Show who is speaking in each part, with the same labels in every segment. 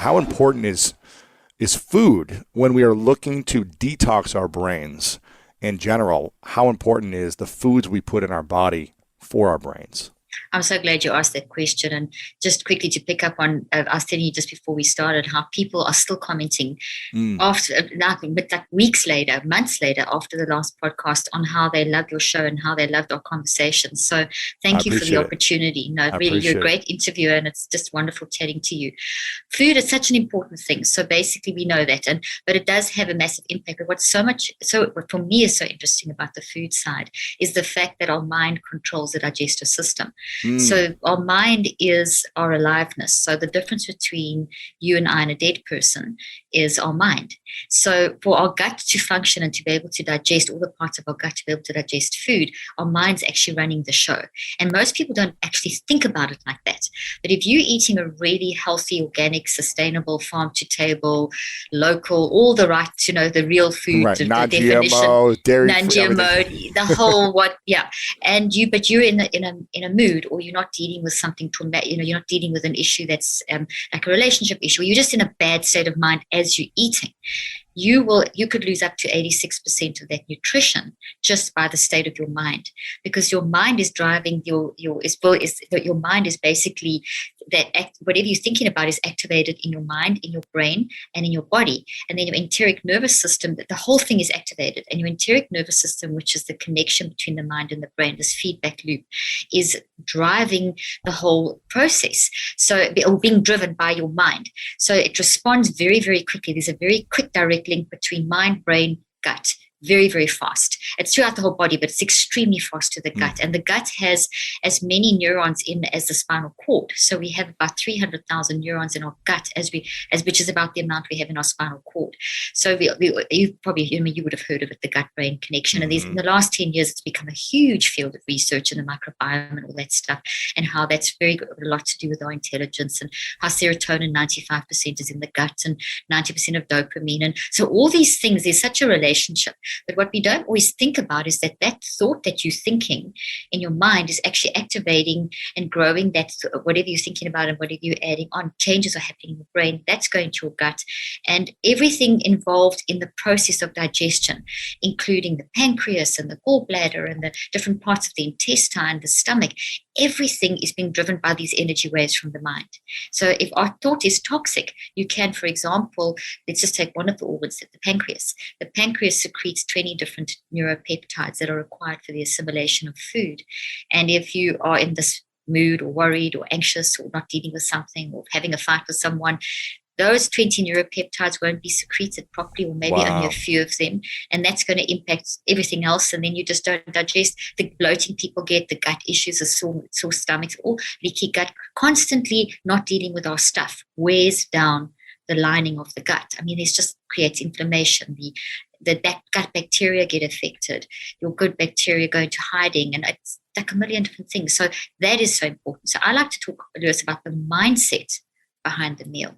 Speaker 1: how important is food when we are looking to detox our brains in general? How important is the foods we put in our body for our brains?
Speaker 2: I'm so glad you asked that question. And just quickly to pick up on, I was telling you just before we started how people are still commenting
Speaker 1: Mm,
Speaker 2: after, like weeks later, months later, after the last podcast, on how they loved your show and how they loved our conversations. So
Speaker 1: I
Speaker 2: thank you for the
Speaker 1: appreciate it.
Speaker 2: opportunity. No,
Speaker 1: I
Speaker 2: really, you're a
Speaker 1: appreciate it.
Speaker 2: great interviewer, and it's just wonderful chatting to you. Food is such an important thing. So basically, we know that, and but it does have a massive impact. But what for me is so interesting about the food side is the fact that our mind controls the digestive system.
Speaker 1: Mm,
Speaker 2: So our mind is our aliveness. So the difference between you and I and a dead person is our mind. So for our gut to function and to be able to digest all the parts of our gut to be able to digest food, our mind's actually running the show. And most people don't actually think about it like that. But if you're eating a really healthy, organic, sustainable, farm to table, local, all the right, the real food,
Speaker 1: right.
Speaker 2: the definition,
Speaker 1: Non-GMO, dairy-free, everything.
Speaker 2: non-GMO, the whole what, yeah. But you're in a mood, or you're not dealing with something traumatic, you're not dealing with an issue that's like a relationship issue, or you're just in a bad state of mind as you're eating. You could lose up to 86% of that nutrition just by the state of your mind, because your mind is driving your mind is basically whatever you're thinking about is activated in your mind, in your brain, and in your body. And then your enteric nervous system, the whole thing is activated. And your enteric nervous system, which is the connection between the mind and the brain, this feedback loop, is driving the whole process. So, or being driven by your mind. So it responds very, very quickly. There's a very quick direct link between mind, brain, gut. Very, very fast. It's throughout the whole body, but it's extremely fast to the gut. And the gut has as many neurons in as the spinal cord. So we have about 300,000 neurons in our gut, which is about the amount we have in our spinal cord. So you probably, you would have heard of it, the gut-brain connection. And in the last 10 years, it's become a huge field of research in the microbiome and all that stuff, and how that's a lot to do with our intelligence, and how serotonin, 95% is in the gut, and 90% of dopamine. And so all these things, there's such a relationship. But what we don't always think about is that thought that you're thinking in your mind is actually activating and growing that whatever you're thinking about and whatever you're adding on, changes are happening in the brain. That's going to your gut. And everything involved in the process of digestion, including the pancreas and the gallbladder and the different parts of the intestine, the stomach, everything is being driven by these energy waves from the mind. So if our thought is toxic, you can, for example, let's just take one of the organs, the pancreas. The pancreas secretes 20 different neuropeptides that are required for the assimilation of food. And if you are in this mood or worried or anxious or not dealing with something or having a fight with someone, those 20 neuropeptides won't be secreted properly, or maybe only a few of them. And that's going to impact everything else. And then you just don't digest. The bloating people get, the gut issues, the sore stomachs, or leaky gut, constantly not dealing with our stuff wears down the lining of the gut. I mean, it just creates inflammation. The gut bacteria get affected. Your good bacteria go into hiding, and it's like a million different things. So that is so important. So I like to talk, Lewis, about the mindset behind the meal,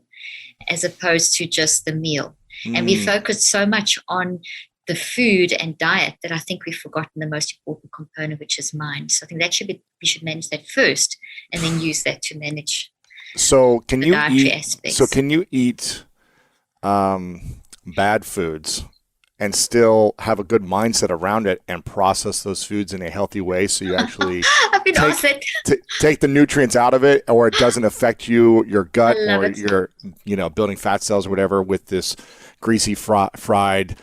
Speaker 2: as opposed to just the meal. And we focus so much on the food and diet that I think we've forgotten the most important component, which is mind. So I think we should manage that first, and then use that to manage the dietary aspects.
Speaker 1: So can you eat bad foods and still have a good mindset around it and process those foods in a healthy way, so you actually take the nutrients out of it, or it doesn't affect your gut, or your building fat cells or whatever with this greasy fried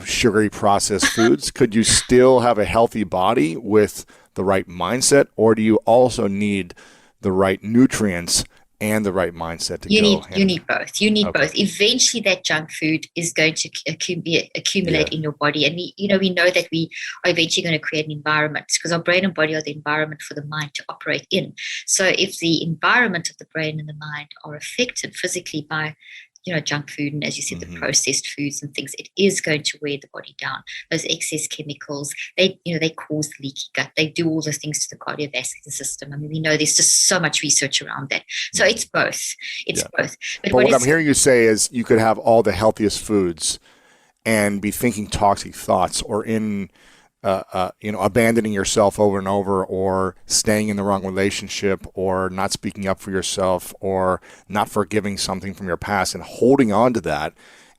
Speaker 1: sugary processed foods? Could you still have a healthy body with the right mindset, or do you also need the right nutrients and the right mindset to
Speaker 2: you need both. You need both. Eventually that junk food is going to accumulate in your body. And we know that we are eventually going to create an environment, because our brain and body are the environment for the mind to operate in. So if the environment of the brain and the mind are affected physically by junk food, and as you said, the processed foods and things, it is going to wear the body down. Those excess chemicals, they cause leaky gut. They do all the things to the cardiovascular system. I mean, we know there's just so much research around that. So it's both. It's both.
Speaker 1: But what I'm hearing you say is you could have all the healthiest foods and be thinking toxic thoughts, or in abandoning yourself over and over, or staying in the wrong relationship, or not speaking up for yourself, or not forgiving something from your past and holding on to that.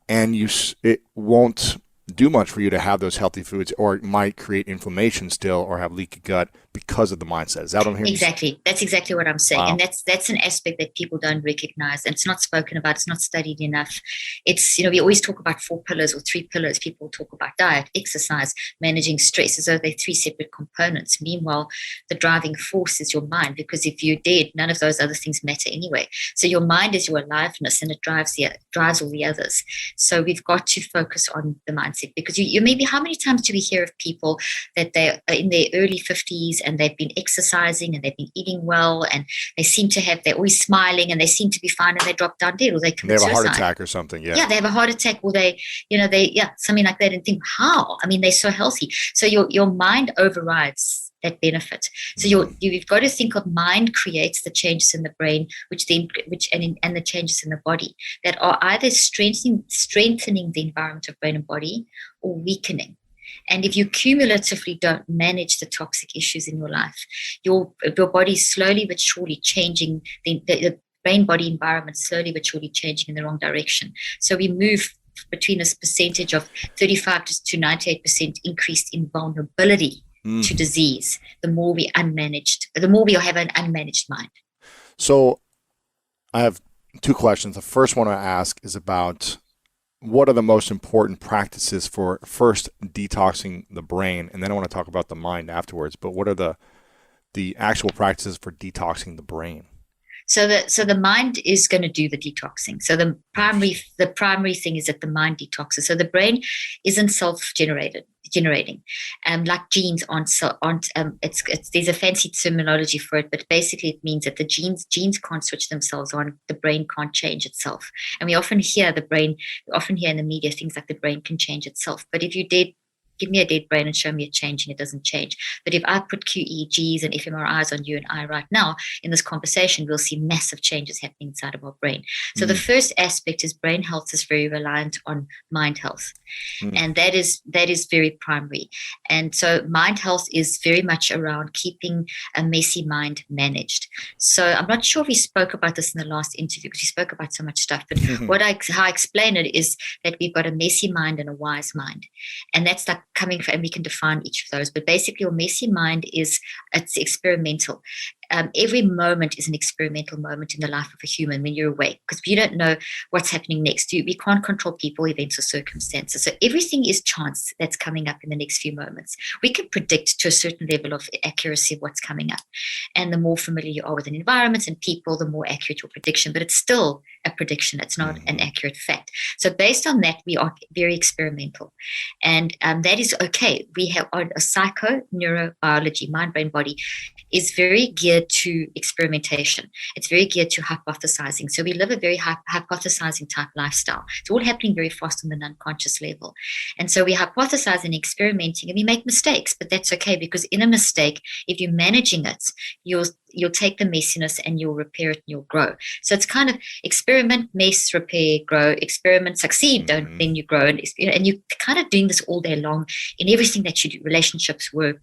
Speaker 1: And it won't do much for you to have those healthy foods, or it might create inflammation still, or have leaky gut because of the mindset. Is that what I'm hearing?
Speaker 2: Exactly. That's exactly what I'm saying.
Speaker 1: Wow.
Speaker 2: And that's an aspect that people don't recognize, and it's not spoken about. It's not studied enough. It's, we always talk about 4 pillars or 3 pillars. People talk about diet, exercise, managing stress, as though they're 3 separate components. Meanwhile, the driving force is your mind, because if you're dead, none of those other things matter anyway. So your mind is your aliveness, and it drives all the others. So we've got to focus on the mindset, because you maybe, how many times do we hear of people that they are in their early 50s and they've been exercising and they've been eating well, and they're always smiling and they seem to be fine, and they drop down dead, or they commit
Speaker 1: suicide. They have a heart
Speaker 2: suicide.
Speaker 1: attack or something. Yeah.
Speaker 2: Yeah, they have a heart attack, or something like that, and think, how? I mean, they're so healthy. So your mind overrides that benefit. So you've got to think of mind creates the changes in the brain, and the changes in the body that are either strengthening the environment of brain and body, or weakening. And if you cumulatively don't manage the toxic issues in your life, your body is slowly but surely changing, the brain-body environment slowly but surely changing in the wrong direction. So we move between a percentage of 35 to 98% increase in vulnerability to disease, the more we have an unmanaged mind.
Speaker 1: So I have 2 questions. The first one I ask is about, what are the most important practices for first detoxing the brain? And then I want to talk about the mind afterwards. But what are the actual practices for detoxing the brain?
Speaker 2: So the mind is going to do the detoxing. So the primary thing is that the mind detoxes. So the brain isn't self-generating, like genes aren't. There's a fancy terminology for it, but basically it means that the genes can't switch themselves on. The brain can't change itself. And we often hear in the media things like the brain can change itself. But if you did, give me a dead brain and show me it changing, it doesn't change. But if I put QEEGs and fMRIs on you and I right now in this conversation, we'll see massive changes happening inside of our brain. So the first aspect is brain health is very reliant on mind health. And that is very primary. And so mind health is very much around keeping a messy mind managed. So I'm not sure if we spoke about this in the last interview, because we spoke about so much stuff, but how I explain it is that we've got a messy mind and a wise mind. And that's like and we can define each of those, but basically your messy mind it's experimental. Every moment is an experimental moment in the life of a human when you're awake, because you don't know what's happening next. We can't control people, events, or circumstances. So everything is chance that's coming up in the next few moments. We can predict to a certain level of accuracy what's coming up. And the more familiar you are with an environment and people, the more accurate your prediction. But it's still a prediction. It's not an accurate fact. So based on that, we are very experimental. And that is okay. We have a psycho-neurobiology, mind, brain, body, is very geared to experimentation. It's very geared to hypothesizing. So we live a very hypothesizing type lifestyle. It's all happening very fast on the unconscious level. And so we hypothesize and experimenting, and we make mistakes, but that's okay, because in a mistake, if you're managing it, you'll take the messiness and you'll repair it and you'll grow. So it's kind of experiment, mess, repair, grow, experiment, succeed, don't, then you grow. And you're kind of doing this all day long in everything that you do, relationships, work,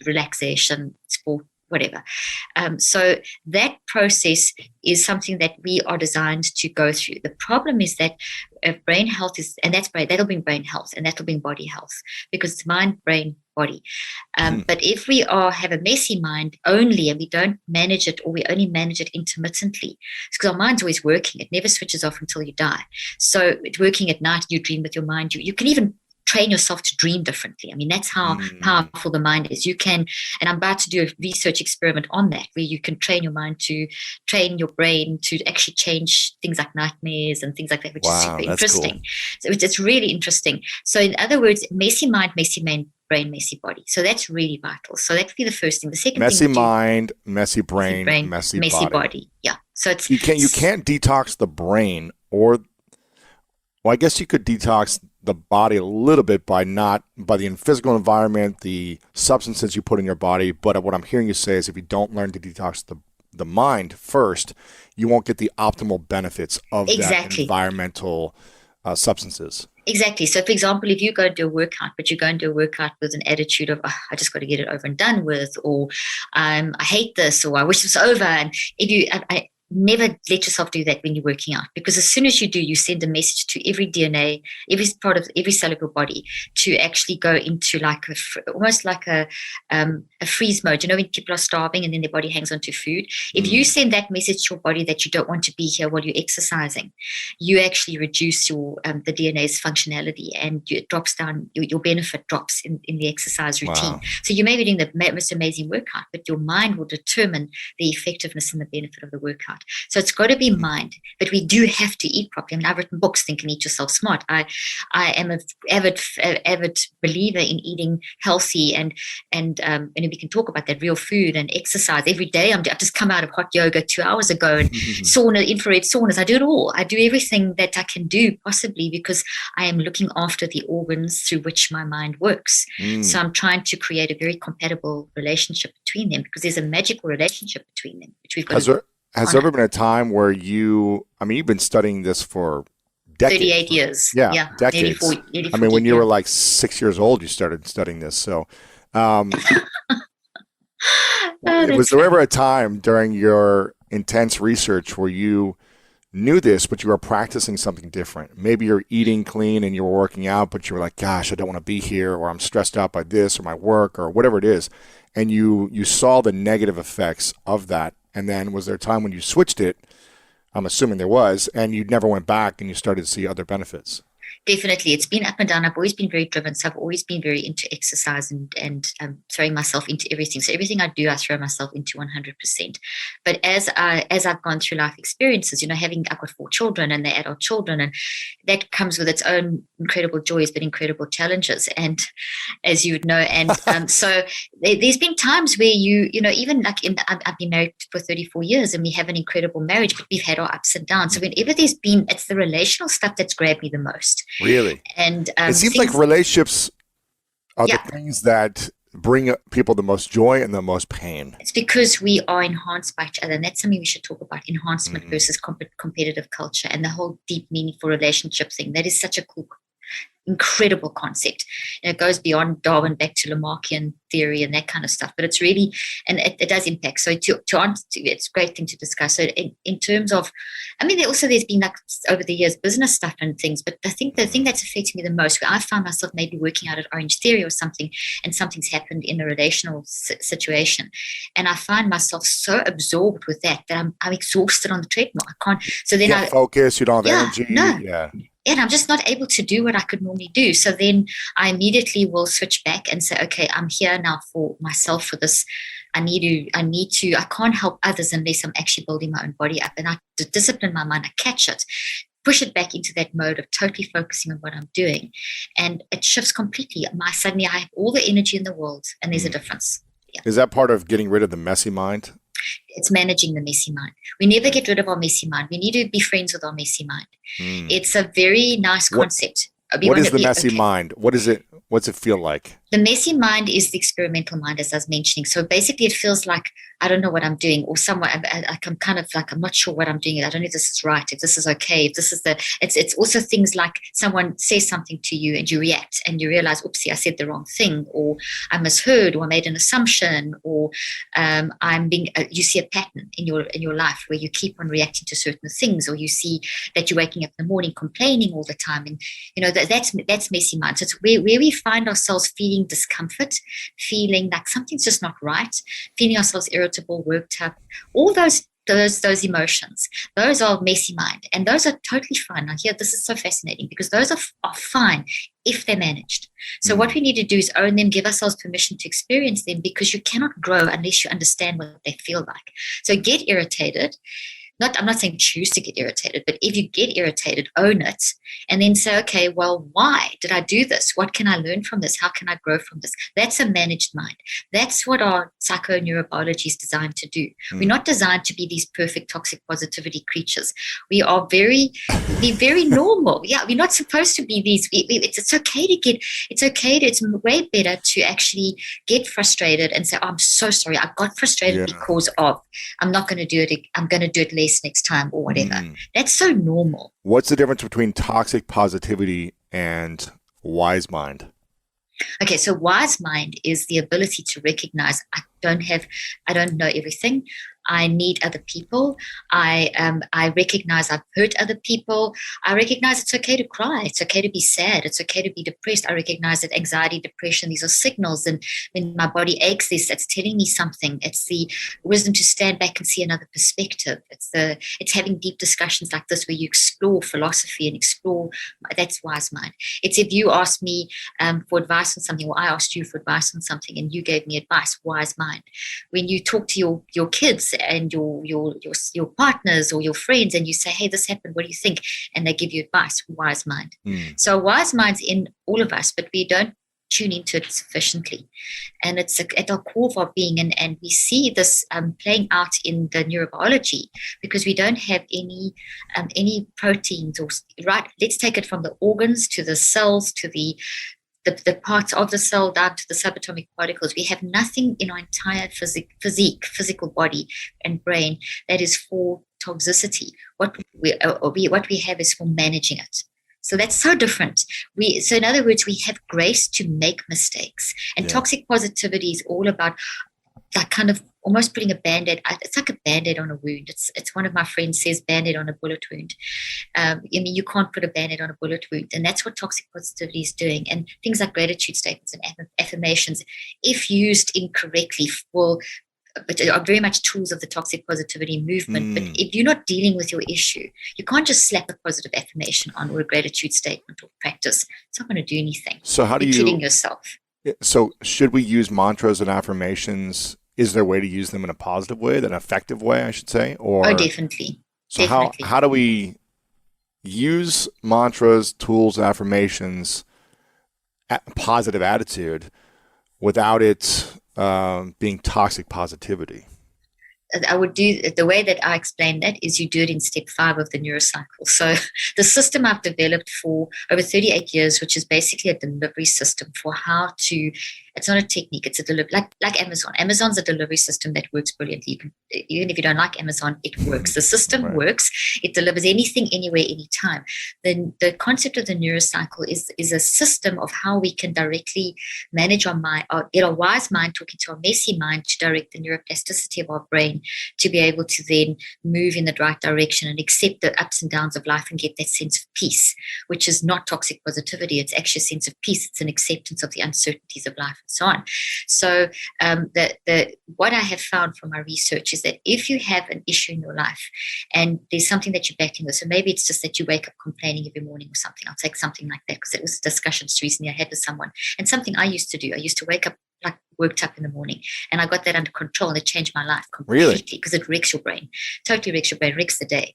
Speaker 2: relaxation, sport, whatever. So that process is something that we are designed to go through. The problem is that brain health that'll bring brain health, and that'll bring body health, because it's mind, brain, body. But if we have a messy mind only, and we don't manage it, or we only manage it intermittently, it's because our mind's always working. It never switches off until you die. So it's working at night, you dream with your mind. You can even train yourself to dream differently. I mean, that's how powerful the mind is. You can, and I'm about to do a research experiment on that, where you can train your brain to actually change things like nightmares and things like that, which is super interesting. Cool. So it's really interesting. So in other words, messy mind, brain, messy body. So that's really vital. So that would be the first thing. The second
Speaker 1: messy
Speaker 2: thing,
Speaker 1: mind, messy brain, messy body.
Speaker 2: Yeah. So it's
Speaker 1: you can't detox the brain, or I guess you could detox the body a little bit by the physical environment, the substances you put in your body. But what I'm hearing you say is, if you don't learn to detox the mind first, you won't get the optimal benefits of that environmental substances.
Speaker 2: Exactly. So, for example, if you go and do a workout, but you go and do a workout with an attitude of, oh, I just got to get it over and done with, or I hate this, or I wish it was over. And if you, I never let yourself do that when you're working out, because as soon as you do, you send a message to every DNA, every part of every cell of your body to actually go into like almost like a freeze mode. You know, when people are starving and then their body hangs onto food. If you send that message to your body that you don't want to be here while you're exercising, you actually reduce your the DNA's functionality, and it drops down. Your benefit drops in the exercise routine.
Speaker 1: Wow.
Speaker 2: So you may be doing the most amazing workout, but your mind will determine the effectiveness and the benefit of the workout. So it's got to be mind, but we do have to eat properly. I mean, I've written books, Think and Eat Yourself Smart. I am an avid believer in eating healthy, and we can talk about that, real food and exercise every day. I've just come out of hot yoga 2 hours ago, and sauna, infrared saunas. I do it all. I do everything that I can do possibly, because I am looking after the organs through which my mind works. So I'm trying to create a very compatible relationship between them, because there's a magical relationship between them, which we've got
Speaker 1: Has there ever been a time where you've been studying this for decades?
Speaker 2: 38 years.
Speaker 1: Yeah, decades.
Speaker 2: Nearly 40,
Speaker 1: I mean, when you were like 6 years old, you started studying this. So was there ever a time during your intense research where you knew this, but you were practicing something different? Maybe you're eating clean and you were working out, but you were like, gosh, I don't want to be here, or I'm stressed out by this or my work or whatever it is. And you saw the negative effects of that. And then was there a time when you switched it? I'm assuming there was, and you never went back and you started to see other benefits.
Speaker 2: Definitely. It's been up and down. I've always been very driven. So I've always been very into exercise and throwing myself into everything. So everything I do, I throw myself into 100%. But as I've gone through life experiences, I've got 4 children, and they're adult children, and that comes with its own incredible joys, but incredible challenges. And as you would know, and so there's been times where even like I've been married for 34 years, and we have an incredible marriage, but we've had our ups and downs. So whenever it's the relational stuff that's grabbed me the most.
Speaker 1: Really?
Speaker 2: And
Speaker 1: it seems like relationships are the things that bring people the most joy and the most pain.
Speaker 2: It's because we are enhanced by each other. And that's something we should talk about, enhancement versus competitive culture, and the whole deep, meaningful relationship thing. That is such a cool, incredible concept. And it goes beyond Darwin back to Lamarckian theory and that kind of stuff. But it's really, and it does impact. So to answer, it's a great thing to discuss. So in terms of, there's been like over the years business stuff and things, but I think the thing that's affected me the most, where I find myself maybe working out at Orange Theory or something, and something's happened in a relational situation, and I find myself so absorbed with that I'm exhausted on the treadmill. I can't. So then I
Speaker 1: focus. You don't have energy.
Speaker 2: No.
Speaker 1: Yeah.
Speaker 2: And I'm just not able to do what I could normally do. So then I immediately will switch back and say, okay, I'm here now for myself, for this. I can't help others unless I'm actually building my own body up. And I discipline my mind, I catch it, push it back into that mode of totally focusing on what I'm doing. And it shifts completely. Suddenly I have all the energy in the world, and there's a difference. Yeah.
Speaker 1: Is that part of getting rid of the messy mind?
Speaker 2: It's managing the messy mind. We never get rid of our messy mind. We need to be friends with our messy mind. It's a very nice concept.
Speaker 1: What is the messy mind? What is it? What's it feel like?
Speaker 2: The messy mind is the experimental mind, as I was mentioning. So basically it feels like I don't know what I'm doing, or somewhat I'm kind of like, I'm not sure what I'm doing. I don't know if this is right, if this is okay, if this is it's also things like someone says something to you and you react and you realize, oopsie, I said the wrong thing, or I misheard, or I made an assumption, or you see a pattern in your life where you keep on reacting to certain things, or you see that you're waking up in the morning complaining all the time. And that's messy mind. So it's where we find ourselves feeling discomfort, feeling like something's just not right, feeling ourselves irritable, worked up, all those emotions. Those are messy mind, and those are totally fine. Now here, this is so fascinating, because those are fine if they're managed. So what we need to do is own them, give ourselves permission to experience them, because you cannot grow unless you understand what they feel like. So get irritated. I'm not saying choose to get irritated, but if you get irritated, own it, and then say, okay, well, why did I do this? What can I learn from this? How can I grow from this? That's a managed mind. That's what our psychoneurobiology is designed to do. We're not designed to be these perfect toxic positivity creatures. We're very normal. Yeah, we're not supposed to be these. It's okay it's way better to actually get frustrated and say, oh, I'm so sorry. I got frustrated because of, I'm not going to do it. I'm going to do it later next time, or whatever. That's so normal.
Speaker 1: What's the difference between toxic positivity and wise mind?
Speaker 2: Okay, so wise mind is the ability to recognize I don't know everything. I need other people. I recognize I've hurt other people. I recognize it's okay to cry. It's okay to be sad. It's okay to be depressed. I recognize that anxiety, depression, these are signals. And when my body aches, that's telling me something. It's the wisdom to stand back and see another perspective. It's having deep discussions like this where you explore philosophy and explore. That's wise mind. It's if you ask me for advice on something, or I asked you for advice on something, and you gave me advice. Wise mind. When you talk to your kids and your partners or your friends, and you say, hey, this happened, what do you think? And they give you advice. Wise mind. So wise mind's in all of us, but we don't tune into it sufficiently, and it's at our core of our being, and we see this playing out in the neurobiology because we don't have any proteins, or right, let's take it from the organs to the cells to the parts of the cell down to the subatomic particles. We have nothing in our entire physical body and brain that is for toxicity. What we have is for managing it. So that's so different. So in other words, we have grace to make mistakes. And toxic positivity is all about like kind of almost putting a Band-Aid. It's like a Band-Aid on a wound. It's one of my friends says Band-Aid on a bullet wound. I mean, you can't put a Band-Aid on a bullet wound. And that's what toxic positivity is doing. And things like gratitude statements and affirmations, if used incorrectly, but are very much tools of the toxic positivity movement. But if you're not dealing with your issue, you can't just slap a positive affirmation on or a gratitude statement or practice. It's not going to do anything.
Speaker 1: So how do
Speaker 2: you're kidding yourself.
Speaker 1: So should we use mantras and affirmations? Is there a way to use them in a positive way, an effective way, I should say? Or
Speaker 2: definitely.
Speaker 1: So
Speaker 2: definitely.
Speaker 1: how do we use mantras, tools, affirmations, positive attitude without it being toxic positivity?
Speaker 2: I would do the way that I explain that is you do it in step 5 of the neurocycle. So the system I've developed for over 38 years, which is basically a delivery system for how to, it's not a technique, it's a delivery, like Amazon. Amazon's a delivery system that works brilliantly. Even if you don't like Amazon, it works. The system works. It delivers anything, anywhere, anytime. Then the concept of the neurocycle is a system of how we can directly manage our mind, get our wise mind talking to our messy mind to direct the neuroplasticity of our brain to be able to then move in the right direction and accept the ups and downs of life and get that sense of peace, which is not toxic positivity. It's actually a sense of peace. It's an acceptance of the uncertainties of life and so on. So what I have found from my research is that if you have an issue in your life and there's something that you're battling with, so maybe it's just that you wake up complaining every morning or something. I'll take something like that because it was discussions recently I had with someone, and something I used to do. I used to wake up like worked up in the morning, and I got that under control, and it changed my life completely because it wrecks your brain, totally wrecks your brain, wrecks the day.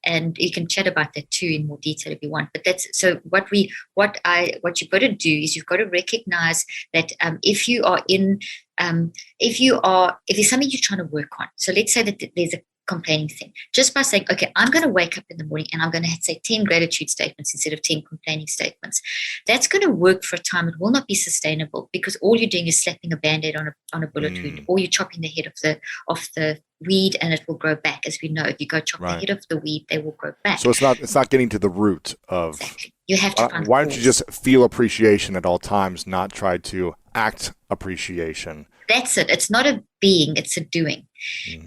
Speaker 2: And you can chat about that too in more detail if you want. But that's so what you've got to do is you've got to recognize that if there's something you're trying to work on. So let's say that there's a complaining thing. Just by saying, okay, I'm going to wake up in the morning and I'm going to say 10 gratitude statements instead of 10 complaining statements. That's going to work for a time. It will not be sustainable because all you're doing is slapping a Band-Aid on a bullet wound, or you're chopping the head of the weed and it will grow back. As we know, if you go chop the head of the weed, they will grow back.
Speaker 1: So it's not getting to the root of.
Speaker 2: Exactly. You have to find
Speaker 1: why don't you just feel appreciation at all times, not try to act appreciation?
Speaker 2: That's it. It's not a being, it's a doing.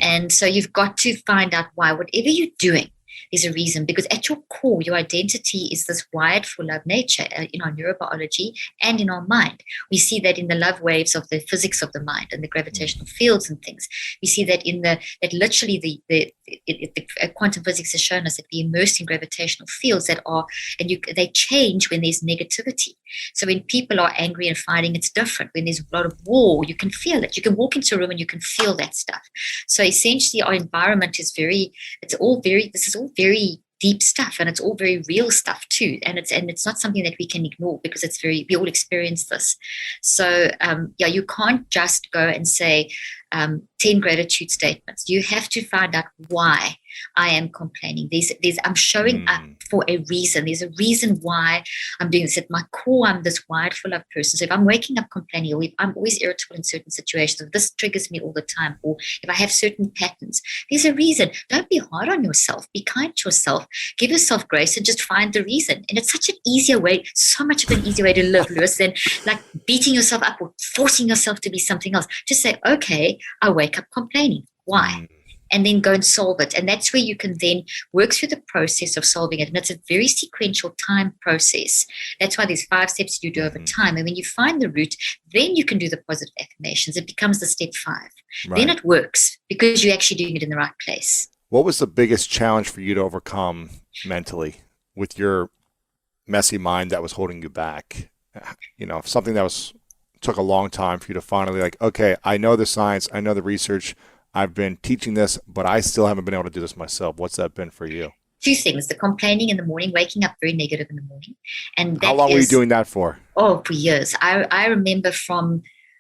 Speaker 2: And so you've got to find out why. Whatever you're doing, there's a reason, because at your core, your identity is this wired for love nature in our neurobiology and in our mind. We see that in the love waves of the physics of the mind and the gravitational fields and things. We see that the quantum physics has shown us that we're immersed in gravitational fields that are, they change when there's negativity. So when people are angry and fighting, it's different. When there's a lot of war, you can feel it. You can walk into a room and you can feel that stuff. So essentially our environment is this is all very deep stuff, and it's all very real stuff too. And it's not something that we can ignore because we all experience this. So you can't just go and say 10 gratitude statements. You have to find out why I am complaining. I'm showing up for a reason. There's a reason why I'm doing this. At my core, I'm this wired for love person. So if I'm waking up complaining, or if I'm always irritable in certain situations, if this triggers me all the time, or if I have certain patterns, there's a reason. Don't be hard on yourself. Be kind to yourself. Give yourself grace and just find the reason. And it's such an easier way, so much of an easier way to live, Lewis, than like beating yourself up or forcing yourself to be something else. Just say, okay, I wake up complaining. Why? And then go and solve it. And that's where you can then work through the process of solving it. And it's a very sequential time process. That's why there's 5 steps you do over time. And when you find the root, then you can do the positive affirmations. It becomes the step 5. Right. Then it works because you're actually doing it in the right place.
Speaker 1: What was the biggest challenge for you to overcome mentally with your messy mind that was holding you back? You know, something that took a long time for you to finally like, okay, I know the science, I know the research, I've been teaching this, but I still haven't been able to do this myself. What's that been for you?
Speaker 2: 2 things: the complaining in the morning, waking up very negative in the morning. And
Speaker 1: how long were you doing that for?
Speaker 2: Oh, for years. I remember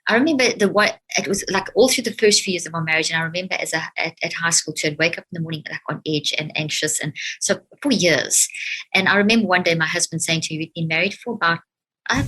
Speaker 2: it was like all through the first few years of our marriage. And I remember at high school too, I'd wake up in the morning like on edge and anxious. And so for years. And I remember one day my husband saying to me, we'd been married for about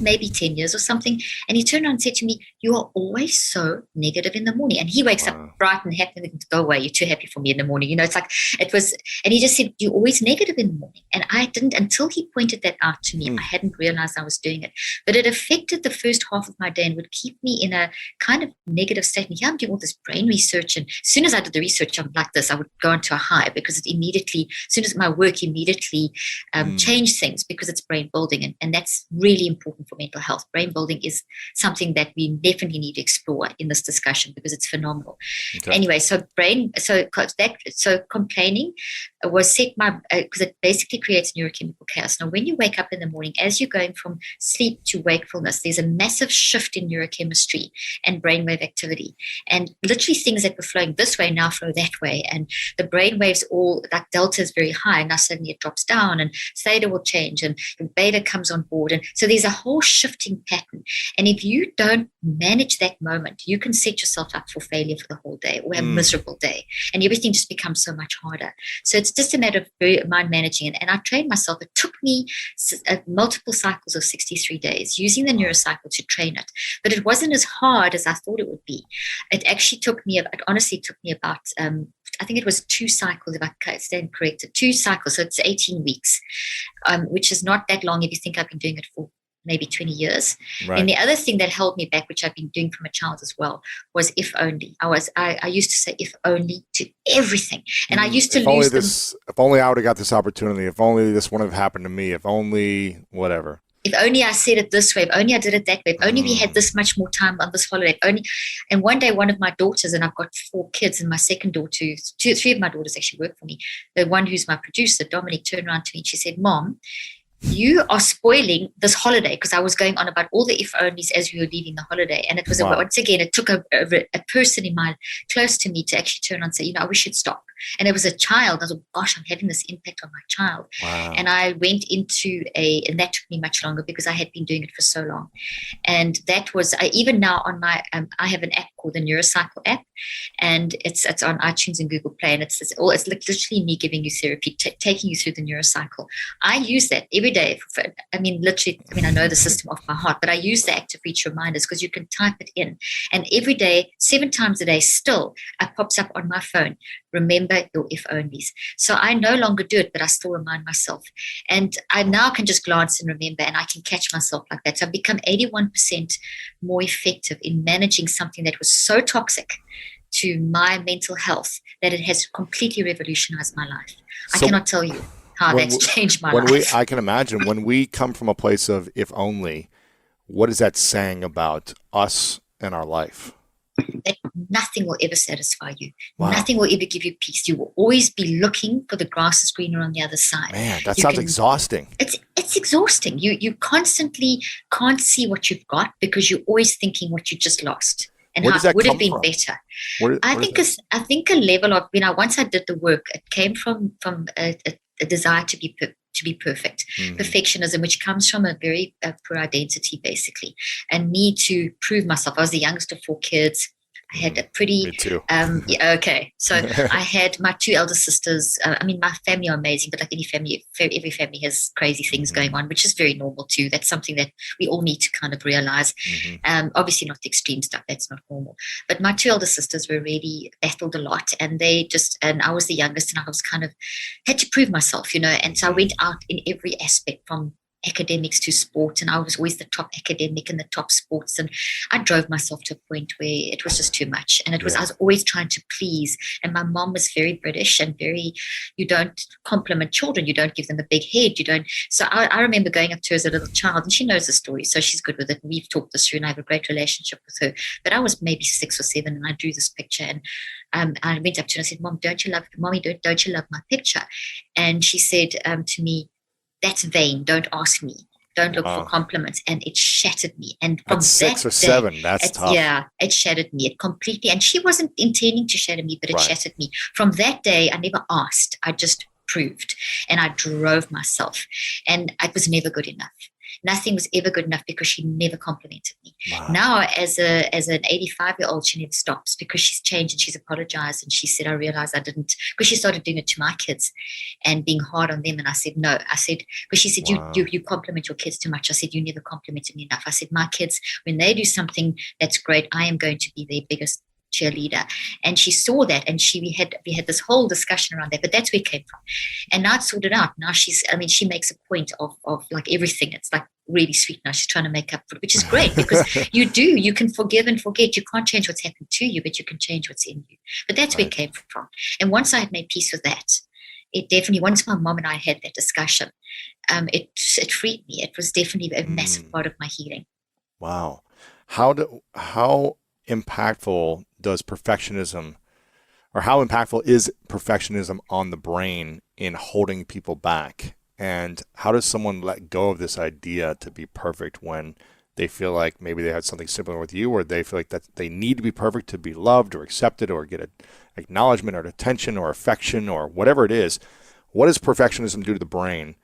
Speaker 2: maybe 10 years or something. And he turned around and said to me, you are always so negative in the morning. And he wakes up bright and happy and go away. You're too happy for me in the morning. You know, it's like it was, and he just said, you're always negative in the morning. And I didn't, until he pointed that out to me, I hadn't realized I was doing it. But it affected the first half of my day and would keep me in a kind of negative state. And here I'm doing all this brain research. And as soon as I did the research, I'm like this, I would go into a high because it immediately, as soon as my work immediately changed things because it's brain building. And that's really important for mental health. Brain building is something that we definitely need to explore in this discussion because it's phenomenal. Okay. Anyway, so complaining was set because it basically creates neurochemical chaos. Now, when you wake up in the morning, as you're going from sleep to wakefulness, there's a massive shift in neurochemistry and brainwave activity. And literally things that were flowing this way now flow that way. And the brain waves all, like delta is very high, now suddenly it drops down and theta will change and beta comes on board. And so there's a whole shifting pattern. And if you don't manage that moment, you can set yourself up for failure for the whole day or have a miserable day. And everything just becomes so much harder. So it's just a matter of mind managing it. And I trained myself. It took me multiple cycles of 63 days using the neurocycle to train it. But it wasn't as hard as I thought it would be. It honestly took me about, I think it was 2 cycles, if I stand corrected, 2 cycles. So it's 18 weeks, which is not that long if you think I've been doing it for maybe 20 years. Right. And the other thing that held me back, which I've been doing from a child as well, was if only. I used to say if only to everything. And I used to lose them.
Speaker 1: If only I would have got this opportunity. If only this wouldn't have happened to me. If only whatever.
Speaker 2: If only I said it this way. If only I did it that way. If only we had this much more time on this holiday. And one day, one of my daughters, and I've got 4 kids, and my second daughter, 3 of my daughters actually work for me. The one who's my producer, Dominic, turned around to me and she said, Mom, you are spoiling this holiday, because I was going on about all the if onlys as we were leaving the holiday. And it was, once again, it took a person close to me to actually turn on and say, I wish you'd stop. And it was a child. I was like, gosh, I'm having this impact on my child. Wow. And I went into and that took me much longer because I had been doing it for so long. And that was, even now on my, I have an app called the Neurocycle app, and it's on iTunes and Google Play. And it's literally me giving you therapy, taking you through the Neurocycle. I use that every day. I know the system off by heart, but I use the active reach reminders because you can type it in. And every day, 7 times a day, still, it pops up on my phone. Remember your if onlys. So I no longer do it, but I still remind myself. And I now can just glance and remember, and I can catch myself like that. So I've become 81% more effective in managing something that was so toxic to my mental health that it has completely revolutionized my life. I cannot tell you how that's changed my life.
Speaker 1: I can imagine when we come from a place of if only, what is that saying about us and our life?
Speaker 2: That nothing will ever satisfy you. Wow. Nothing will ever give you peace. You will always be looking for the grass is greener on the other side.
Speaker 1: Man, that sounds exhausting.
Speaker 2: It's exhausting. You constantly can't see what you've got because you're always thinking what you just lost and how it would have been better. I think a level of, once I did the work, it came from a desire to be perfect, perfectionism, which comes from a very poor identity, basically, and me to prove myself. I was the youngest of 4 kids. I had a pretty,
Speaker 1: Me too.
Speaker 2: yeah, okay. So I had my two elder sisters. I mean, my family are amazing, but like any family, every family has crazy things going on, which is very normal too. That's something that we all need to kind of realize. Obviously not the extreme stuff. That's not normal. But my two elder sisters were really battled a lot, and and I was the youngest, and I was kind of had to prove myself, and so I went out in every aspect from academics to sport, and I was always the top academic and the top sports, and I drove myself to a point where it was just too much, and I was always trying to please. And my mom was very British and very, you don't compliment children, you don't give them a big head, you don't. So I remember going up to her as a little child, and she knows the story, so she's good with it, and we've talked this through, and I have a great relationship with her. But I was maybe 6 or 7, and I drew this picture, and I went up to her and I said, Mommy, don't you love my picture? And she said to me, that's vain. Don't ask me. Don't look for compliments. And it shattered me. And from
Speaker 1: at 6 or 7, that's tough.
Speaker 2: Yeah, it shattered me. It completely. And she wasn't intending to shatter me, but it shattered me. From that day, I never asked. I just proved, and I drove myself, and it was never good enough. Nothing was ever good enough because she never complimented me. Wow. Now, as an 85-year-old, she never stops because she's changed, and she's apologized, and she said, I realized I didn't, because she started doing it to my kids and being hard on them. And I said, no. I said, because she said, you compliment your kids too much. I said, you never complimented me enough. I said, my kids, when they do something that's great, I am going to be their biggest cheerleader. And she saw that, and we had this whole discussion around that, but that's where it came from. And now it's sorted out. Now she makes a point of like everything. It's like really sweet now. She's trying to make up for it, which is great, because you can forgive and forget. You can't change what's happened to you, but you can change what's in you. But that's where it came from. And once I had made peace with that, it definitely, once my mom and I had that discussion, it freed me. It was definitely a massive part of my healing.
Speaker 1: Wow. How impactful does perfectionism, or how impactful is perfectionism on the brain in holding people back? And how does someone let go of this idea to be perfect when they feel like maybe they had something similar with you, or they feel like that they need to be perfect to be loved or accepted or get acknowledgement or attention or affection or whatever it is? What does perfectionism do to the brain,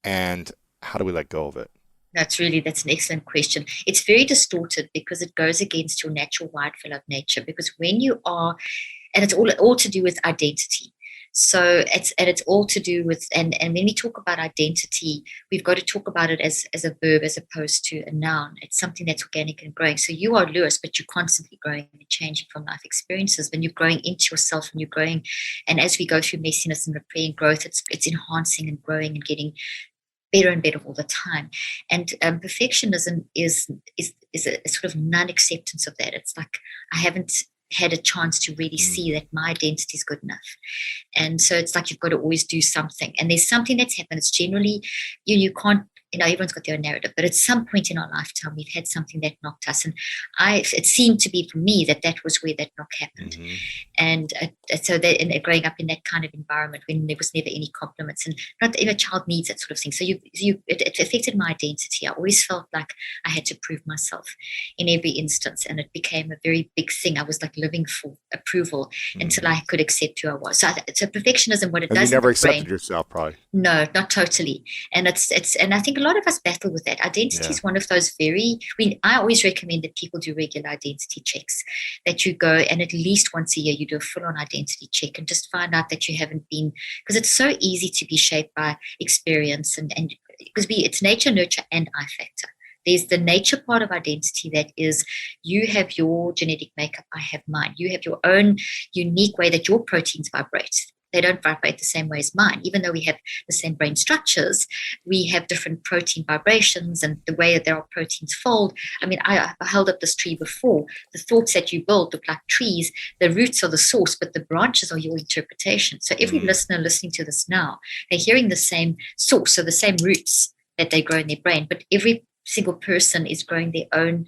Speaker 1: and how do we let go of it?
Speaker 2: That's an excellent question. It's very distorted because it goes against your natural wild flow of nature. Because when you are, and it's all to do with identity. So it's all to do with, and when we talk about identity, we've got to talk about it as a verb as opposed to a noun. It's something that's organic and growing. So you are Lewis, but you're constantly growing and changing from life experiences. When you're growing into yourself, and you're growing, and as we go through messiness and repair and growth, it's enhancing and growing and getting better and better all the time. And perfectionism is a sort of non-acceptance of that. It's like, I haven't had a chance to really see that my identity is good enough. And so it's like you've got to always do something. And there's something that's happened. It's generally, you can't, everyone's got their own narrative, but at some point in our lifetime, we've had something that knocked us. And it seemed to be for me that was where that knock happened. And so that, growing up in that kind of environment when there was never any compliments, and not a child needs that sort of thing. So it affected my identity. I always felt like I had to prove myself in every instance. And it became a very big thing. I was like living for approval until I could accept who I was. So perfectionism, what it does.
Speaker 1: You never accepted yourself, probably.
Speaker 2: No, not totally. And and I think a lot of us battle with that. Identity is one of those I always recommend that people do regular identity checks, that you go and at least once a year you do a full-on identity check and just find out that you haven't been, because it's so easy to be shaped by experience and because it's nature, nurture, and I factor. There's the nature part of identity, that is, you have your genetic makeup, I have mine. You have your own unique way that your proteins vibrate. They don't vibrate the same way as mine. Even though we have the same brain structures, we have different protein vibrations and the way that our proteins fold. I mean, I held up this tree before. The thoughts that you build look like trees. The roots are the source, but the branches are your interpretation. So every listener listening to this now, they're hearing the same source, so the same roots that they grow in their brain, but every single person is growing their own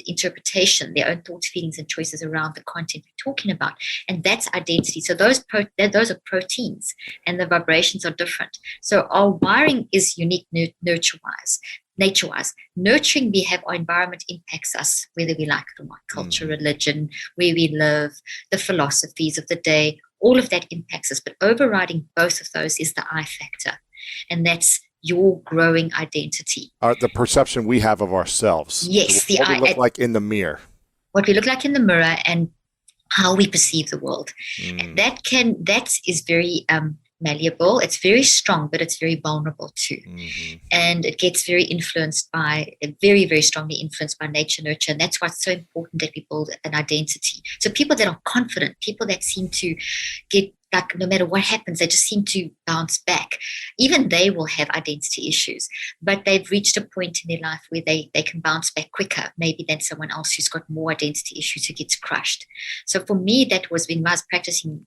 Speaker 2: interpretation, their own thoughts, feelings, and choices around the content we're talking about. And that's identity. So those are proteins, and the vibrations are different. So our wiring is unique nature-wise. Nurturing, we have our environment impacts us, whether we like it or not. Culture, religion, where we live, the philosophies of the day, all of that impacts us. But overriding both of those is the I factor. And that's your growing identity.
Speaker 1: The perception we have of ourselves.
Speaker 2: Yes.
Speaker 1: What we look like in the mirror.
Speaker 2: what we look like in the mirror and how we perceive the world. And that is very malleable. It's very strong, but it's very vulnerable too. And it gets very very strongly influenced by nature, nurture. And that's why it's so important that we build an identity. So people that are confident, people that seem to get, like, no matter what happens, they just seem to bounce back. Even they will have identity issues, but they've reached a point in their life where they can bounce back quicker, maybe than someone else who's got more identity issues, who gets crushed. So for me, that was when I was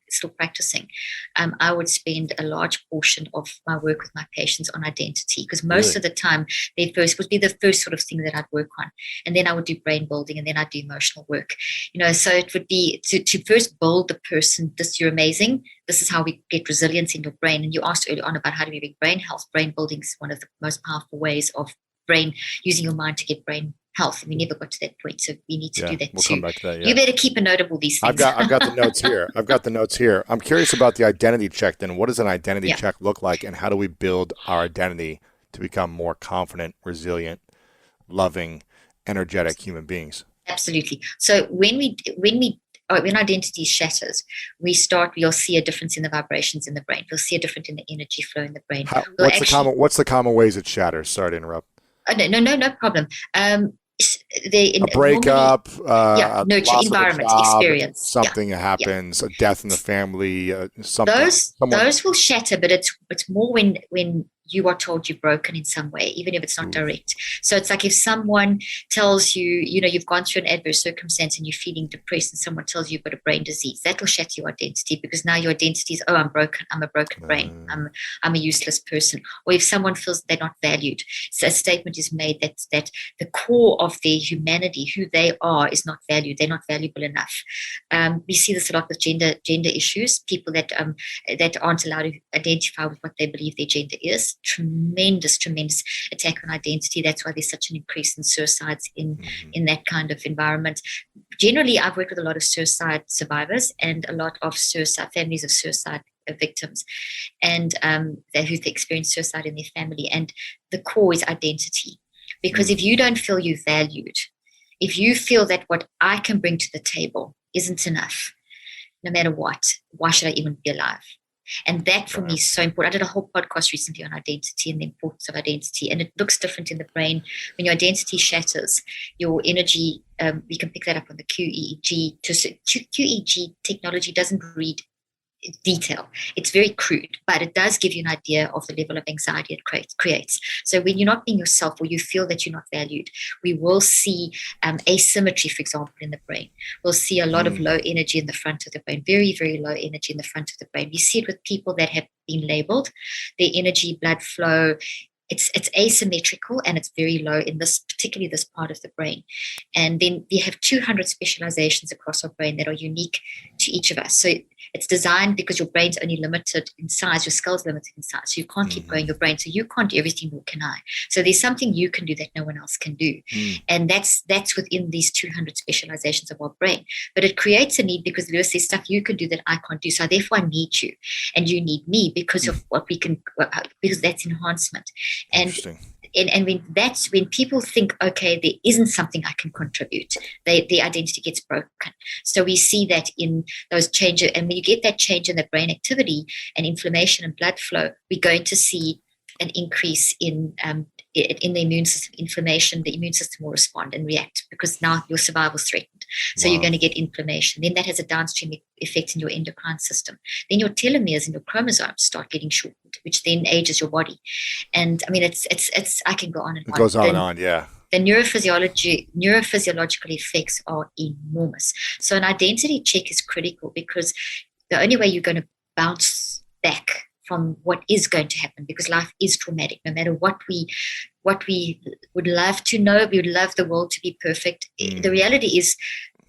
Speaker 2: still practicing, I would spend a large portion of my work with my patients on identity, because most of the time, their first would be the first sort of thing that I'd work on. And then I would do brain building, and then I'd do emotional work. So it would be to first build the person, this, you're amazing. This is how we get resilience in your brain. And you asked earlier on about how do we bring brain health. Brain building is one of the most powerful ways of using your mind to get brain health. And we never got to that point. So we need to do that
Speaker 1: we'll
Speaker 2: too.
Speaker 1: Come back to that,
Speaker 2: You better keep a note of all these things.
Speaker 1: I've got the notes here. I'm curious about the identity check then. What does an identity check look like, and how do we build our identity to become more confident, resilient, loving, energetic human beings?
Speaker 2: Absolutely. So when identity shatters, you'll see a difference in the vibrations in the brain. You'll see a difference in the energy flow in the brain.
Speaker 1: What's the common ways it shatters? Sorry to interrupt.
Speaker 2: No problem.
Speaker 1: A breakup,
Speaker 2: nurture, environment, experience.
Speaker 1: Something happens, a death in the family, something.
Speaker 2: Those will shatter, but it's more when you are told you're broken in some way, even if it's not direct. So it's like if someone tells you, you've gone through an adverse circumstance and you're feeling depressed, and someone tells you you've got a brain disease, that will shatter your identity, because now your identity is, I'm broken. I'm a broken brain. I'm a useless person. Or if someone feels they're not valued, so a statement is made that the core of their humanity, who they are, is not valued. They're not valuable enough. We see this a lot with gender issues. People that aren't allowed to identify with what they believe their gender is. Tremendous attack on identity. That's why there's such an increase in suicides in that kind of environment. Generally, I've worked with a lot of suicide survivors and a lot of families of suicide victims, and who've experienced suicide in their family. And the core is identity, because if you don't feel you're valued, if you feel that what I can bring to the table isn't enough, no matter what, why should I even be alive? And that for me is so important. I did a whole podcast recently on identity and the importance of identity. And it looks different in the brain. When your identity shatters, your energy, we can pick that up on the QEEG. QEEG technology doesn't read detail. It's very crude, but it does give you an idea of the level of anxiety it creates. So when you're not being yourself, or you feel that you're not valued, we will see asymmetry, for example, in the brain. We'll see a lot of low energy in the front of the brain, very, very low energy in the front of the brain. We see it with people that have been labeled. Their energy, blood flow, it's asymmetrical, and it's very low in particularly this part of the brain. And then we have 200 specializations across our brain that are unique to each of us. So it's designed because your brain's only limited in size, your skull's limited in size. So you can't keep growing your brain. So you can't do everything, nor can I. So there's something you can do that no one else can do. And that's within these 200 specializations of our brain. But it creates a need, because there's stuff you can do that I can't do. So therefore I need you, and you need me, because of what we can, because that's enhancement. And when people think, okay, there isn't something I can contribute, the identity gets broken. So we see that in those changes, and when you get that change in the brain activity and inflammation and blood flow, we're going to see an increase in the immune system, inflammation. The immune system will respond and react, because now your survival is threatened. So you're going to get inflammation. Then that has a downstream effect in your endocrine system. Then your telomeres and your chromosomes start getting shortened, which then ages your body. And I mean, it's I can go on and on.
Speaker 1: It goes on and on, yeah.
Speaker 2: The neurophysiological effects are enormous. So an identity check is critical, because the only way you're going to bounce back from what is going to happen, because life is traumatic, no matter what we would love to know, we would love the world to be perfect. The reality is,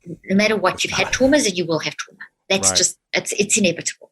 Speaker 2: no matter what, you've had traumas and you will have trauma. That's just It's inevitable.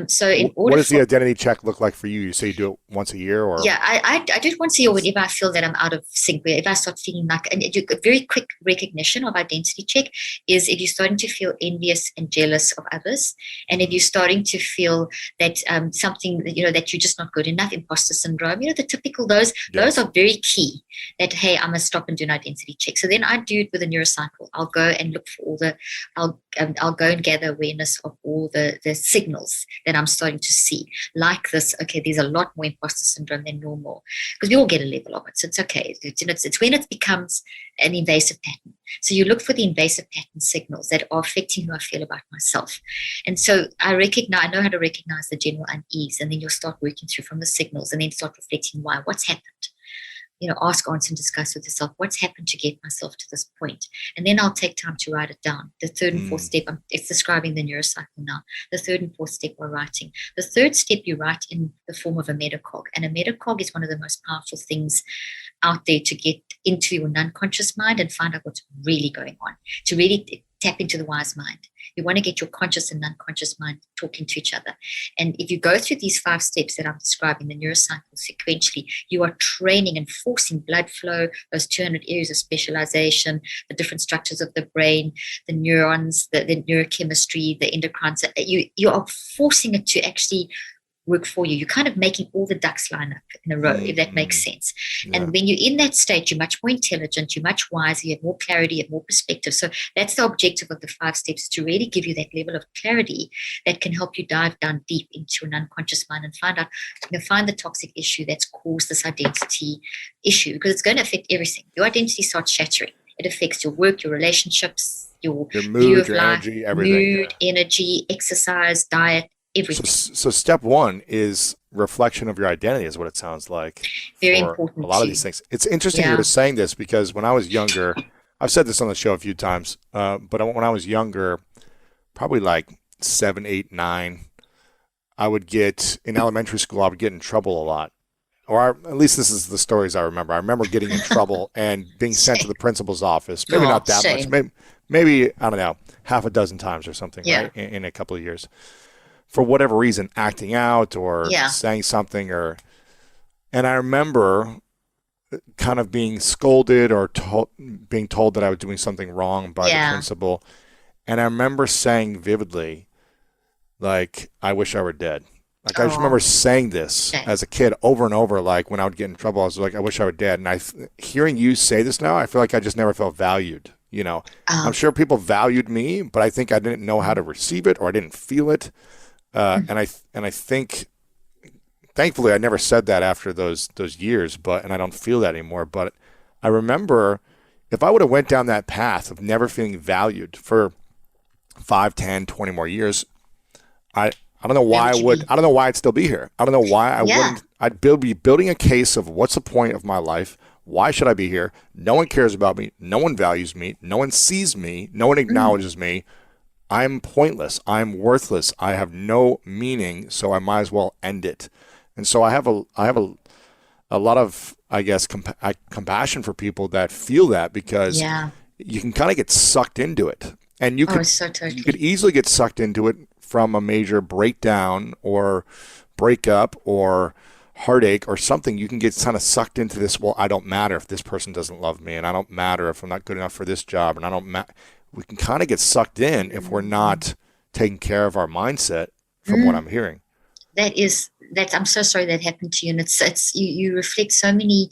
Speaker 2: So in order,
Speaker 1: what does the identity check look like for you? You say you do it once a year, or
Speaker 2: yeah, I do it once a year whenever I feel that I'm out of sync. If I start feeling like, and a very quick recognition of identity check is if you're starting to feel envious and jealous of others, and if you're starting to feel that something that you're just not good enough, imposter syndrome, the typical those are very key. That hey, I must stop and do an identity check. So then I do it with a neurocycle. I'll go and look for all the, I'll go and gather awareness of all the signals that I'm starting to see, like this. Okay, there's a lot more imposter syndrome than normal, because we all get a level of it, so it's okay. It's when it becomes an invasive pattern. So you look for the invasive pattern signals that are affecting who I feel about myself. And so I know how to recognize the general unease, and then you'll start working through from the signals, and then start reflecting what's happened. Ask, answer, and discuss with yourself what's happened to get myself to this point. And then I'll take time to write it down. The third and fourth step, it's describing the neurocycle now. The third and fourth step are writing. The third step you write in the form of a metacog. And a metacog is one of the most powerful things out there to get into your unconscious mind and find out what's really going on, to really tap into the wise mind. You want to get your conscious and unconscious mind talking to each other. And if you go through these 5 steps that I'm describing, the neurocycle sequentially, you are training and forcing blood flow, those 200 areas of specialization, the different structures of the brain, the neurons, the neurochemistry, the endocrines. You are forcing it to actually work for you. You're kind of making all the ducks line up in a row, if that makes sense. Yeah. And when you're in that state, you're much more intelligent, you're much wiser, you have more clarity, you have more perspective. So that's the objective of the 5 steps, to really give you that level of clarity that can help you dive down deep into an unconscious mind and find out, find the toxic issue that's caused this identity issue, because it's going to affect everything. Your identity starts shattering. It affects your work, your relationships, your
Speaker 1: mood,
Speaker 2: view of
Speaker 1: your
Speaker 2: life,
Speaker 1: energy, everything.
Speaker 2: Mood, energy, exercise, diet, everything.
Speaker 1: So step 1 is reflection of your identity, is what it sounds like.
Speaker 2: Very important.
Speaker 1: A lot of these things. It's interesting you were saying this, because when I was younger, I've said this on the show a few times, but when I was younger, probably like 7, 8, 9, I would get, in elementary school, I would get in trouble a lot. Or at least this is the stories I remember. I remember getting in trouble and being sent to the principal's office. Maybe not that much. Maybe, I don't know, half a dozen times or something, right? In a couple of years. For whatever reason, acting out or saying something, and I remember kind of being scolded or being told that I was doing something wrong by the principal. And I remember saying vividly, like, I wish I were dead. Like, I just remember saying this as a kid over and over. Like, when I would get in trouble, I was like, I wish I were dead. And hearing you say this now, I feel like I just never felt valued. I'm sure people valued me, but I think I didn't know how to receive it, or I didn't feel it. And I think, thankfully, I never said that after those years, and I don't feel that anymore. But I remember, if I would have went down that path of never feeling valued for 5, 10, 20 more years, I don't know why I don't know why I'd still be here. I don't know why I wouldn't. I'd be building a case of what's the point of my life? Why should I be here? No one cares about me. No one values me. No one sees me. No one acknowledges me. I'm pointless. I'm worthless. I have no meaning, so I might as well end it. And so I have a lot of, I guess, compassion for people that feel that, because you can kind of get sucked into it. And you could easily get sucked into it from a major breakdown or breakup or heartache or something. You can get kind of sucked into this, well, I don't matter if this person doesn't love me, and I don't matter if I'm not good enough for this job, and I don't matter. We can kind of get sucked in if we're not taking care of our mindset, from what I'm hearing.
Speaker 2: I'm so sorry that happened to you. And it's you reflect so many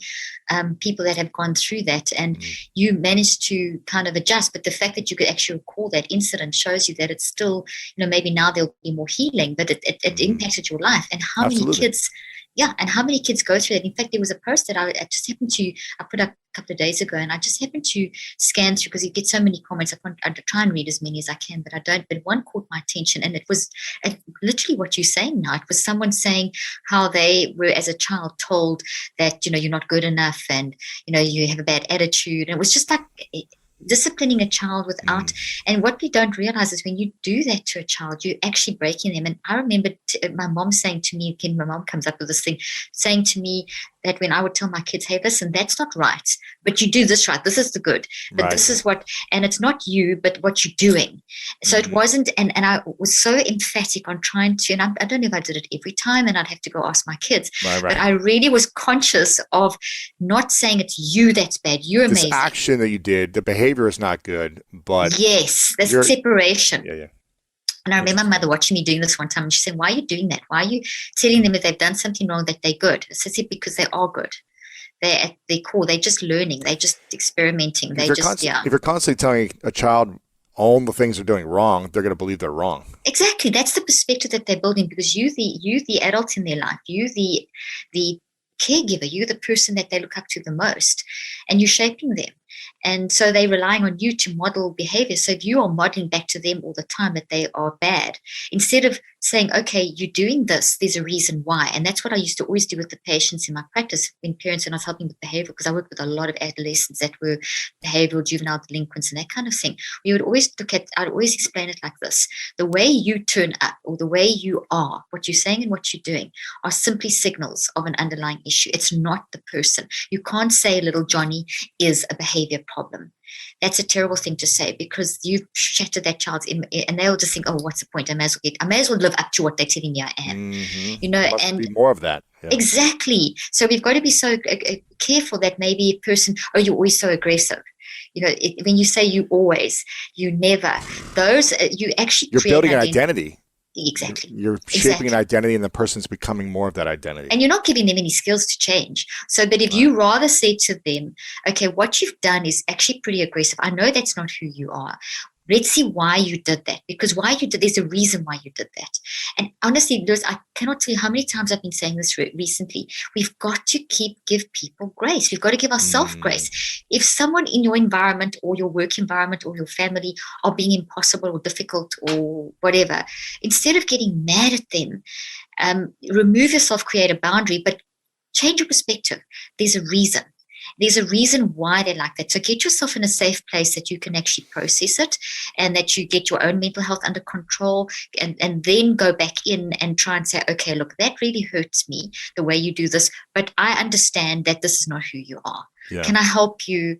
Speaker 2: people that have gone through that, and you managed to kind of adjust. But the fact that you could actually recall that incident shows you that it's still, you know, maybe now there'll be more healing, but it impacted your life. And how many kids, and how many kids go through that? In fact, there was a post that I just happened to, I put up a couple of days ago, and I just happened to scan through because you get so many comments. I try and read as many as I can, but I don't. But one caught my attention, and it was literally what you're saying now. It was someone saying how they were, as a child, told that, you know, you're not good enough, and, you know, you have a bad attitude. And it was just like disciplining a child without, and what we don't realize is when you do that to a child, you're actually breaking them. And I remember my mom saying to me, my mom comes up with this thing, saying to me that when I would tell my kids, hey, listen, that's not right, but you do this right. This is the good, but this is what, and it's not you, but what you're doing. So it wasn't, and I was so emphatic on trying to, and I don't know if I did it every time, and I'd have to go ask my kids, but I really was conscious of not saying it's you that's bad, you're amazing.
Speaker 1: This action that you did, the behavior is not good, but
Speaker 2: yes, there's separation.
Speaker 1: Yeah.
Speaker 2: And I remember my mother watching me doing this one time, and she said, why are you doing that? Why are you telling them if they've done something wrong that they're good? So I said, because they are good. They're at their core. They're just learning. They're just experimenting.
Speaker 1: If you're constantly telling a child all the things they're doing wrong, they're going to believe they're wrong.
Speaker 2: Exactly. That's the perspective that they're building, because you the adult in their life, you the caregiver, you're the person that they look up to the most, and you're shaping them. And so they're relying on you to model behavior. So if you are modeling back to them all the time that they are bad, instead of saying, okay, you're doing this, there's a reason why. And that's what I used to always do with the patients in my practice when parents, and I was helping with behavior, because I worked with a lot of adolescents that were behavioral, juvenile delinquents and that kind of thing. I'd always explain it like this. The way you turn up, or the way you are, what you're saying and what you're doing, are simply signals of an underlying issue. It's not the person. You can't say little Johnny is a behavior problem. That's a terrible thing to say, because you've shattered that child's and they'll just think, oh, what's the point? I may as well live up to what they're telling me I am.
Speaker 1: And be more of that.
Speaker 2: Yeah. Exactly. So we've got to be so careful that maybe a person, oh, you're always so aggressive. When you say you never, those you actually
Speaker 1: you're building an identity.
Speaker 2: Exactly.
Speaker 1: You're shaping an identity, and the person's becoming more of that identity.
Speaker 2: And you're not giving them any skills to change. So, but if you rather say to them, okay, what you've done is actually pretty aggressive. I know that's not who you are. Let's see why you did that, because there's a reason why you did that. And honestly, I cannot tell you how many times I've been saying this recently. We've got to give people grace. We've got to give ourselves grace. If someone in your environment or your work environment or your family are being impossible or difficult or whatever, instead of getting mad at them, remove yourself, create a boundary, but change your perspective. There's a reason. There's a reason why they're like that. So get yourself in a safe place that you can actually process it, and that you get your own mental health under control, and then go back in and try and say, okay, look, that really hurts me, the way you do this, but I understand that this is not who you are. Yeah. Can I help you,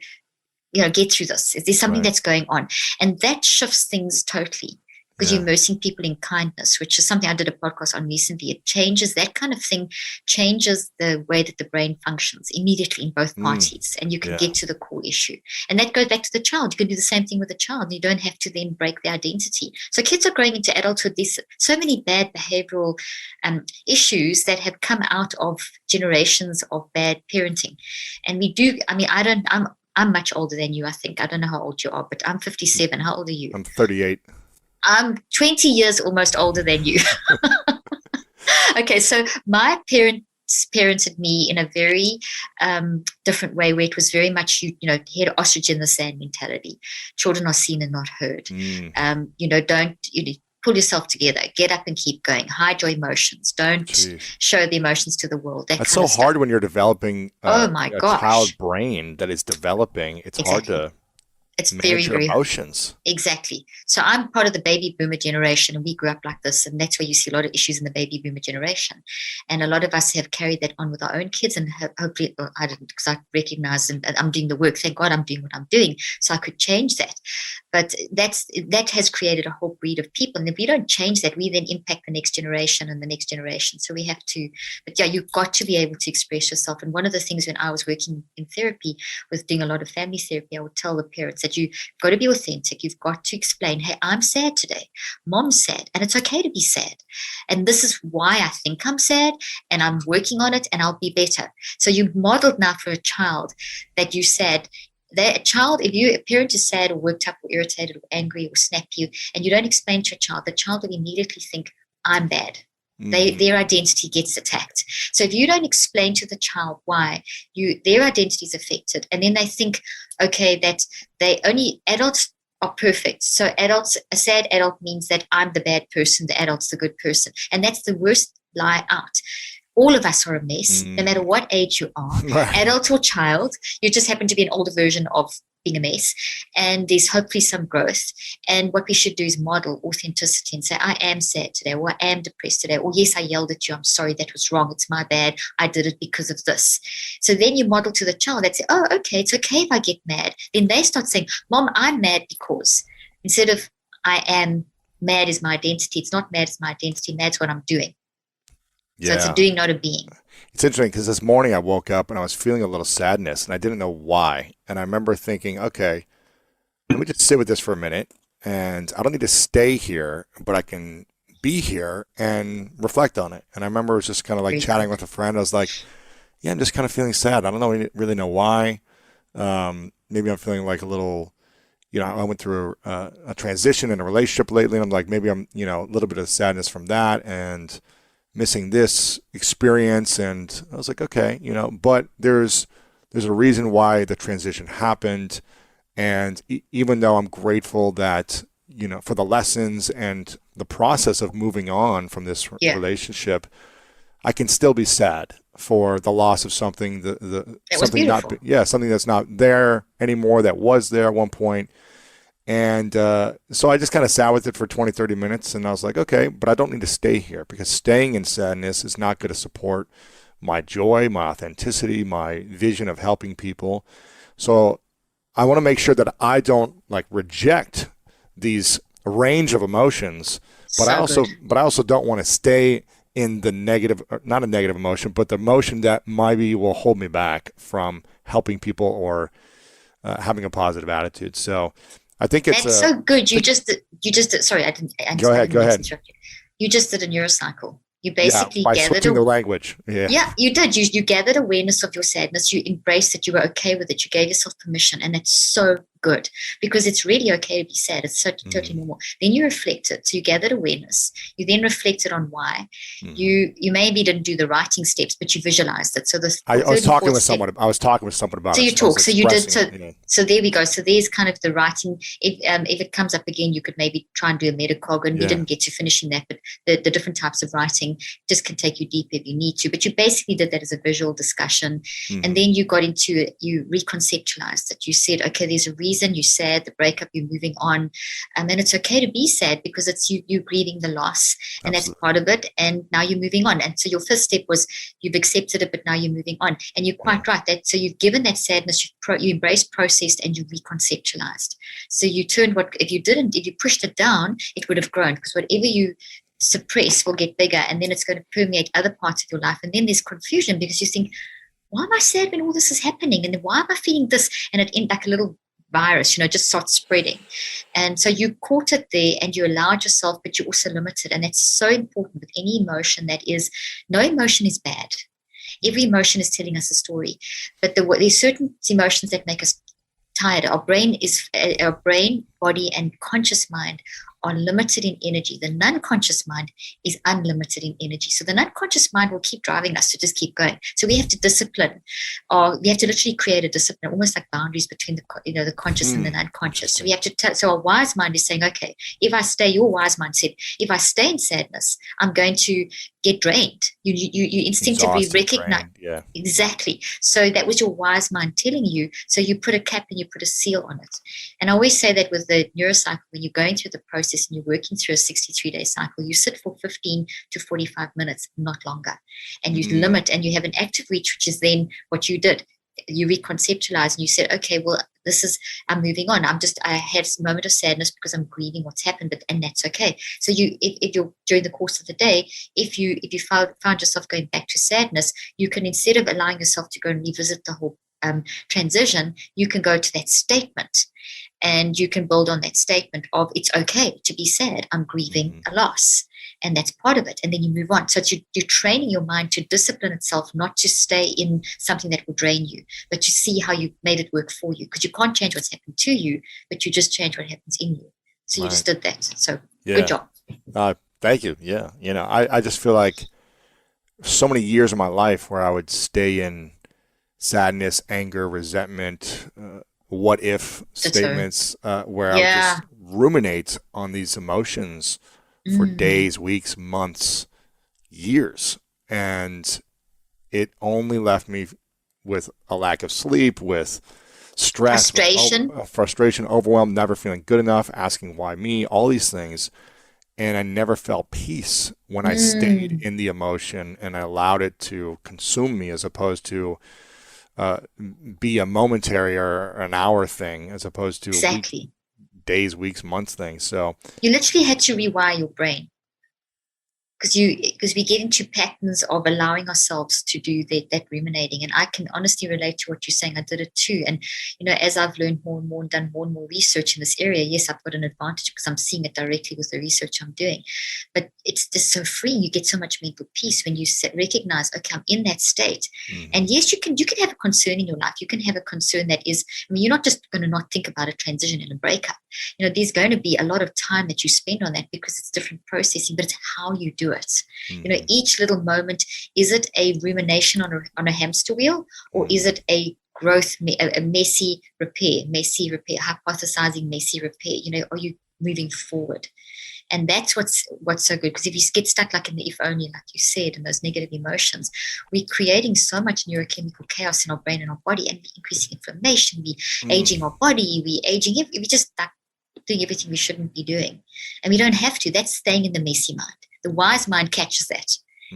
Speaker 2: get through this? Is there something that's going on? And that shifts things totally. Because you're immersing people in kindness, which is something I did a podcast on recently. It changes, that kind of thing changes the way that the brain functions immediately in both parties. And you can get to the core issue. And that goes back to the child. You can do the same thing with the child. You don't have to then break their identity. So kids are growing into adulthood. There's so many bad behavioral issues that have come out of generations of bad parenting. And I'm much older than you, I think. I don't know how old you are, but I'm 57. How old are you?
Speaker 1: I'm 38.
Speaker 2: I'm 20 years almost older than you. Okay, so my parents parented me in a very different way, where it was very much, head ostrich in the sand mentality. Children are seen and not heard. Don't pull yourself together, get up and keep going, hide your emotions, don't show the emotions to the world.
Speaker 1: That's so hard when you're developing
Speaker 2: a
Speaker 1: child brain that is developing. It's hard to
Speaker 2: It's
Speaker 1: manage
Speaker 2: very,
Speaker 1: your
Speaker 2: very
Speaker 1: emotions.
Speaker 2: Exactly. So I'm part of the baby boomer generation, and we grew up like this, and that's where you see a lot of issues in the baby boomer generation. And a lot of us have carried that on with our own kids, and hopefully, I didn't, because I recognize and I'm doing the work. Thank God I'm doing what I'm doing, so I could change that. But that has created a whole breed of people, and if we don't change that, we then impact the next generation and the next generation. So we have to. But yeah, you've got to be able to express yourself. And one of the things when I was working in therapy, with doing a lot of family therapy, I would tell the parents that you've got to be authentic. You've got to explain, hey, I'm sad today. Mom's sad, and it's okay to be sad. And this is why I think I'm sad, and I'm working on it, and I'll be better. So you've modeled now for a child that you said, that a child, if a parent is sad or worked up or irritated or angry or snappy, and you don't explain to a child, the child will immediately think, I'm bad. Their identity gets attacked. So if you don't explain to the child why their identity is affected, and then they think, okay, that adults are perfect. So a sad adult means that I'm the bad person, the adult's the good person. And that's the worst lie out. All of us are a mess, no matter what age you are, adult or child. You just happen to be an older version of being a mess, and there's hopefully some growth. And what we should do is model authenticity and say, I am sad today, or I am depressed today, or yes, I yelled at you, I'm sorry, that was wrong, it's my bad, I did it because of this. So then you model to the child that say, oh, okay, it's okay if I get mad. Then they start saying, Mom, I'm mad because, instead of I am mad is my identity. It's not mad is my identity, mad's what I'm doing. So it's a doing, not a being.
Speaker 1: It's interesting because this morning I woke up and I was feeling a little sadness and I didn't know why. And I remember thinking, okay, let me just sit with this for a minute, and I don't need to stay here, but I can be here and reflect on it. And I remember it was just kind of like chatting with a friend. I was like, yeah, I'm just kind of feeling sad. I don't really know why. Maybe I'm feeling like a little, I went through a transition in a relationship lately, and I'm like, maybe I'm, a little bit of sadness from that and missing this experience. And I was like, okay, but there's a reason why the transition happened. And even though I'm grateful that, for the lessons and the process of moving on from this relationship, I can still be sad for the loss of something, something something that's not there anymore that was there at one point. And so I just kind of sat with it for 20, 30 minutes, and I was like, okay, but I don't need to stay here, because staying in sadness is not going to support my joy, my authenticity, my vision of helping people. So I want to make sure that I don't reject these range of emotions, but I also don't want to stay in the negative, not a negative emotion, but the emotion that maybe will hold me back from helping people or having a positive attitude. So I think it's
Speaker 2: so good. You just sorry, I didn't.
Speaker 1: Go ahead.
Speaker 2: You just did a neurocycle. You basically
Speaker 1: by switching the language.
Speaker 2: Yeah, you did. You gathered awareness of your sadness. You embraced it. You were okay with it. You gave yourself permission, and it's so good, because it's really okay to be sad. It's so totally normal. Then you reflected. So you gathered awareness. You then reflected on why. You maybe didn't do the writing steps, but you visualized it. So
Speaker 1: I was talking with someone about it.
Speaker 2: So you talk. So you did. So there we go. So there's kind of the writing. If it comes up again, you could maybe try and do a metacog, and we didn't get to finishing that. But the different types of writing just can take you deeper if you need to. But you basically did that as a visual discussion, and then you got into it. You reconceptualized it. You said, okay, there's a reason you're sad, the breakup, you're moving on, and then it's okay to be sad, because it's you grieving the loss, and that's part of it. And now you're moving on. And so your first step was you've accepted it, but now you're moving on. And you're quite right that so you've given that sadness, you embraced, processed, and you reconceptualized. So you turned if you pushed it down, it would have grown, because whatever you suppress will get bigger, and then it's going to permeate other parts of your life. And then there's confusion, because you think, why am I sad when all this is happening? And then why am I feeling this? And it ends like a little virus, just starts spreading. And so you caught it there, and you allowed yourself, but you also limited. And that's so important with any emotion. No emotion is bad. Every emotion is telling us a story. But there's certain emotions that make us tired. Our brain, body, and conscious mind are limited in energy. The non-conscious mind is unlimited in energy. So the non-conscious mind will keep driving us to just keep going. So we have to discipline, or we have to literally create a discipline, almost like boundaries between the conscious and the non-conscious. So we have to so our wise mind is saying, okay, your wise mind said, if I stay in sadness, I'm going to get drained. You instinctively recognize. Exactly. So that was your wise mind telling you. So you put a cap and you put a seal on it. And I always say that with the neurocycle, when you're going through the process and you're working through a 63-day cycle, you sit for 15 to 45 minutes, not longer. And you limit, and you have an active reach, which is then what you did. You reconceptualize, and you said, okay, well, I'm moving on. I had a moment of sadness because I'm grieving what's happened, and that's okay. So if you're during the course of the day, if you found yourself going back to sadness, you can, instead of allowing yourself to go and revisit the whole transition, you can go to that statement, and you can build on that statement of, it's okay to be sad. I'm grieving a loss. And that's part of it. And then you move on. So you're training your mind to discipline itself, not to stay in something that will drain you, but to see how you made it work for you. Because you can't change what's happened to you, but you just change what happens in you. So you just did that. So good job.
Speaker 1: Thank you. Yeah. I just feel like so many years of my life where I would stay in sadness, anger, resentment, what if statements, where I would just ruminate on these emotions for days, weeks, months, years. And it only left me with a lack of sleep, with stress, frustration, overwhelmed, never feeling good enough, asking why me, all these things. And I never felt peace when I stayed in the emotion and I allowed it to consume me, as opposed to be a momentary or an hour thing, as opposed to
Speaker 2: exactly
Speaker 1: days, weeks, months thing. So
Speaker 2: you literally had to rewire your brain. Because we get into patterns of allowing ourselves to do that ruminating. And I can honestly relate to what you're saying. I did it too. And, as I've learned more and more and done more and more research in this area, yes, I've got an advantage because I'm seeing it directly with the research I'm doing. But it's just so freeing. You get so much mental peace when you recognize, okay, I'm in that state. And yes, you can have a concern in your life. You can have a concern that is, you're not just going to not think about a transition and a breakup. There's going to be a lot of time that you spend on that because it's different processing, but it's how you do it. Each little moment, is it a rumination on a hamster wheel, or is it a growth, a messy repair, hypothesizing messy repair? Are you moving forward? And that's what's so good, because if you get stuck like in the if only, like you said, and those negative emotions, we're creating so much neurochemical chaos in our brain and our body, and we're increasing inflammation, we're aging our body, we're aging, we just start doing everything we shouldn't be doing. And we don't have to. That's staying in the messy mind. The wise mind catches that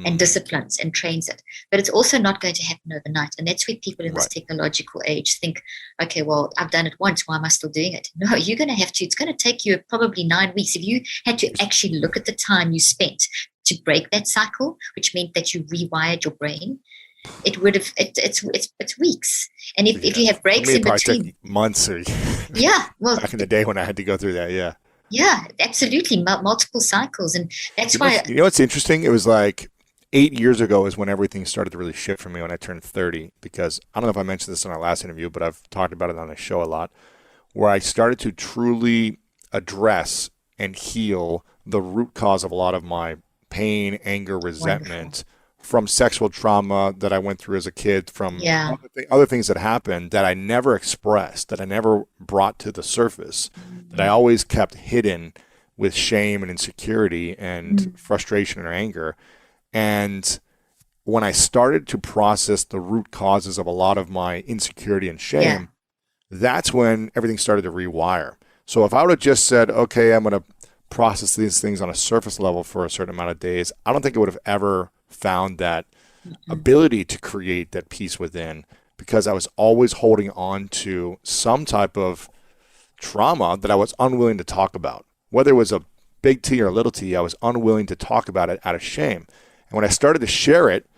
Speaker 2: and disciplines and trains it. But it's also not going to happen overnight. And that's where people in this technological age think, okay, well, I've done it once. Why am I still doing it? No, you're going to have to. It's going to take you probably 9 weeks. If you had to actually look at the time you spent to break that cycle, which meant that you rewired your brain, it would have, it's weeks. And if you have breaks in between.
Speaker 1: Take months or
Speaker 2: back
Speaker 1: in the day when I had to go through that,
Speaker 2: Yeah, absolutely. Multiple cycles. And that's why.
Speaker 1: What's interesting? It was like 8 years ago is when everything started to really shift for me when I turned 30. Because I don't know if I mentioned this in our last interview, but I've talked about it on the show a lot, where I started to truly address and heal the root cause of a lot of my pain, anger, resentment from sexual trauma that I went through as a kid, from other things that happened that I never expressed, that I never brought to the surface, that I always kept hidden with shame and insecurity and frustration or anger. And when I started to process the root causes of a lot of my insecurity and shame, that's when everything started to rewire. So if I would have just said, okay, I'm going to process these things on a surface level for a certain amount of days, I don't think it would have ever found that ability to create that peace within, because I was always holding on to some type of trauma that I was unwilling to talk about. Whether it was a big T or a little t, I was unwilling to talk about it out of shame. And when I started to share it,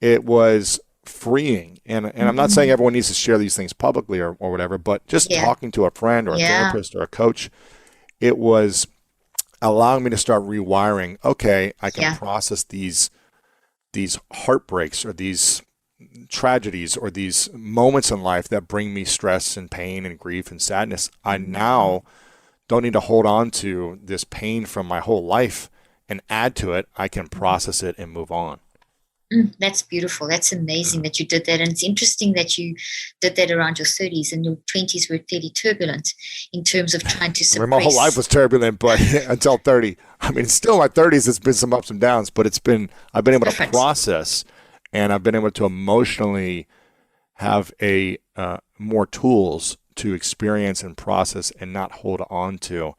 Speaker 1: it was freeing. And I'm not saying everyone needs to share these things publicly or whatever, but just talking to a friend or a therapist or a coach, it was allowing me to start rewiring. Okay, I can process these heartbreaks or these tragedies or these moments in life that bring me stress and pain and grief and sadness. I now don't need to hold on to this pain from my whole life and add to it. I can process it and move on.
Speaker 2: That's beautiful. That's amazing that you did that. And it's interesting that you did that around your 30s, and your 20s were fairly turbulent in terms of trying to suppress.
Speaker 1: My whole life was turbulent, but until 30. I mean, still my 30s, it's been some ups and downs, but I've been able to process, and I've been able to emotionally have more tools to experience and process and not hold on to.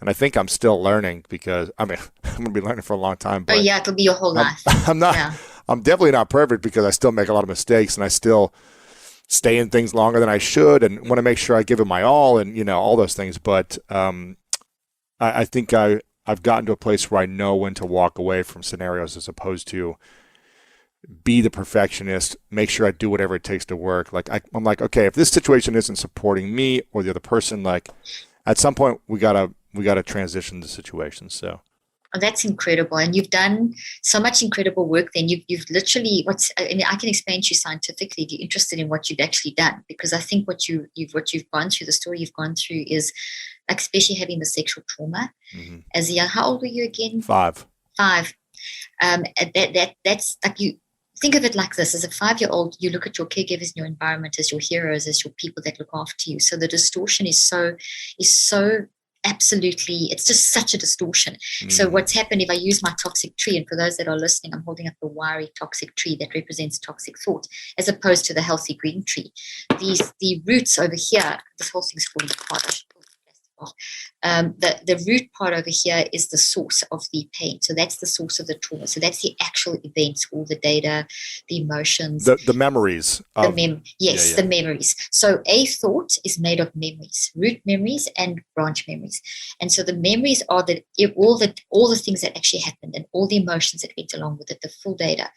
Speaker 1: And I think I'm still learning, because I'm going to be learning for a long time. But
Speaker 2: it'll be your whole life.
Speaker 1: I'm not. Yeah. I'm definitely not perfect, because I still make a lot of mistakes, and I still stay in things longer than I should, and want to make sure I give it my all, and all those things. But I think I've gotten to a place where I know when to walk away from scenarios, as opposed to be the perfectionist, make sure I do whatever it takes to work. Like I'm like, okay, if this situation isn't supporting me or the other person, like at some point we gotta transition the situation. So.
Speaker 2: Oh, that's incredible. And you've done so much incredible work then. You've literally, I can explain to you scientifically if you're interested in what you've actually done, because I think what you've gone through, the story you've gone through is, like, especially having the sexual trauma as a young, how old were you again?
Speaker 1: 5.
Speaker 2: That's like, you think of it like this: as a 5-year-old, you look at your caregivers in your environment as your heroes, as your people that look after you. So the distortion is so absolutely, it's just such a distortion. So what's happened, if I use my toxic tree, and for those that are listening, I'm holding up the wiry toxic tree that represents toxic thought, as opposed to the healthy green tree. The roots over here, this whole thing's falling apart. I should pull the plastic off. The root part over here is the source of the pain. So that's the source of the trauma. So that's the actual events, all the data, the emotions.
Speaker 1: The memories.
Speaker 2: The memories. So a thought is made of memories, root memories and branch memories. And so the memories are all the things that actually happened and all the emotions that went along with it, the full data.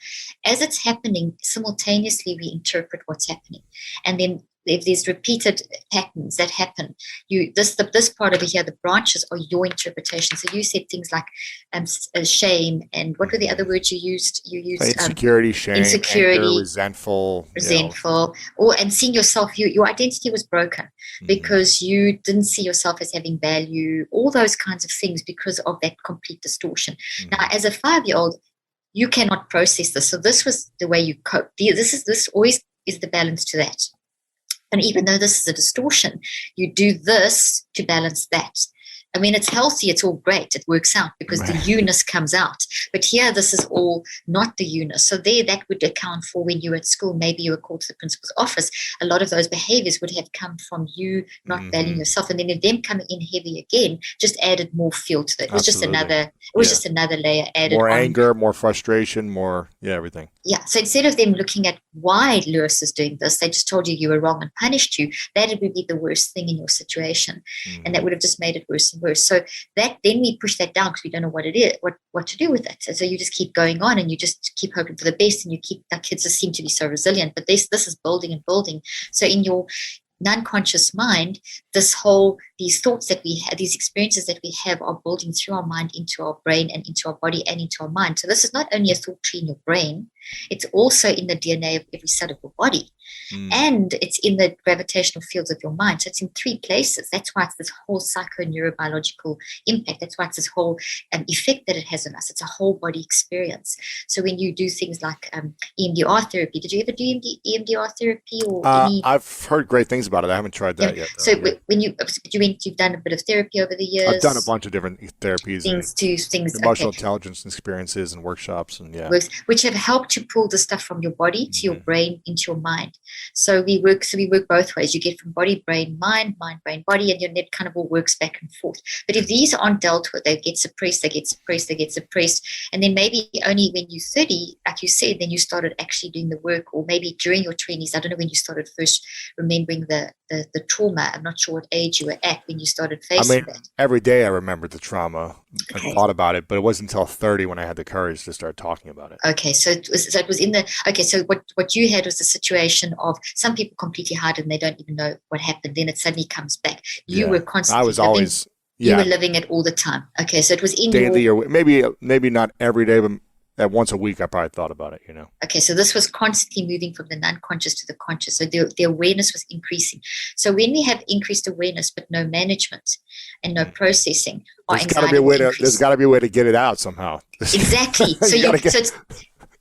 Speaker 2: As it's happening, simultaneously we interpret what's happening. And then if there's repeated patterns that happen, this part over here, the branches are your interpretation. So you said things like shame, and what were the other words you used? You used
Speaker 1: insecurity, shame, anger, resentful,
Speaker 2: and seeing yourself. Your identity was broken because you didn't see yourself as having value. All those kinds of things because of that complete distortion. Now, as a 5-year-old, you cannot process this. So this was the way you cope. This always is the balance to that. And even though this is a distortion, you do this to balance that. I mean, it's healthy, it's all great, it works out because the you-ness comes out. But here, this is all not the you-ness. So that would account for when you were at school, maybe you were called to the principal's office. A lot of those behaviors would have come from you not valuing yourself. And then if them coming in heavy again, just added more fuel to that. It was just another layer added
Speaker 1: more
Speaker 2: on.
Speaker 1: Anger, more frustration, more, everything.
Speaker 2: Yeah. So instead of them looking at why Lewis is doing this, they just told you were wrong and punished you. That would be the worst thing in your situation. And that would have just made it worse and worse. So that then we push that down because we don't know what it is, what to do with it. So you just keep going on and you just keep hoping for the best, and our kids just seem to be so resilient. But this is building and building. So in your non-conscious mind, these thoughts that we have, these experiences that we have are building through our mind into our brain and into our body and into our mind. So this is not only a thought tree in your brain, it's also in the DNA of every cell of your body. And it's in the gravitational fields of your mind. So it's in 3 places. That's why it's this whole psychoneurobiological impact. That's why it's this whole effect that it has on us. It's a whole body experience. So when you do things like EMDR therapy, did you ever do EMDR therapy? Or
Speaker 1: I've heard great things about it. I haven't tried that yet.
Speaker 2: So when you've done a bit of therapy over the years?
Speaker 1: I've done a bunch of different therapies.
Speaker 2: Things
Speaker 1: emotional intelligence experiences and workshops and
Speaker 2: which have helped to pull the stuff from your body to your brain into your mind. So we work both ways. You get from body, brain, mind, brain, body, and your net kind of all works back and forth. But if these aren't dealt with, they get suppressed. And then maybe only when you're 30, like you said, then you started actually doing the work, or maybe during your 20s. I don't know when you started first remembering the trauma. I'm not sure what age you were at when you started facing that.
Speaker 1: Every day I remembered the trauma and thought about it, but it wasn't until 30 when I had the courage to start talking about it.
Speaker 2: Okay, so it was in the. Okay, so what you had was the situation of some people completely hide and they don't even know what happened. Then it suddenly comes back. You were constantly.
Speaker 1: I was always.
Speaker 2: You were living it all the time. Okay, so it was in
Speaker 1: daily, or maybe not every day, but at once a week I probably thought about it.
Speaker 2: Okay, so this was constantly moving from the non-conscious to the conscious. So the awareness was increasing. So when we have increased awareness but no management and no processing,
Speaker 1: there's got to be a way to get it out somehow.
Speaker 2: Exactly.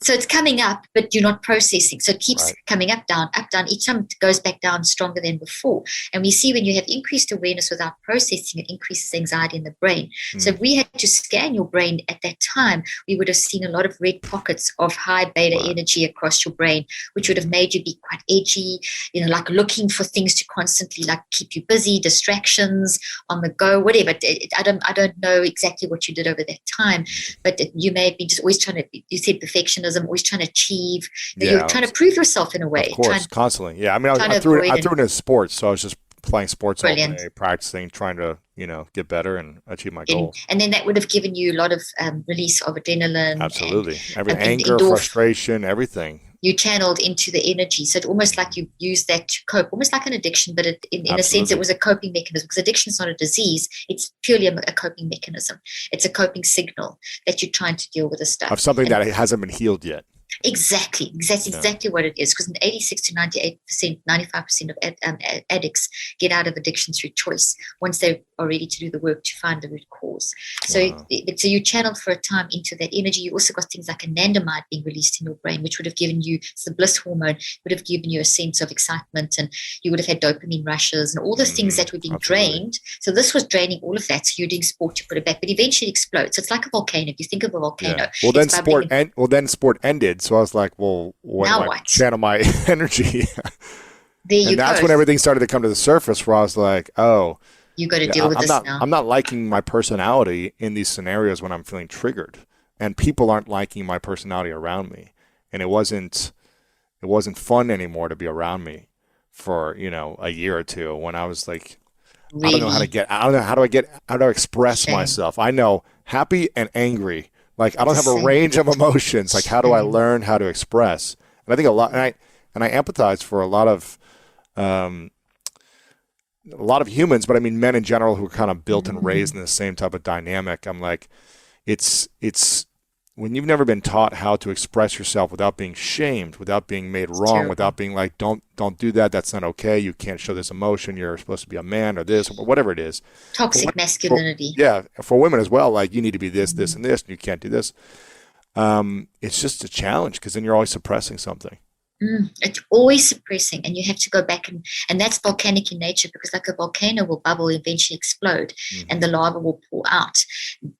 Speaker 2: So it's coming up, but you're not processing. So it keeps coming up, down. Each time it goes back down stronger than before. And we see when you have increased awareness without processing, it increases anxiety in the brain. So if we had to scan your brain at that time, we would have seen a lot of red pockets of high beta energy across your brain, which would have made you be quite edgy, like looking for things to constantly like keep you busy, distractions on the go, whatever. I don't know exactly what you did over that time, but you may have been just always trying to, you said perfectionism, always trying to achieve. You're trying to prove yourself in a way.
Speaker 1: Of course, constantly. Yeah, I mean, I threw it into sports, so I was just playing sports all day, practicing, trying to get better and achieve my goals. And then that would have given you a lot of release of adrenaline. Absolutely, anger, frustration, everything. You channeled into the energy, so it's almost like you used that to cope, almost like an addiction, but in a sense it was a coping mechanism, because addiction is not a disease, it's purely a coping mechanism. It's a coping signal that you're trying to deal with the stuff of something that hasn't been healed yet.
Speaker 2: Exactly. That's
Speaker 1: Yeah.
Speaker 2: exactly what it is. Because 86 to 98%, 95% of addicts get out of addiction through choice once they are ready to do the work to find the root cause. So,
Speaker 1: Wow.
Speaker 2: so you channeled for a time into that energy. You also got things like anandamide being released in your brain, which would have given you the bliss hormone, would have given you a sense of excitement, and you would have had dopamine rushes and all those things that were being
Speaker 1: Absolutely.
Speaker 2: drained. So this was draining all of that. So you're doing sport to put it back, but eventually it explodes. So it's like a volcano. If you think of a volcano,
Speaker 1: Yeah. Well,
Speaker 2: it's
Speaker 1: then
Speaker 2: bubbling.
Speaker 1: sport ended. So I was like, well, where do
Speaker 2: Now
Speaker 1: I
Speaker 2: what?
Speaker 1: channel my energy?
Speaker 2: There you
Speaker 1: And
Speaker 2: go.
Speaker 1: that's when everything started to come to the surface, where I was like, oh,
Speaker 2: You got to
Speaker 1: yeah,
Speaker 2: deal with this now.
Speaker 1: I'm not liking my personality in these scenarios when I'm feeling triggered, and people aren't liking my personality around me, and it wasn't fun anymore to be around me for, a year or two, when I was like,
Speaker 2: Really
Speaker 1: I don't know how to express
Speaker 2: shame.
Speaker 1: myself. I know happy and angry. Like, I don't
Speaker 2: The
Speaker 1: have a
Speaker 2: same.
Speaker 1: range of emotions. Like, how do I
Speaker 2: Same.
Speaker 1: learn how to express? And I think and I empathize for um, a lot of humans, but I mean men in general who are kind of built and raised
Speaker 2: Mm,
Speaker 1: in the same type of dynamic. I'm like, it's when you've never been taught how to express yourself without being shamed, without being made
Speaker 2: it's
Speaker 1: wrong,
Speaker 2: terrible.
Speaker 1: without being like, don't do that. That's not okay. You can't show this emotion. You're supposed to be a man or this or whatever it is. For,
Speaker 2: Toxic
Speaker 1: for
Speaker 2: masculinity.
Speaker 1: yeah, for women as well. Like, you need to be this, this,
Speaker 2: Mm.
Speaker 1: and this, and you can't do this. It's just a challenge, because then you're always suppressing something.
Speaker 2: It's always suppressing, and you have to go back and that's volcanic in nature, because like a volcano will bubble, eventually explode, and the
Speaker 1: Hmm.
Speaker 2: lava will pour out.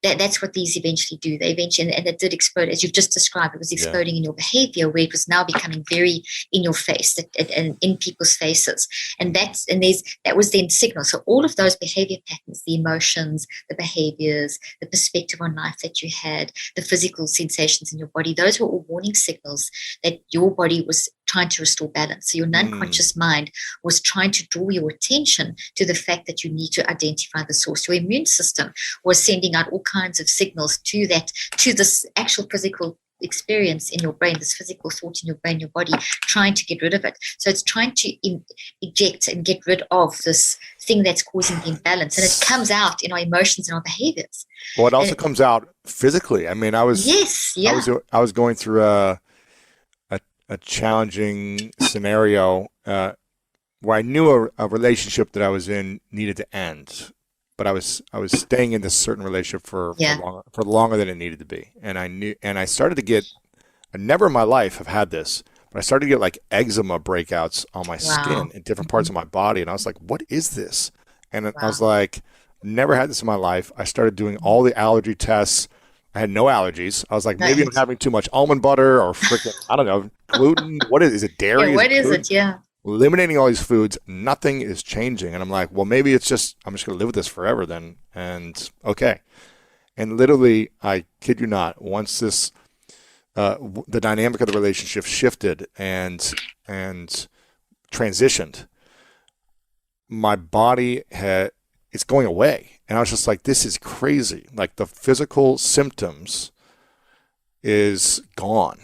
Speaker 2: That's what these eventually do. They eventually, and it did explode, as you've just described. It was
Speaker 1: Yeah.
Speaker 2: exploding in your behavior, where it was now becoming very in your face, and in people's faces, and
Speaker 1: Hmm.
Speaker 2: that was then signal. So all of those behavior patterns, the emotions, the behaviors, the perspective on life that you had, the physical sensations in your body, those were all warning signals that your body was trying to restore balance. So your
Speaker 1: Mm.
Speaker 2: non-conscious mind was trying to draw your attention to the fact that you need to identify the source. Your immune system was sending out all kinds of signals to this actual physical experience in your brain, this physical thought in your brain, your body, trying to get rid of it. So it's trying to eject and get rid of this thing that's causing the imbalance. And it comes out in our emotions and our behaviors.
Speaker 1: Well, it also
Speaker 2: And
Speaker 1: comes out physically. I mean,
Speaker 2: yes, yeah,
Speaker 1: I was going through a, a challenging scenario, where I knew a relationship that I was in needed to end, but I was staying in this certain relationship
Speaker 2: yeah.
Speaker 1: for longer than it needed to be, and I started to get, I never in my life have had this, but I started to get like eczema breakouts on my skin
Speaker 2: Wow.
Speaker 1: in different parts
Speaker 2: Mhm.
Speaker 1: of my body, and I was like, what is this? And I was
Speaker 2: Wow.
Speaker 1: like, never had this in my life. I started doing all the allergy tests. I had no allergies. I was like,
Speaker 2: No,
Speaker 1: maybe I'm having too much almond butter, or freaking, I don't know, gluten. What is it?
Speaker 2: yeah,
Speaker 1: Dairy? Is it
Speaker 2: what is
Speaker 1: gluten?
Speaker 2: it? Yeah.
Speaker 1: Eliminating all these foods, nothing is changing. And I'm like, well, maybe I'm just going to live with this forever then. And okay. And literally, I kid you not, once the dynamic of the relationship shifted and transitioned, my body it's going away. And I was just like, this is crazy. Like, the physical symptoms is gone.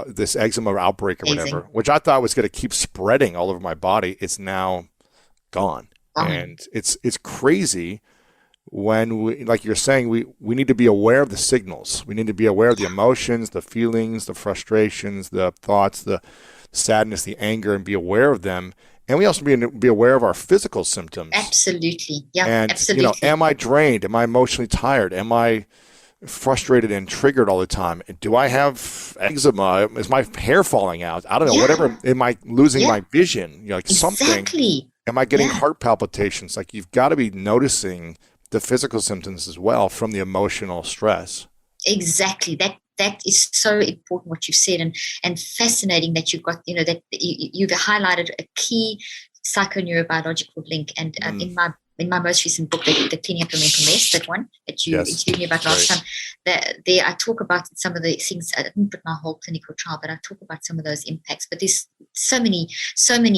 Speaker 1: This eczema outbreak or
Speaker 2: Amazing.
Speaker 1: whatever, which I thought was going to keep spreading all over my body, it's now gone.
Speaker 2: Fine.
Speaker 1: And it's crazy when like you're saying, we need to be aware of the signals. We need to be aware of the emotions, the feelings, the frustrations, the thoughts, the sadness, the anger, and be aware of them. And we also be aware of our physical symptoms.
Speaker 2: Absolutely. Yeah,
Speaker 1: And,
Speaker 2: absolutely.
Speaker 1: am I drained? Am I emotionally tired? Am I frustrated and triggered all the time? Do I have eczema? Is my hair falling out? I don't know.
Speaker 2: Yeah,
Speaker 1: Whatever. Am I losing
Speaker 2: yeah,
Speaker 1: my vision? Like something.
Speaker 2: exactly.
Speaker 1: Am I getting
Speaker 2: Yeah,
Speaker 1: heart palpitations? Like, you've got to be noticing the physical symptoms as well from the emotional stress.
Speaker 2: exactly. That is so important what you've said, and fascinating that you've got, that you've highlighted a key psychoneurobiological link. And
Speaker 1: Mm,
Speaker 2: in my most recent book, the Cleaning Up Your Mental Mess, that one that you
Speaker 1: yes.
Speaker 2: interviewed me about last
Speaker 1: Great.
Speaker 2: time, that there I talk about some of the things. I didn't put my whole clinical trial, but I talk about some of those impacts. But there's so many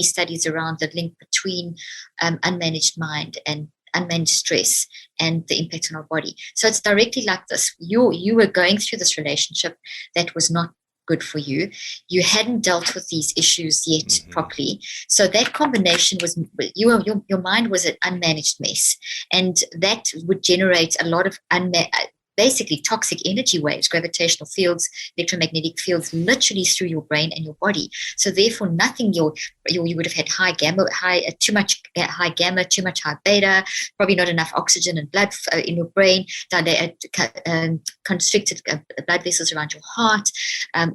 Speaker 2: studies around the link between unmanaged mind and unmanaged stress and the impact on our body. So it's directly like this. You were going through this relationship that was not good for you. You hadn't dealt with these issues yet
Speaker 1: Hmm.
Speaker 2: properly. So that combination was your mind was an unmanaged mess, and that would generate a lot of basically toxic energy waves, gravitational fields, electromagnetic fields, literally through your brain and your body. So therefore, nothing you would have had too much high gamma, too much high beta, probably not enough oxygen and blood in your brain, constricted blood vessels around your heart,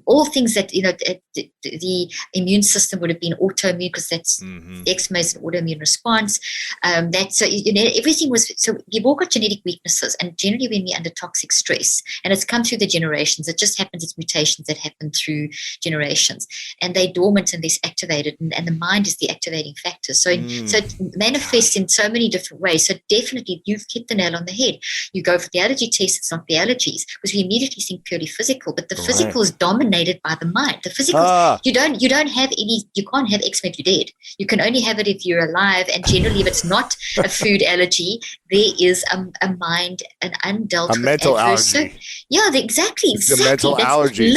Speaker 2: all things that the immune system would have been autoimmune, because that's eczema is an autoimmune response. Everything was, so we've all got genetic weaknesses, and generally when we're under toxic stress, and it's come through the generations, it just happens, it's mutations that happen through generations, and they're dormant and they're activated, and the mind is the activating factor. So it manifests in so many different ways. So definitely you've hit the nail on the head. You go for the allergy test, it's not the allergies, because we immediately think purely physical, but the physical is dominated by the mind. The physical, you can't have eczema if you're dead. You can only have it if you're alive, and generally if it's not a food allergy, there is a mind, an undealt with
Speaker 1: mental allergy.
Speaker 2: Exactly.
Speaker 1: The mental
Speaker 2: That's
Speaker 1: allergies.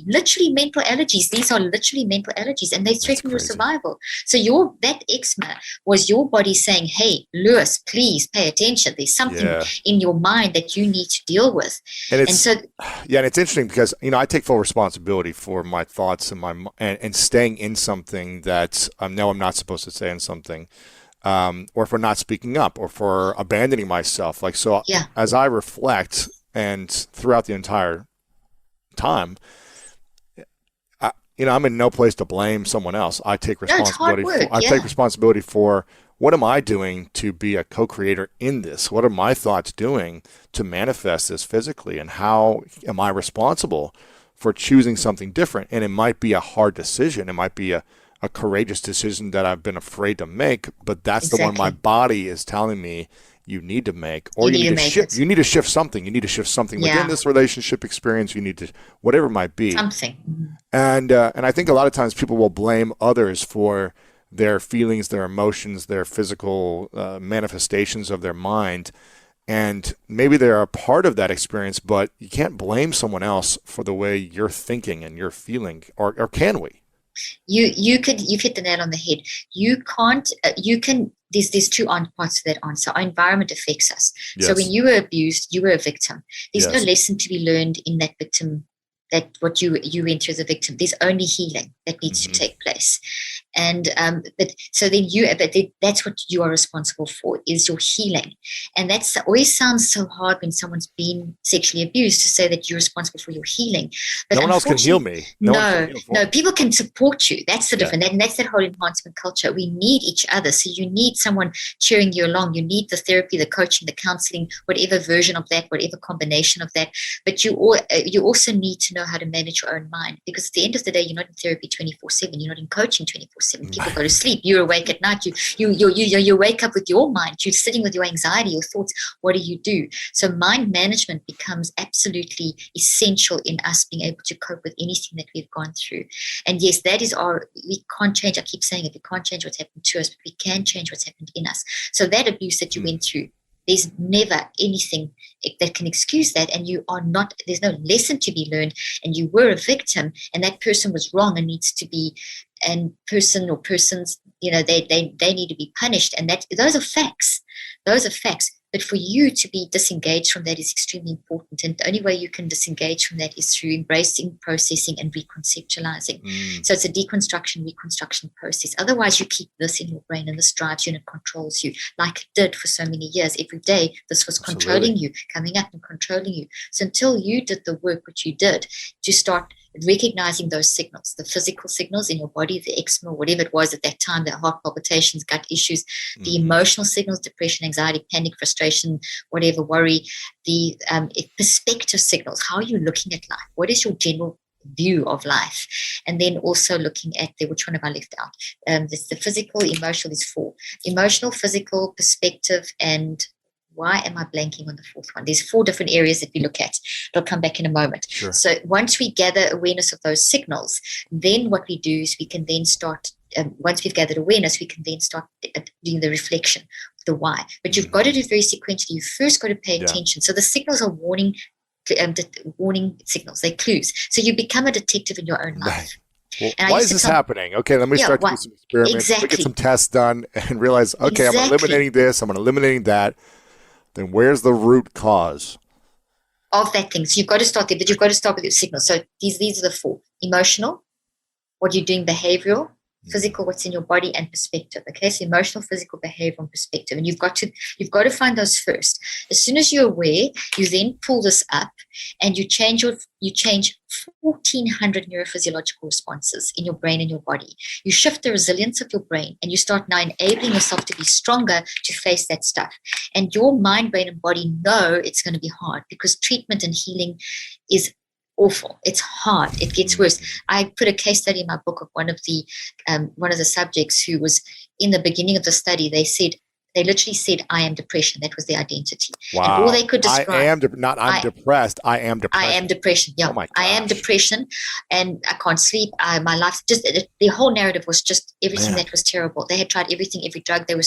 Speaker 2: Literally mental allergies. These are literally mental allergies, and they threaten your survival. So that eczema was your body saying, hey, Lewis, please pay attention. There's something in your mind that you need to deal with. And it's
Speaker 1: interesting because, I take full responsibility for my thoughts and staying in something that I know I'm not supposed to stay in something, or for not speaking up, or for abandoning myself. As I reflect, and throughout the entire time, I'm in no place to blame someone else. I take responsibility. Take responsibility for what am I doing to be a co-creator in this? What are my thoughts doing to manifest this physically? And how am I responsible for choosing something different? And it might be a hard decision. It might be a courageous decision that I've been afraid to make, but that's the one my body is telling me you need to make, or you need to shift. You need to shift something. You need to shift something within this relationship experience. You need to, whatever it might be.
Speaker 2: Something.
Speaker 1: And I think a lot of times people will blame others for their feelings, their emotions, their physical manifestations of their mind. And maybe they're a part of that experience, but you can't blame someone else for the way you're thinking and you're feeling, or can we?
Speaker 2: You've hit the nail on the head. You can't, there's two parts to that answer. Our environment affects us. Yes. So when you were abused, you were a victim. There's no lesson to be learned in that victim, that what you went through as a victim. There's only healing that needs to take place. And that's what you are responsible for, is your healing. And that's always sounds so hard when someone's been sexually abused, to say that you're responsible for your healing. But
Speaker 1: no one else can heal me.
Speaker 2: No, people can support you. That's the difference. And that's that whole enhancement culture. We need each other. So you need someone cheering you along. You need the therapy, the coaching, the counseling, whatever version of that, whatever combination of that. But you also need to know how to manage your own mind, because at the end of the day, you're not in therapy 24/7. You're not in coaching 24/7. People go to sleep. You're awake at night. You wake up with your mind. You're sitting with your anxiety, your thoughts. What do you do? So mind management becomes absolutely essential in us being able to cope with anything that we've gone through. And yes, that is we can't change. I keep saying it. We can't change what's happened to us, but we can change what's happened in us. So that abuse that you went through, there's never anything that can excuse that, and there's no lesson to be learned, and you were a victim, and that person was wrong and needs to be, and person or persons, they need to be punished, and those are facts. But for you to be disengaged from that is extremely important. And the only way you can disengage from that is through embracing, processing, and reconceptualizing. So it's a deconstruction, reconstruction process. Otherwise, you keep this in your brain, and this drives you and it controls you, like it did for so many years. Every day, this was controlling you, coming up and controlling you. So until you did the work which you did to start recognizing those signals, the physical signals in your body, the eczema, whatever it was at that time, the heart palpitations, gut issues, the emotional signals, depression, anxiety, panic, frustration, whatever, worry, the perspective signals. How are you looking at life? What is your general view of life? And then also looking at which one have I left out? There's the physical, emotional, there's 4. Emotional, physical, perspective, and why am I blanking on the 4th one? There's 4 different areas that we look at. It'll come back in a moment.
Speaker 1: Sure.
Speaker 2: So once we gather awareness of those signals, then what we do is we can then start, once we've gathered awareness, we can then start doing the reflection of the why. But you've got to do it very sequentially. You first got to pay attention. So the signals are warning signals. They're clues. So you become a detective in your own life.
Speaker 1: Well, why is this happening? Okay, let me start doing some experiments.
Speaker 2: Exactly.
Speaker 1: Get some tests done and realize, I'm eliminating this, I'm eliminating that. Then where's the root cause?
Speaker 2: of that thing. So you've got to start there, but you've got to start with your signals. So these are the 4: emotional, what you're doing, behavioral, physical, what's in your body, and perspective. Okay, so emotional, physical, behavioral, and perspective, and you've got to find those first. As soon as you're aware, you then pull this up, and you change 1,400 neurophysiological responses in your brain and your body. You shift the resilience of your brain, and you start now enabling yourself to be stronger to face that stuff. And your mind, brain, and body know it's going to be hard, because treatment and healing is awful. It's hard. It gets worse. I put a case study in my book of one of the subjects who was in the beginning of the study. They literally said, "I am depression." That was their identity.
Speaker 1: Wow.
Speaker 2: And all they could describe.
Speaker 1: I'm depressed. I am depression.
Speaker 2: I am depression. Yeah.
Speaker 1: Oh my gosh.
Speaker 2: I am depression, and I can't sleep. My life, just the whole narrative was just everything that was terrible. They had tried everything, every drug. They were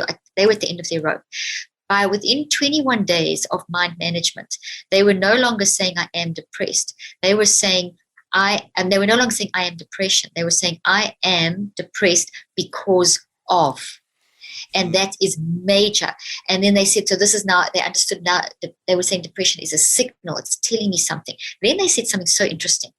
Speaker 2: at the end of their rope. By within 21 days of mind management, they were no longer saying, "I am depressed." They were saying, they were no longer saying, "I am depression." They were saying, "I am depressed because of." And that is major. And then they said, so this is now, they understood now, they were saying depression is a signal. It's telling me something. Then they said something so interesting.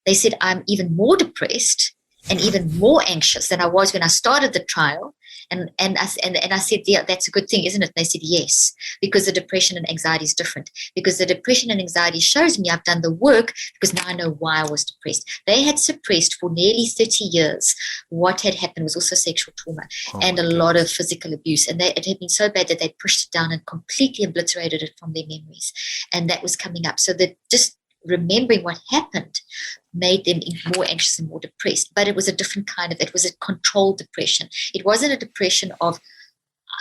Speaker 2: They said, "I'm even more depressed and even more anxious than I was when I started the trial." And I said, "Yeah, that's a good thing, isn't it?" And they said, "Yes, because the depression and anxiety is different. Because the depression and anxiety shows me I've done the work, because now I know why I was depressed." They had suppressed for nearly 30 years. What had happened was also sexual trauma and a lot of physical abuse. And it had been so bad that they pushed it down and completely obliterated it from their memories. And that was coming up. So that just remembering what happened made them more anxious and more depressed. But it was a different it was a controlled depression. It wasn't a depression of,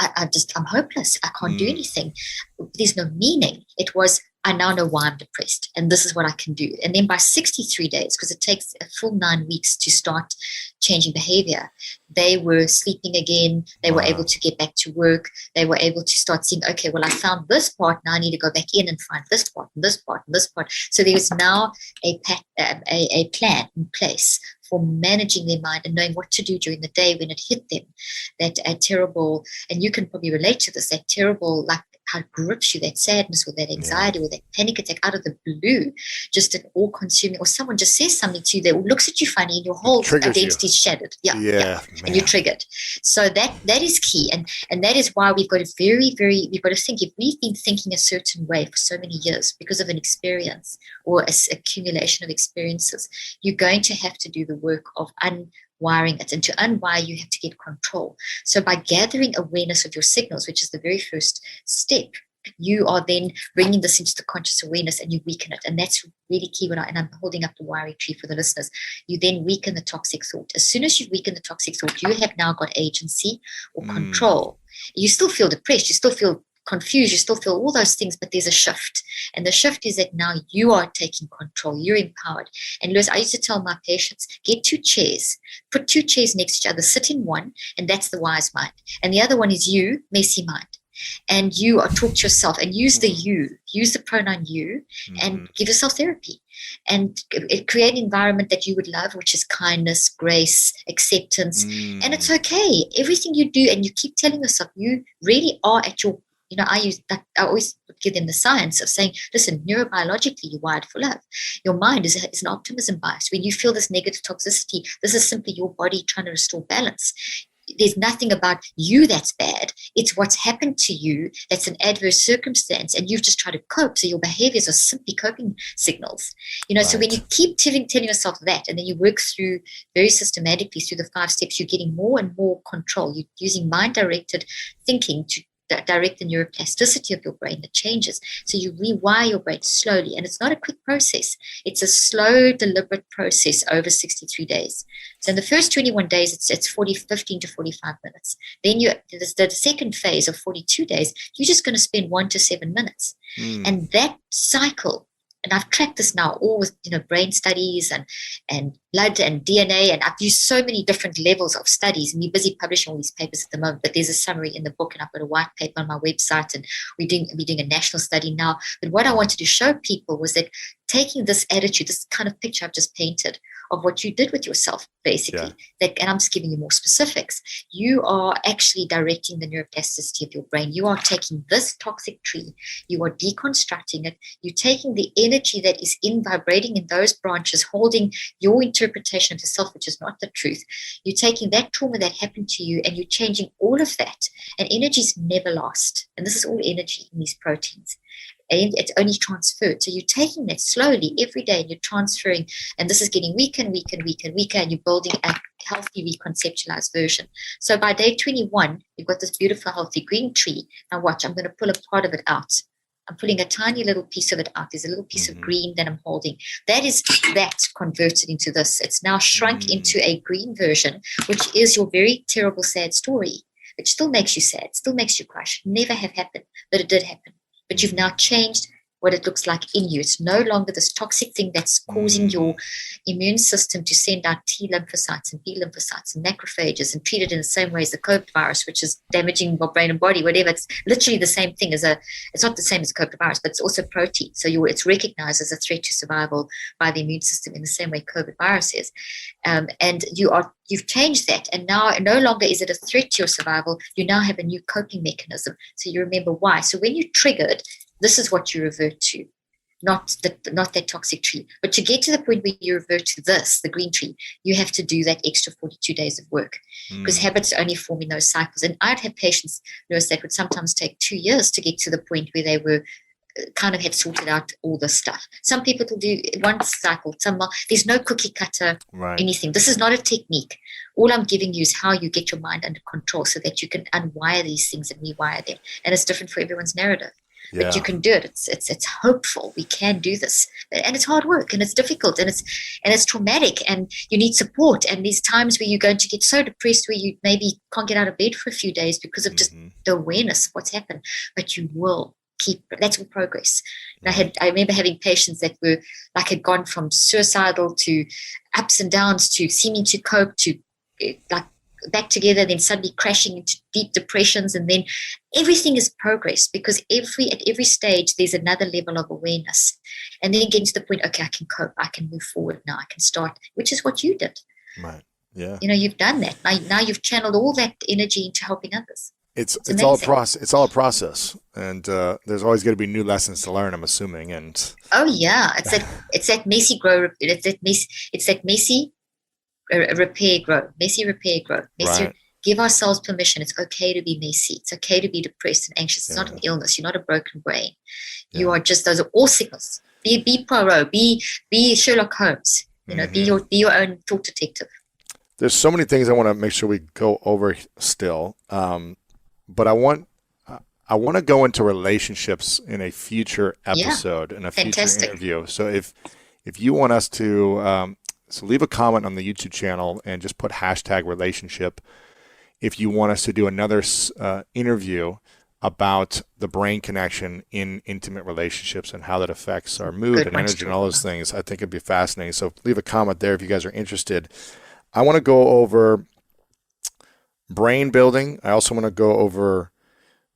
Speaker 2: I'm hopeless. I can't do anything. There's no meaning. It was, I now know why I'm depressed, and this is what I can do. And then by 63 days, because it takes a full 9 weeks to start changing behavior, they were sleeping again. They were able to get back to work. They were able to start seeing, okay, well, I found this part. Now I need to go back in and find this part and this part and this part. So there is now a plan in place for managing their mind and knowing what to do during the day when it hit them. That terrible, and you can probably relate to this, that terrible, like how it grips you, that sadness or that anxiety or that panic attack out of the blue, just an all-consuming, or someone just says something to you that looks at you funny and your whole identity is shattered. Yeah. And you're triggered. So that is key. And that is why we've got to we've got to think, if we've been thinking a certain way for so many years because of an experience or an accumulation of experiences, you're going to have to do the work of unwiring it. And to unwire, you have to get control. So by gathering awareness of your signals, which is the very first step, you are then bringing this into the conscious awareness and you weaken it. And that's really key. And I'm holding up the wiring tree for the listeners. You then weaken the toxic thought. As soon as you weaken the toxic thought, you have now got agency or control. You still feel depressed. You still feel confused, you still feel all those things, but there's a shift. And the shift is that now you are taking control, you're empowered. And Lewis, I used to tell my patients, get 2 chairs, put 2 chairs next to each other, sit in one, and that's the wise mind. And the other one is you, messy mind. And you are talk to yourself and use the pronoun you, and give yourself therapy. And create an environment that you would love, which is kindness, grace, acceptance. And it's okay. Everything you do, and you keep telling yourself, you really are at your, I always give them the science of saying, listen, neurobiologically, you're wired for love. Your mind is an optimism bias. When you feel this negative toxicity, this is simply your body trying to restore balance. There's nothing about you that's bad. It's what's happened to you that's an adverse circumstance, and you've just tried to cope. So your behaviors are simply coping signals. So when you keep telling yourself that, and then you work through very systematically through the 5 steps, you're getting more and more control. You're using mind-directed thinking to direct the neuroplasticity of your brain that changes. So you rewire your brain slowly, and it's not a quick process. It's a slow, deliberate process over 63 days. So in the first 21 days, it's 15 to 45 minutes. Then the second phase of 42 days, you're just going to spend 1 to 7 minutes. And that cycle, and I've tracked this now all with brain studies and blood and DNA, and I've used so many different levels of studies, and we're busy publishing all these papers at the moment, but there's a summary in the book, and I've got a white paper on my website, and we're doing a national study now. But what I wanted to show people was that taking this attitude, this kind of picture I've just painted of what you did with yourself, basically. And I'm just giving you more specifics. You are actually directing the neuroplasticity of your brain. You are taking this toxic tree, you are deconstructing it, you're taking the energy that is vibrating in those branches, holding your interpretation of yourself, which is not the truth. You're taking that trauma that happened to you and you're changing all of that. And energy is never lost. And this is all energy in these proteins. And it's only transferred. So you're taking that slowly every day and you're transferring, and this is getting weaker and weaker and weaker and weaker, and you're building a healthy reconceptualized version. So by day 21, you've got this beautiful, healthy green tree. Now watch, I'm going to pull a part of it out. I'm pulling a tiny little piece of it out. There's a little piece of green that I'm holding. That is that converted into this. It's now shrunk into a green version, which is your very terrible, sad story. It still makes you sad, still makes you cry. Should never have happened, but it did happen. But you've now changed what it looks like in you. It's no longer this toxic thing that's causing your immune system to send out T lymphocytes and B lymphocytes and macrophages and treat it in the same way as the COVID virus, which is damaging your brain and body, whatever. It's literally the same thing it's not the same as COVID virus, but it's also protein. So it's recognized as a threat to survival by the immune system in the same way COVID virus is. And you've changed that. And now no longer is it a threat to your survival. You now have a new coping mechanism. So you remember why. So when you're triggered, this is what you revert to, not that toxic tree. But to get to the point where you revert to this, the green tree, you have to do that extra 42 days of work because habits only form in those cycles. And I'd have patients, Lewis, that would sometimes take 2 years to get to the point where they were kind of had sorted out all this stuff. Some people will do one cycle. There's no cookie cutter anything. This is not a technique. All I'm giving you is how you get your mind under control so that you can unwire these things and rewire them. And it's different for everyone's narrative. But you can do it. It's hopeful. We can do this, and it's hard work, and it's difficult, and it's traumatic, and you need support. And there's times where you're going to get so depressed where you maybe can't get out of bed for a few days because of just the awareness of what's happened. But you will keep. That's all progress. And I remember having patients that were like had gone from suicidal to ups and downs to seeming to cope to like back together, then suddenly crashing into deep depressions, and then everything is progress because at every stage there's another level of awareness, and then getting to the point, okay, I can cope, I can move forward now, I can start, which is what you did.
Speaker 1: Right. Yeah.
Speaker 2: You've done that. Now you've channeled all that energy into helping others.
Speaker 1: It's all a process. It's all a process, and there's always going to be new lessons to learn, I'm assuming. And
Speaker 2: oh yeah, it's that messy grow. It's that messy. Repair, grow, messy,
Speaker 1: Right.
Speaker 2: Give ourselves permission. It's okay to be messy. It's okay to be depressed and anxious. It's not an illness. You're not a broken brain. You are just, those are all signals. Be Poirot, be Sherlock Holmes. Be your own thought detective.
Speaker 1: There's so many things I want to make sure we go over still, but I want to go into relationships in a future episode, in a future interview. So if you want us to so leave a comment on the YouTube channel and just put #relationship if you want us to do another interview about the brain connection in intimate relationships and how that affects our mood and energy and all those things. I think it'd be fascinating. So leave a comment there if you guys are interested. I want to go over brain building. I also want to go over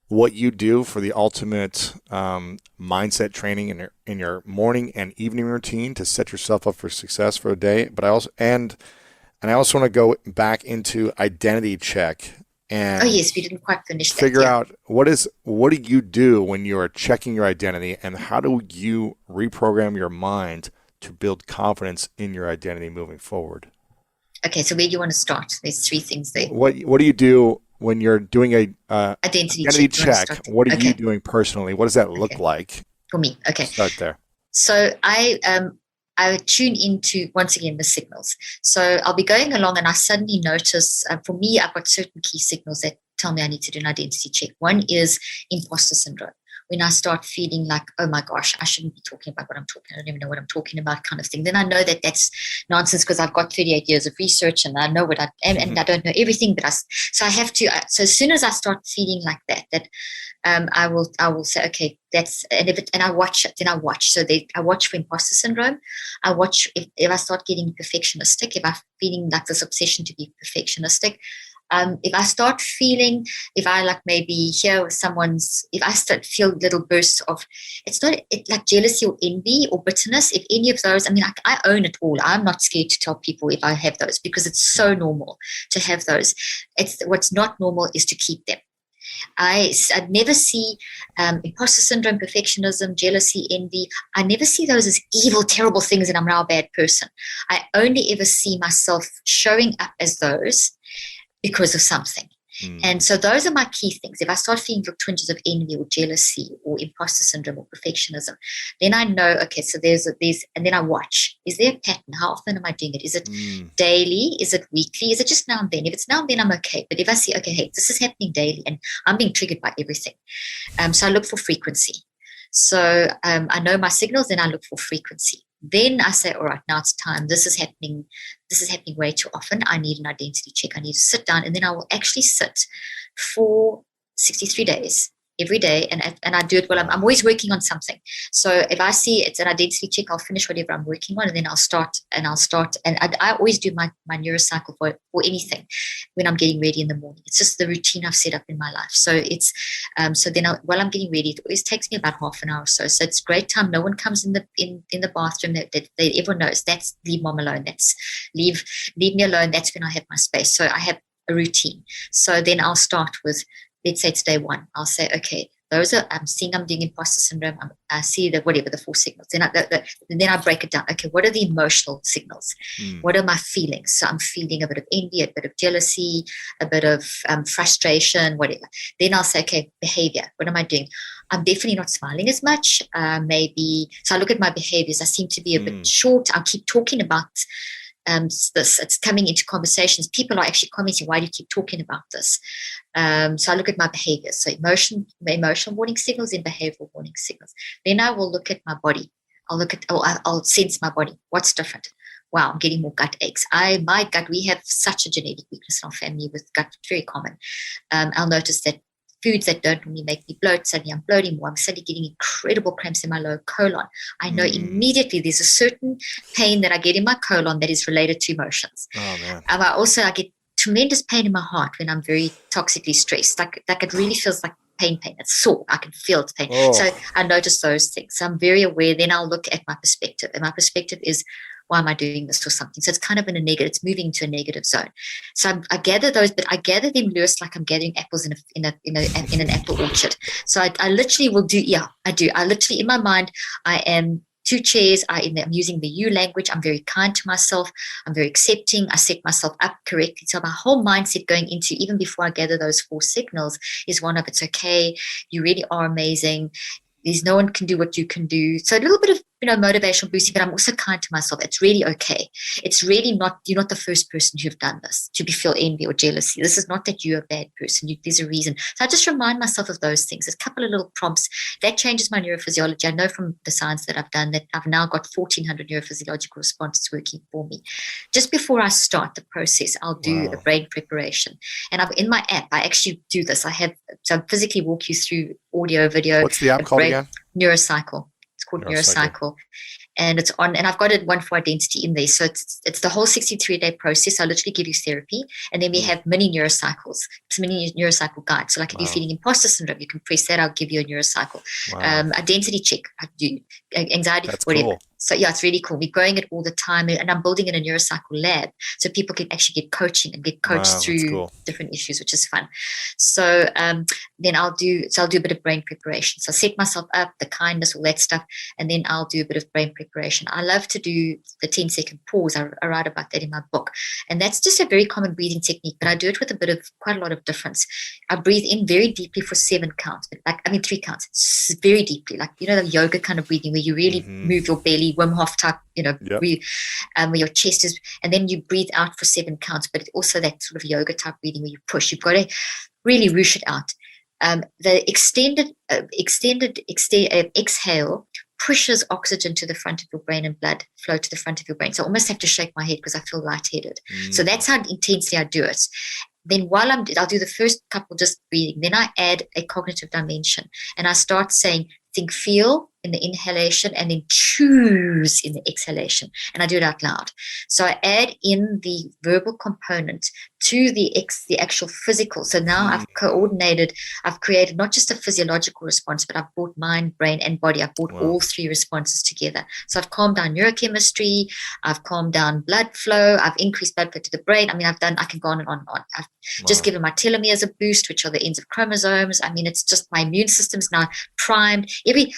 Speaker 1: what you do for the ultimate mindset training in your morning and evening routine to set yourself up for success for a day. But I also want to go back into identity check and
Speaker 2: we didn't quite finish that.
Speaker 1: Figure out what do you do when you are checking your identity, and how do you reprogram your mind to build confidence in your identity moving forward?
Speaker 2: Okay, so where do you want to start? There's 3 things there.
Speaker 1: What do you do when you're doing a
Speaker 2: identity check?
Speaker 1: What are you doing personally? What does that look like?
Speaker 2: For me, okay.
Speaker 1: Start there.
Speaker 2: So I tune into, once again, the signals. So I'll be going along and I suddenly notice, for me, I've got certain key signals that tell me I need to do an identity check. One is imposter syndrome. When I start feeling like, oh my gosh, I shouldn't be talking about what I'm talking, I don't even know what I'm talking about kind of thing, then I know that that's nonsense because I've got 38 years of research and I know what I am, and I don't know everything, but so I have to, so as soon as I start feeling like that I will say, okay, that's, and I watch it, then I watch. So I watch for imposter syndrome. I watch if I start getting perfectionistic, if I'm feeling like this obsession to be perfectionistic, If I start feeling, if I like maybe hear if I start feel little bursts of, it's not like jealousy or envy or bitterness. If any of those, I mean, I own it all. I'm not scared to tell people if I have those, because it's so normal to have those. What's not normal is to keep them. I'd never see imposter syndrome, perfectionism, jealousy, envy. I never see those as evil, terrible things and I'm now a bad person. I only ever see myself showing up as those because of something. And so those are my key things. If I start feeling twinges of envy or jealousy or imposter syndrome or perfectionism, then I know, okay, so there's, and then I watch. Is there a pattern? How often am I doing it? Is it daily? Is it weekly? Is it just now and then? If it's now and then, I'm okay. But if I see, okay, hey, this is happening daily and I'm being triggered by everything. So I look for frequency. So I know my signals, then I look for frequency. Then I say, all right, now it's time. This is happening way too often. I need an identity check. I need to sit down, and then I will actually sit for 63 days every day, and I do it while I'm always working on something. So if I see it's an identity check, I'll finish whatever I'm working on, and then I'll start. And I always do my neurocycle for anything when I'm getting ready in the morning. It's just the routine I've set up in my life. So it's so then while I'm getting ready, it always takes me about half an hour or so. So it's great time. No one comes in the bathroom. That everyone knows that's leave mom alone. That's leave me alone. That's when I have my space. So I have a routine. So then I'll start with, let's say it's day one. I'll say, okay, those are, I'm seeing I'm doing imposter syndrome. I see the 4 signals. Then I break it down. Okay, what are the emotional signals? What are my feelings? So I'm feeling a bit of envy, a bit of jealousy, a bit of frustration, whatever. Then I'll say, okay, behavior. What am I doing? I'm definitely not smiling as much. Maybe, so I look at my behaviors. I seem to be a bit short. I'll keep talking about this. It's coming into conversations. People are actually commenting, why do you keep talking about this? So I look at my behaviors. So emotional warning signals and behavioral warning signals. Then I will look at my body. I'll sense my body. What's different? Wow, I'm getting more gut aches. My gut, we have such a genetic weakness in our family with gut. It's very common. I'll notice that foods that don't normally make me bloat, suddenly I'm bloating more. I'm suddenly getting incredible cramps in my lower colon. I know immediately there's a certain pain that I get in my colon that is related to emotions.
Speaker 1: Oh, man.
Speaker 2: I get tremendous pain in my heart when I'm very toxically stressed. Like it really feels like pain. It's sore. I can feel the pain.
Speaker 1: Oh.
Speaker 2: So I notice those things. So I'm very aware. Then I'll look at my perspective. And my perspective is, why am I doing this or something? So it's kind of in a negative, it's moving to a negative zone. So I gather those, but I gather them, Lewis, like I'm gathering apples in an apple orchard. So I literally will do, I do. I literally, in my mind, I am 2 chairs. I'm using the you language. I'm very kind to myself. I'm very accepting. I set myself up correctly. So my whole mindset going into, even before I gather those 4 signals, is one of, it's okay. You really are amazing. There's no one can do what you can do. So a little bit of, motivational boosting, but I'm also kind to myself. It's really okay. It's really not, you're not the first person who've done this, to feel envy or jealousy. This is not that you're a bad person. There's a reason. So I just remind myself of those things. There's a couple of little prompts. That changes my neurophysiology. I know from the science that I've done that I've now got 1,400 neurophysiological responses working for me. Just before I start the process, I'll do a brain preparation. And in my app, I actually do this. I physically walk you through audio, video.
Speaker 1: What's the app called again?
Speaker 2: Neurocycle. It's called Neurocycle. And it's on, and I've got it one for identity in there. So it's the whole 63-day process. I literally give you therapy, and then we have mini neurocycles. It's a mini neurocycle guide. So like if you're feeling imposter syndrome, you can press that. I'll give you a neurocycle. Identity check. I do anxiety.
Speaker 1: That's
Speaker 2: whatever.
Speaker 1: Cool.
Speaker 2: So it's really cool. We're growing it all the time, and I'm building in a neurocycle lab so people can actually get coaching and get coached through different issues, which is fun. So then I'll do a bit of brain preparation. So I set myself up, the kindness, all that stuff, and then I'll do a bit of brain preparation. I love to do the 10-second pause. I write about that in my book, and that's just a very common breathing technique. But I do it with quite a lot of difference. I breathe in very deeply for 7 counts, 3 counts, very deeply, like the yoga kind of breathing where you really move your belly. Wim Hof type, breathe, where your chest is, and then you breathe out for 7 counts. But also that sort of yoga type breathing where you push. You've got to really whoosh it out. The extended exhale pushes oxygen to the front of your brain and blood flow to the front of your brain. So I almost have to shake my head because I feel lightheaded. So that's how intensely I do it. Then while I'll do the first couple just breathing. Then I add a cognitive dimension, and I start saying, think, feel in the inhalation, and then choose in the exhalation. And I do it out loud. So I add in the verbal component to the actual physical. So now I've created not just a physiological response, but I've brought mind, brain, and body. I've brought all three responses together. So I've calmed down neurochemistry, I've calmed down blood flow, I've increased blood flow to the brain. I mean, I can go on and on and on. I've just given my telomeres a boost, which are the ends of chromosomes. I mean, it's just my immune system's now primed.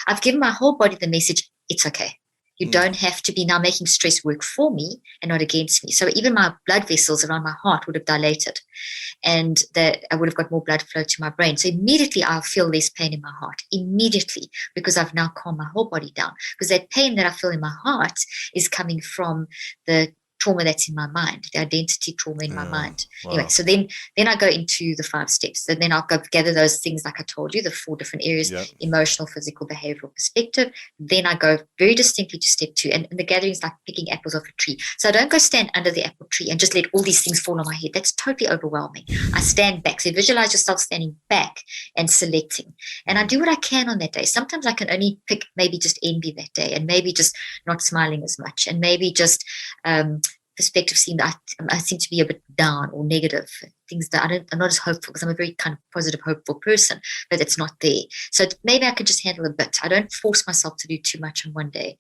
Speaker 2: I've given my whole body the message, it's okay. You don't have to be now making stress work for me and not against me. So even my blood vessels around my heart would have dilated, and that I would have got more blood flow to my brain. So immediately I'll feel less pain in my heart, immediately, because I've now calmed my whole body down. Because that pain that I feel in my heart is coming from the trauma that's in my mind, the identity trauma in my mind. Anyway, so then I go into the 5 steps, and then I'll go gather those things like I told you, the 4 different areas, emotional, physical, behavioral, perspective. Then I go very distinctly to step 2, and the gathering is like picking apples off a tree. So I don't go stand under the apple tree and just let all these things fall on my head. That's totally overwhelming. I stand back. So visualize yourself standing back and selecting. And I do what I can on that day. Sometimes I can only pick maybe just envy that day, and maybe just not smiling as much, and maybe just perspective seem that I seem to be a bit down or negative, things that I'm not as hopeful, because I'm a very kind of positive, hopeful person, but it's not there. So maybe I could just handle a bit. I don't force myself to do too much on one day.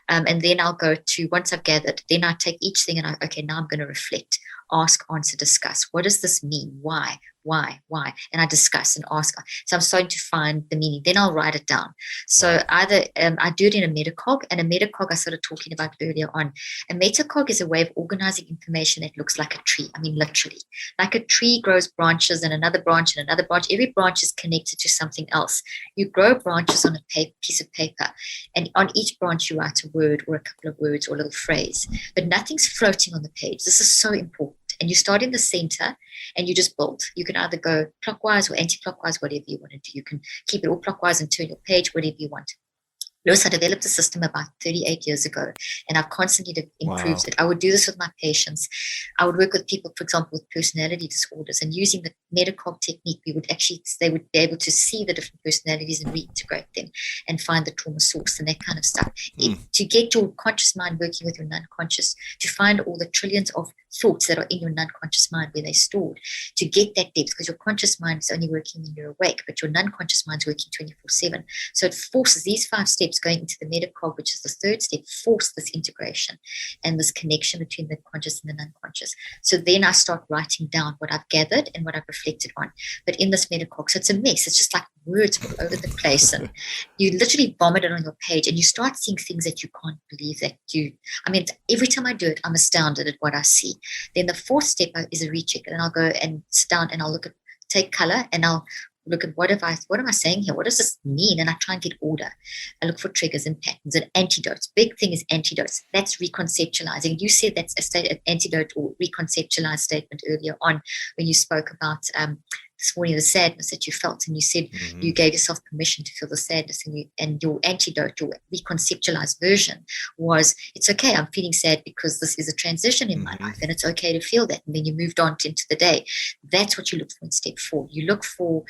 Speaker 2: And then I'll go to, once I've gathered, then I take each thing and now I'm going to reflect, ask, answer, discuss. What does this mean? Why? And I discuss and ask. So I'm starting to find the meaning. Then I'll write it down. So either I do it in a metacog, and a metacog I started talking about earlier on. A metacog is a way of organizing information that looks like a tree. I mean, literally. Like a tree grows branches and another branch and another branch. Every branch is connected to something else. You grow branches on a piece of paper, and on each branch you write a word or a couple of words or a little phrase. But nothing's floating on the page. This is so important. And you start in the center and you just build. You can either go clockwise or anti-clockwise, whatever you want to do. You can keep it all clockwise and turn your page, whatever you want. Lewis, I developed a system about 38 years ago, and I've constantly improved it. I would do this with my patients. I would work with people, for example, with personality disorders, and using the metacog technique, they would be able to see the different personalities and reintegrate them and find the trauma source and that kind of stuff. To get your conscious mind working with your non-conscious, to find all the trillions of thoughts that are in your non-conscious mind where they're stored, to get that depth, because your conscious mind is only working when you're awake, but your non-conscious mind is working 24/7. So it forces these 5 steps going into the metacog, which is the 3rd step, force this integration and this connection between the conscious and the non-conscious. So then I start writing down what I've gathered and what I've reflected on. But in this metacog, so it's a mess. It's just like words all over the place, and you literally vomit it on your page, and you start seeing things that you can't believe every time I do it, I'm astounded at what I see. Then the 4th step is a recheck, and I'll go and sit down and I'll take color, and I'll look at what am I saying here? What does this mean? And I try and get order. I look for triggers and patterns and antidotes. Big thing is antidotes. That's reconceptualizing. You said that's an antidote or reconceptualized statement earlier on when you spoke about this morning, the sadness that you felt, and you said you gave yourself permission to feel the sadness, and your antidote, your reconceptualized version was, it's okay, I'm feeling sad because this is a transition in my life, and it's okay to feel that. And then you moved on into the day. That's what you look for in step 4. You look for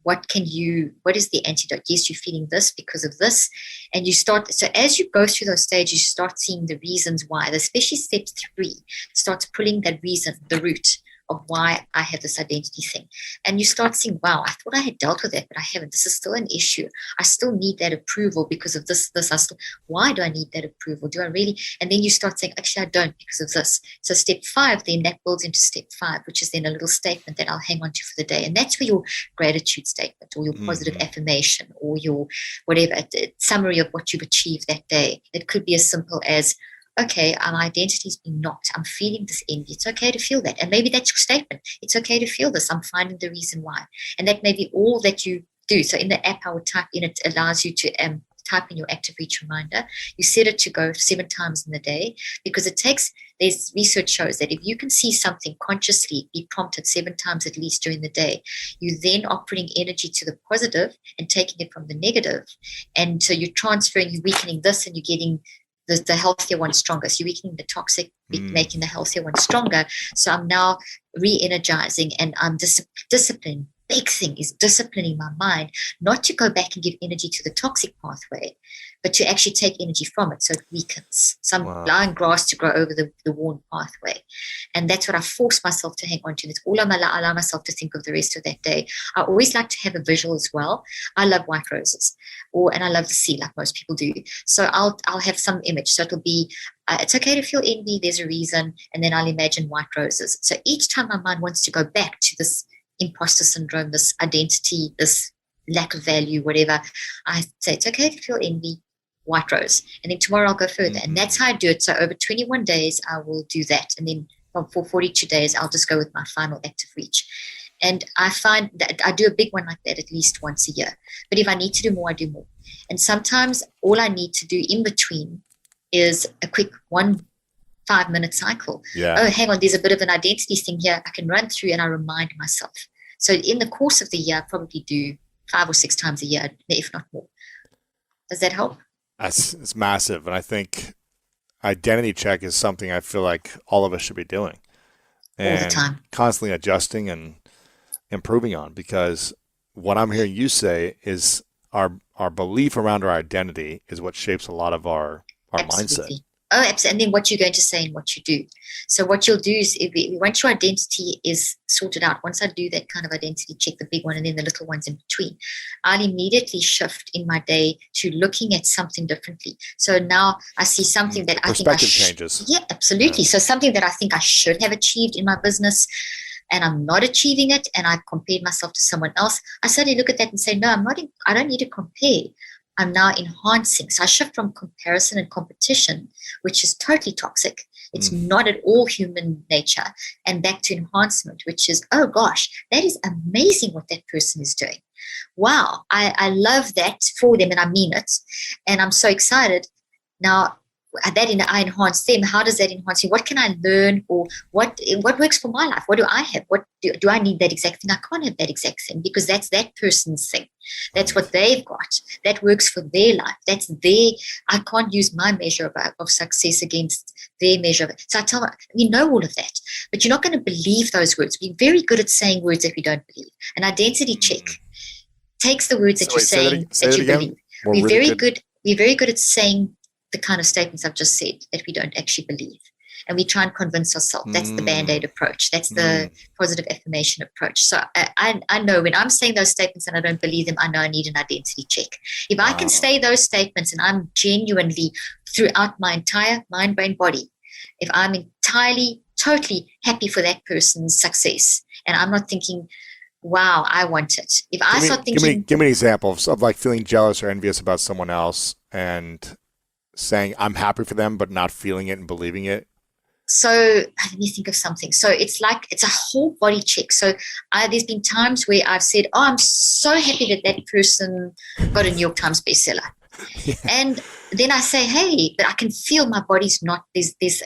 Speaker 2: what is the antidote? Yes, you're feeling this because of this. And you start, so as you go through those stages, you start seeing the reasons why, especially step 3 starts pulling that reason, the root of why I have this identity thing. And you start seeing, wow, I thought I had dealt with that, but I haven't. This is still an issue. I still need that approval because of this. Why do I need that approval? Do I really? And then you start saying, actually, I don't because of this. So step 5, then that builds into step 5, which is then a little statement that I'll hang on to for the day. And that's where your gratitude statement or your positive affirmation or your whatever, a summary of what you've achieved that day. It could be as simple as, okay, my identity's been knocked. I'm feeling this envy. It's okay to feel that. And maybe that's your statement. It's okay to feel this. I'm finding the reason why. And that may be all that you do. So in the app, I would type in, it allows you to type in your active reach reminder. You set it to go 7 times in the day, because there's research shows that if you can see something consciously, be prompted 7 times at least during the day, you then are putting energy to the positive and taking it from the negative. And so you're transferring, you're weakening this, and you're getting the healthier one stronger. So you're weakening the toxic, making the healthier one stronger. So I'm now re-energizing, and I'm disciplined big thing is disciplining my mind, not to go back and give energy to the toxic pathway, but to actually take energy from it so it weakens. Some allowing grass to grow over the worn pathway. And that's what I force myself to hang on to. That's all I allow myself to think of the rest of that day. I always like to have a visual as well. I love white roses, and I love the sea like most people do. So I'll have some image. So it'll be, it's okay to feel envy, there's a reason, and then I'll imagine white roses. So each time my mind wants to go back to this imposter syndrome, this identity, this lack of value, whatever, I say it's okay to feel envy, white rose, and then tomorrow I'll go further. And that's how I do it. So over 21 days I will do that, and then for 42 days I'll just go with my final active reach. And I find that I do a big one like that at least once a year, but if I need to do more, I do more. And sometimes all I need to do in between is a quick 5-minute cycle. Oh, hang on, there's a bit of an identity thing here I can run through, and I remind myself. So in the course of the year, I probably do 5 or 6 times a year, if not more. Does that help?
Speaker 1: It's massive. And I think identity check is something I feel like all of us should be doing. And
Speaker 2: all the time.
Speaker 1: Constantly adjusting and improving on, because what I'm hearing you say is our belief around our identity is what shapes a lot of our mindset.
Speaker 2: Oh, absolutely. And then what you're going to say and what you do. So what you'll do is, once your identity is sorted out, once I do that kind of identity check, the big one and then the little ones in between, I'll immediately shift in my day to looking at something differently. So now I see something that I think
Speaker 1: changes.
Speaker 2: Yeah, absolutely. Yeah. So something that I think I should have achieved in my business, and I'm not achieving it, and I've compared myself to someone else, I suddenly look at that and say, no, I don't need to compare. I'm now enhancing. So I shift from comparison and competition, which is totally toxic. It's not at all human nature, and back to enhancement, which is, oh gosh, that is amazing what that person is doing. Wow, I love that for them, and I mean it. And I'm so excited. Now, I enhance them. How does that enhance me? What can I learn, or what works for my life? What do I have? What do I need that exact thing? I can't have that exact thing, because that's that person's thing. That's what they've got. That works for their life. I can't use my measure of success against their measure of it. So I tell them, we know all of that, but you're not going to believe those words. We're very good at saying words that we don't believe. An identity check takes the words that you're saying that you believe. We're very good at saying the kind of statements I've just said that we don't actually believe. And we try and convince ourselves. That's the Band-Aid approach. That's the positive affirmation approach. So I know when I'm saying those statements and I don't believe them, I know I need an identity check. If I can say those statements and I'm genuinely, throughout my entire mind, brain, body, if I'm entirely, totally happy for that person's success, and I'm not thinking, wow, I want it. If I start thinking...
Speaker 1: Give me an example of like feeling jealous or envious about someone else and saying I'm happy for them, but not feeling it and believing it.
Speaker 2: So let me think of something. So it's a whole body check. So there's been times where I've said, oh, I'm so happy that person got a New York Times bestseller. Yeah. And then I say, hey, but I can feel my body's not,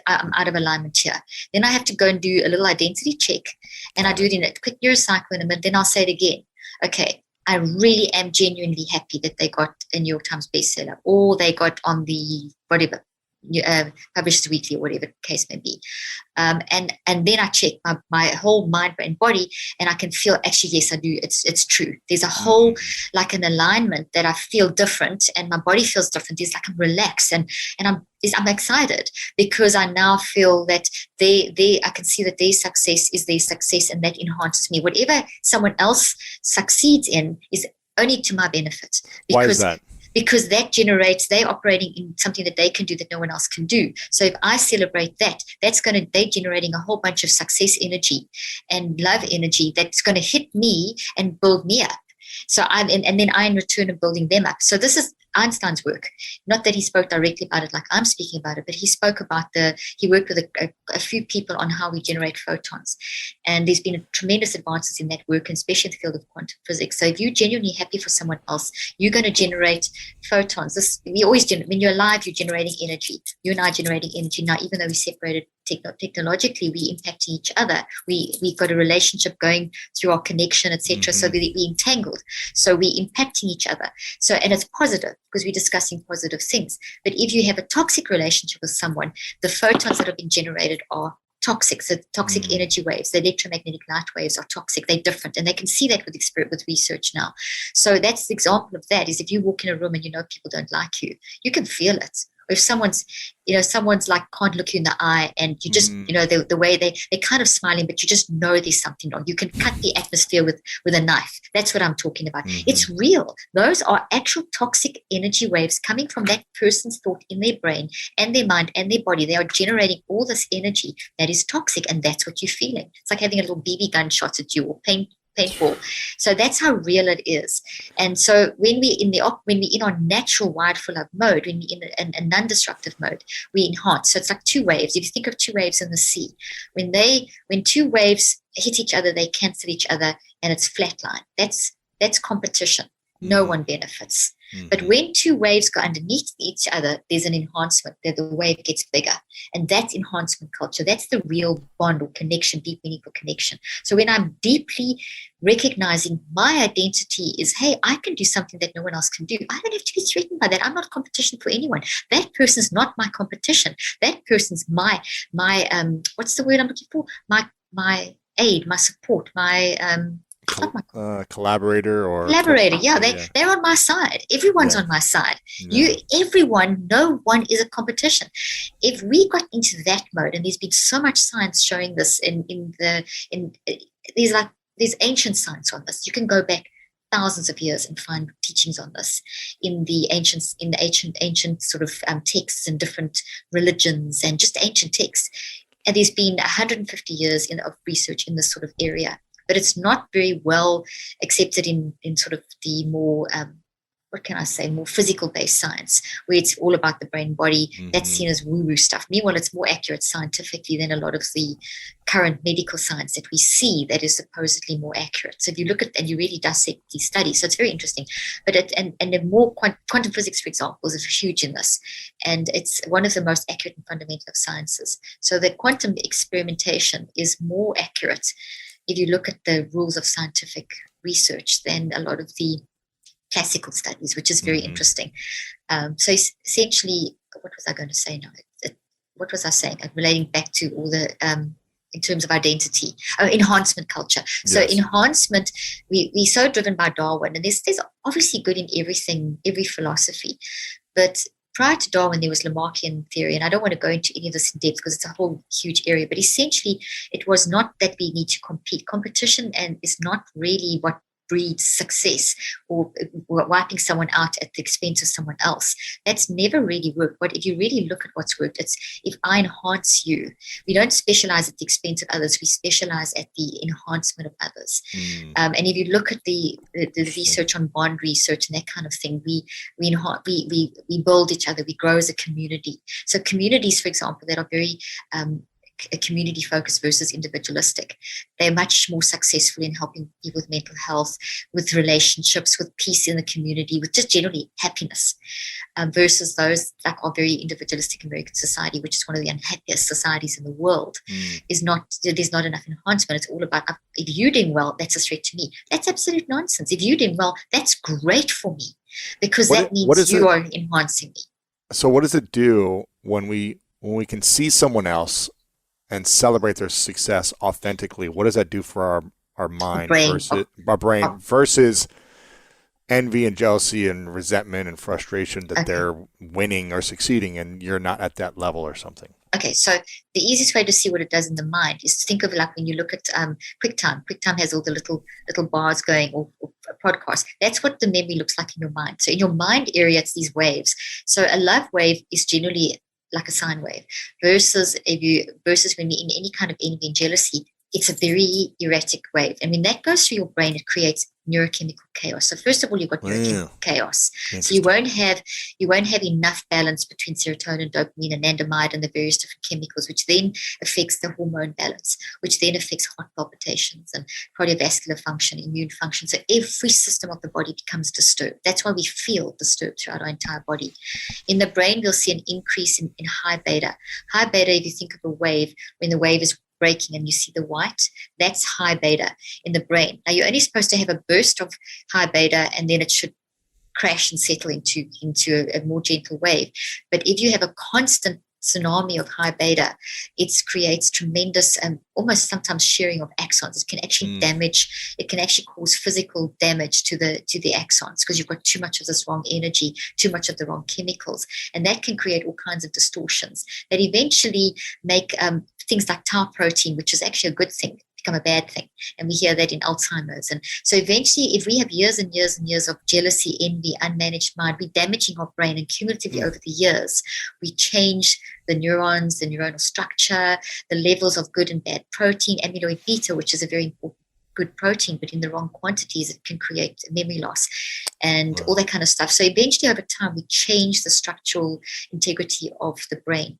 Speaker 2: I'm out of alignment here. Then I have to go and do a little identity check, and I do it in a quick neurocycle in a minute. Then I'll say it again. Okay, I really am genuinely happy that they got a New York Times bestseller, or they got on the whatever, Publishers Weekly, or whatever the case may be. And then I check my whole mind, brain, body, and I can feel, actually, yes, I do. It's true. There's a whole, like an alignment that I feel different, and my body feels different. There's like I'm relaxed, and I'm excited, because I now feel that I can see that their success is their success, and that enhances me. Whatever someone else succeeds in is only to my benefit.
Speaker 1: Why is that?
Speaker 2: Because that generates, they're operating in something that they can do that no one else can do. So if I celebrate that, they're generating a whole bunch of success energy and love energy that's going to hit me and build me up. So and then I in return am building them up. So this is Einstein's work. Not that he spoke directly about it like I'm speaking about it, but he spoke about he worked with a few people on how we generate photons. And there's been tremendous advances in that work, and especially in the field of quantum physics. So if you're genuinely happy for someone else, you're going to generate photons. When you're alive, you're generating energy. You and I are generating energy. Now, even though we separated technologically, we impacting each other. We've got a relationship going through our connection, etc. So we entangled. So we're impacting each other. So, and it's positive, because we're discussing positive things. But if you have a toxic relationship with someone, the photons that have been generated are toxic. So toxic energy waves, the electromagnetic light waves are toxic. They're different, and they can see that with research now. So that's the example of that. Is if you walk in a room and you know people don't like you, you can feel it. Or if someone's like can't look you in the eye, and you just the way they're kind of smiling, but you just know there's something wrong. You can cut the atmosphere with a knife. That's what I'm talking about. It's real. Those are actual toxic energy waves coming from that person's thought in their brain and their mind and their body. They are generating all this energy that is toxic, and that's what you're feeling. It's like having a little BB gun shot at you, or paintball. So that's how real it is. And so when we're in our natural wired for love mode, when we're in a non-destructive mode, we enhance. So it's like two waves. If you think of two waves in the sea, when two waves hit each other, they cancel each other, and it's flatline. That's competition. No one benefits. But when two waves go underneath each other, there's an enhancement. The wave gets bigger. And that's enhancement culture. That's the real bond or connection, deep, meaningful connection. So when I'm deeply recognizing my identity is, hey, I can do something that no one else can do. I don't have to be threatened by that. I'm not competition for anyone. That person's not my competition. That person's my what's the word I'm looking for? My aid, my support, my
Speaker 1: collaborator or
Speaker 2: collaborator. They're on my side. Everyone's on my side. No one is a competition. If we got into that mode, and there's been so much science showing this there's ancient science on this. You can go back thousands of years and find teachings on this in the ancient sort of texts and different religions and just ancient texts. And there's been 150 years of research in this sort of area. But it's not very well accepted in sort of the more, more physical-based science, where it's all about the brain body. That's seen as woo-woo stuff. Meanwhile, it's more accurate scientifically than a lot of the current medical science that we see that is supposedly more accurate. So if you look at and you really dissect these studies, so it's very interesting. But the more quantum physics, for example, is huge in this, and it's one of the most accurate and fundamental of sciences. So the quantum experimentation is more accurate if you look at the rules of scientific research than a lot of the classical studies, which is very interesting. So essentially, what was I going to say now? What was I saying? Relating back to all the, in terms of identity, enhancement culture. So enhancement, we're so driven by Darwin, and there's obviously good in every philosophy, but prior to Darwin, there was Lamarckian theory, and I don't want to go into any of this in depth because it's a whole huge area, but essentially it was not that we need to compete. Competition and is not really what breeds success or wiping someone out at the expense of someone else. That's never really worked. But if you really look at what's worked, it's if I enhance you, we don't specialize at the expense of others, we specialize at the enhancement of others. And if you look at the research on bond research and that kind of thing, we build each other, we grow as a community. So communities, for example, that are very community focused versus individualistic, they're much more successful in helping people with mental health, with relationships, with peace in the community, with just generally happiness, versus those that are very individualistic. American society, which is one of the unhappiest societies in the world, there's not enough enhancement. It's all about if you're doing well, that's a threat to me. That's absolute nonsense. If you're doing well, that's great for me, because that means you are enhancing me.
Speaker 1: So what does it do when we can see someone else and celebrate their success authentically? What does that do for our mind versus envy and jealousy and resentment and frustration that they're winning or succeeding and you're not at that level or something?
Speaker 2: Okay, so the easiest way to see what it does in the mind is to think of it like when you look at QuickTime. QuickTime has all the little bars going, or podcasts. That's what the memory looks like in your mind. So in your mind area, it's these waves. So a love wave is generally like a sine wave, versus when we're in any kind of envy and jealousy, it's a very erratic wave. And when that goes through your brain, it creates neurochemical chaos. So first of all, you've got neurochemical chaos. So you won't have enough balance between serotonin, dopamine, anandamide, and the various different chemicals, which then affects the hormone balance, which then affects heart palpitations and cardiovascular function, immune function. So every system of the body becomes disturbed. That's why we feel disturbed throughout our entire body. In the brain, we'll see an increase in high beta. High beta, if you think of a wave, when the wave is breaking and you see the white, that's high beta in the brain. Now, you're only supposed to have a burst of high beta and then it should crash and settle into a more gentle wave. But if you have a constant tsunami of high beta, it creates tremendous and almost sometimes shearing of axons. It can actually damage, it can actually cause physical damage to the axons because you've got too much of this wrong energy, too much of the wrong chemicals. And that can create all kinds of distortions that eventually make things like tau protein, which is actually a good thing, become a bad thing. And we hear that in Alzheimer's. And so eventually, if we have years and years and years of jealousy, envy, unmanaged mind, we're damaging our brain. And cumulatively over the years, we change the neurons, the neuronal structure, the levels of good and bad protein, amyloid beta, which is a very important good protein, but in the wrong quantities, it can create memory loss and all that kind of stuff. So eventually over time, we change the structural integrity of the brain.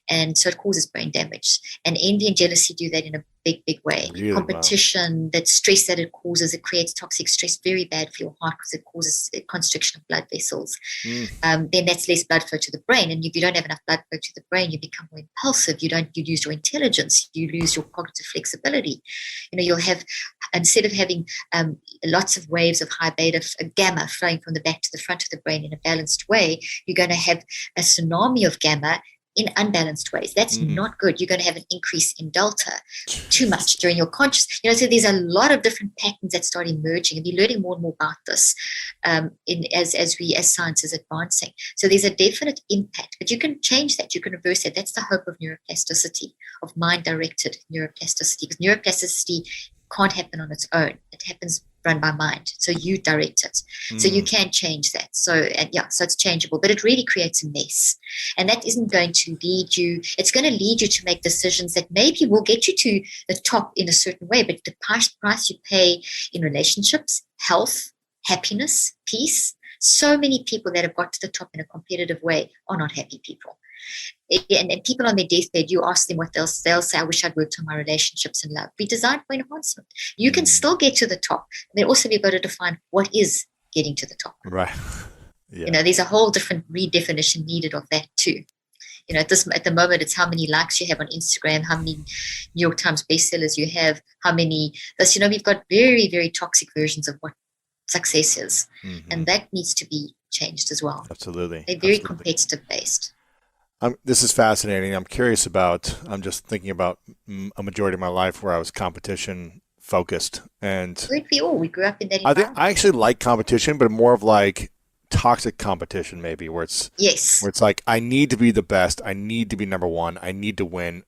Speaker 2: And so it causes brain damage. And envy and jealousy do that in a big, big way.
Speaker 1: Really?
Speaker 2: Competition, wow. That stress that it causes, it creates toxic stress, very bad for your heart because it causes a constriction of blood vessels. Then that's less blood flow to the brain. And if you don't have enough blood flow to the brain, you become more impulsive. You lose your intelligence. You lose your cognitive flexibility. You'll have, instead of having lots of waves of high beta, gamma flowing from the back to the front of the brain in a balanced way, you're going to have a tsunami of gamma in unbalanced ways. That's not good. You're going to have an increase in delta too much during your conscious. So there's a lot of different patterns that start emerging, and we're learning more and more about this as science is advancing. So there's a definite impact, but you can change that. You can reverse that. That's the hope of neuroplasticity, of mind-directed neuroplasticity, because neuroplasticity can't happen on its own. It happens run by mind. So you direct it. So you can change that. So it's changeable, but it really creates a mess. And that isn't going to lead you, it's going to lead you to make decisions that maybe will get you to the top in a certain way, but the price you pay in relationships, health, happiness, peace, so many people that have got to the top in a competitive way are not happy people. And people on their deathbed, you ask them what they'll say, I wish I'd worked on my relationships and love. Be designed for enhancement. You can still get to the top. Then also we've got to define what is getting to the top.
Speaker 1: Right. Yeah.
Speaker 2: There's a whole different redefinition needed of that too. At the moment, it's how many likes you have on Instagram, how many New York Times bestsellers you have, how many, we've got very, very toxic versions of what success is. And that needs to be changed as well.
Speaker 1: Absolutely.
Speaker 2: They're very competitive based.
Speaker 1: This is fascinating. I'm just thinking about a majority of my life where I was competition focused. And
Speaker 2: we grew up in that environment.
Speaker 1: I actually like competition, but more of like toxic competition maybe, where it's like, I need to be the best. I need to be number one. I need to win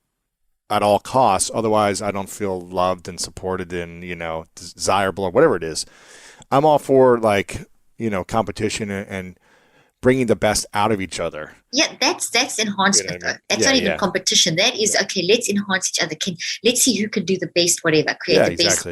Speaker 1: at all costs. Otherwise I don't feel loved and supported and, desirable or whatever it is. I'm all for competition and bringing the best out of each other.
Speaker 2: Yeah, that's enhancement though. That's not even competition. That is, okay, let's enhance each other. Let's see who can do the best, whatever, create the best.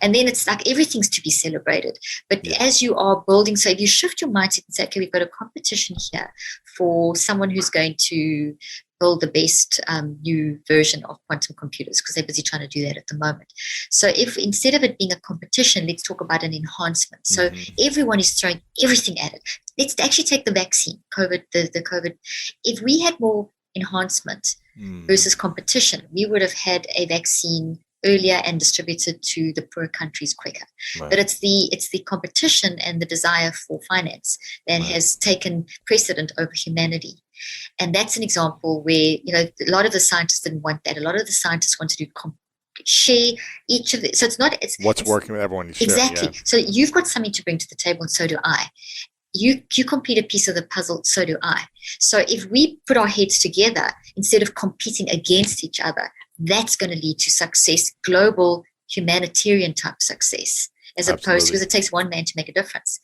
Speaker 2: And then it's like everything's to be celebrated. But as you are building, so if you shift your mindset and say, okay, we've got a competition here for someone who's going to build the best new version of quantum computers, because they're busy trying to do that at the moment. So if instead of it being a competition, let's talk about an enhancement. So everyone is throwing everything at it. Let's actually take the vaccine, COVID, the COVID. If we had more enhancement versus competition, we would have had a vaccine earlier and distributed to the poor countries quicker. Right. But it's the competition and the desire for finance that has taken precedent over humanity. And that's an example where, a lot of the scientists didn't want that. A lot of the scientists wanted to share each of it. So it's
Speaker 1: what's working with everyone.
Speaker 2: Exactly. Yeah. So you've got something to bring to the table, and so do I. You complete a piece of the puzzle, so do I. So if we put our heads together instead of competing against each other, that's going to lead to success, global humanitarian type success, as opposed, because it takes one man to make a difference.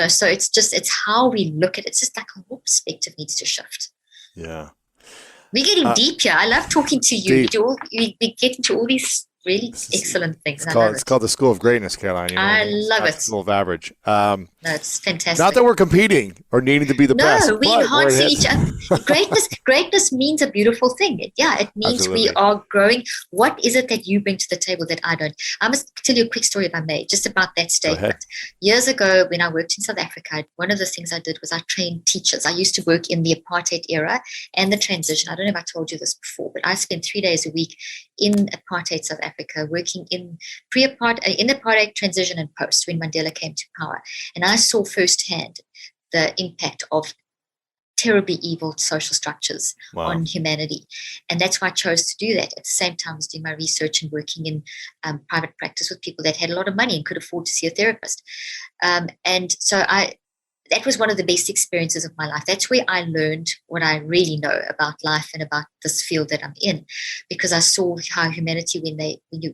Speaker 2: So it's how we look at it. It's just like a whole perspective needs to shift.
Speaker 1: Yeah.
Speaker 2: We're getting deep here. I love talking to you. We get into all these really excellent things.
Speaker 1: It's called the School of Greatness, Caroline.
Speaker 2: I love it.
Speaker 1: School of Average.
Speaker 2: No, it's fantastic.
Speaker 1: Not that we're competing or needing to be the best.
Speaker 2: No, we're enhancing each other. Greatness means a beautiful thing. It means we are growing. What is it that you bring to the table that I don't? I must tell you a quick story, if I may, just about that statement. Years ago, when I worked in South Africa, one of the things I did was I trained teachers. I used to work in the apartheid era and the transition. I don't know if I told you this before, but I spent 3 days a week in apartheid South Africa, working in in the apartheid transition and post when Mandela came to power. And I saw firsthand the impact of terribly evil social structures on humanity. And that's why I chose to do that at the same time as doing my research and working in private practice with people that had a lot of money and could afford to see a therapist. And so that was one of the best experiences of my life. That's where I learned what I really know about life and about this field that I'm in, because I saw how humanity, when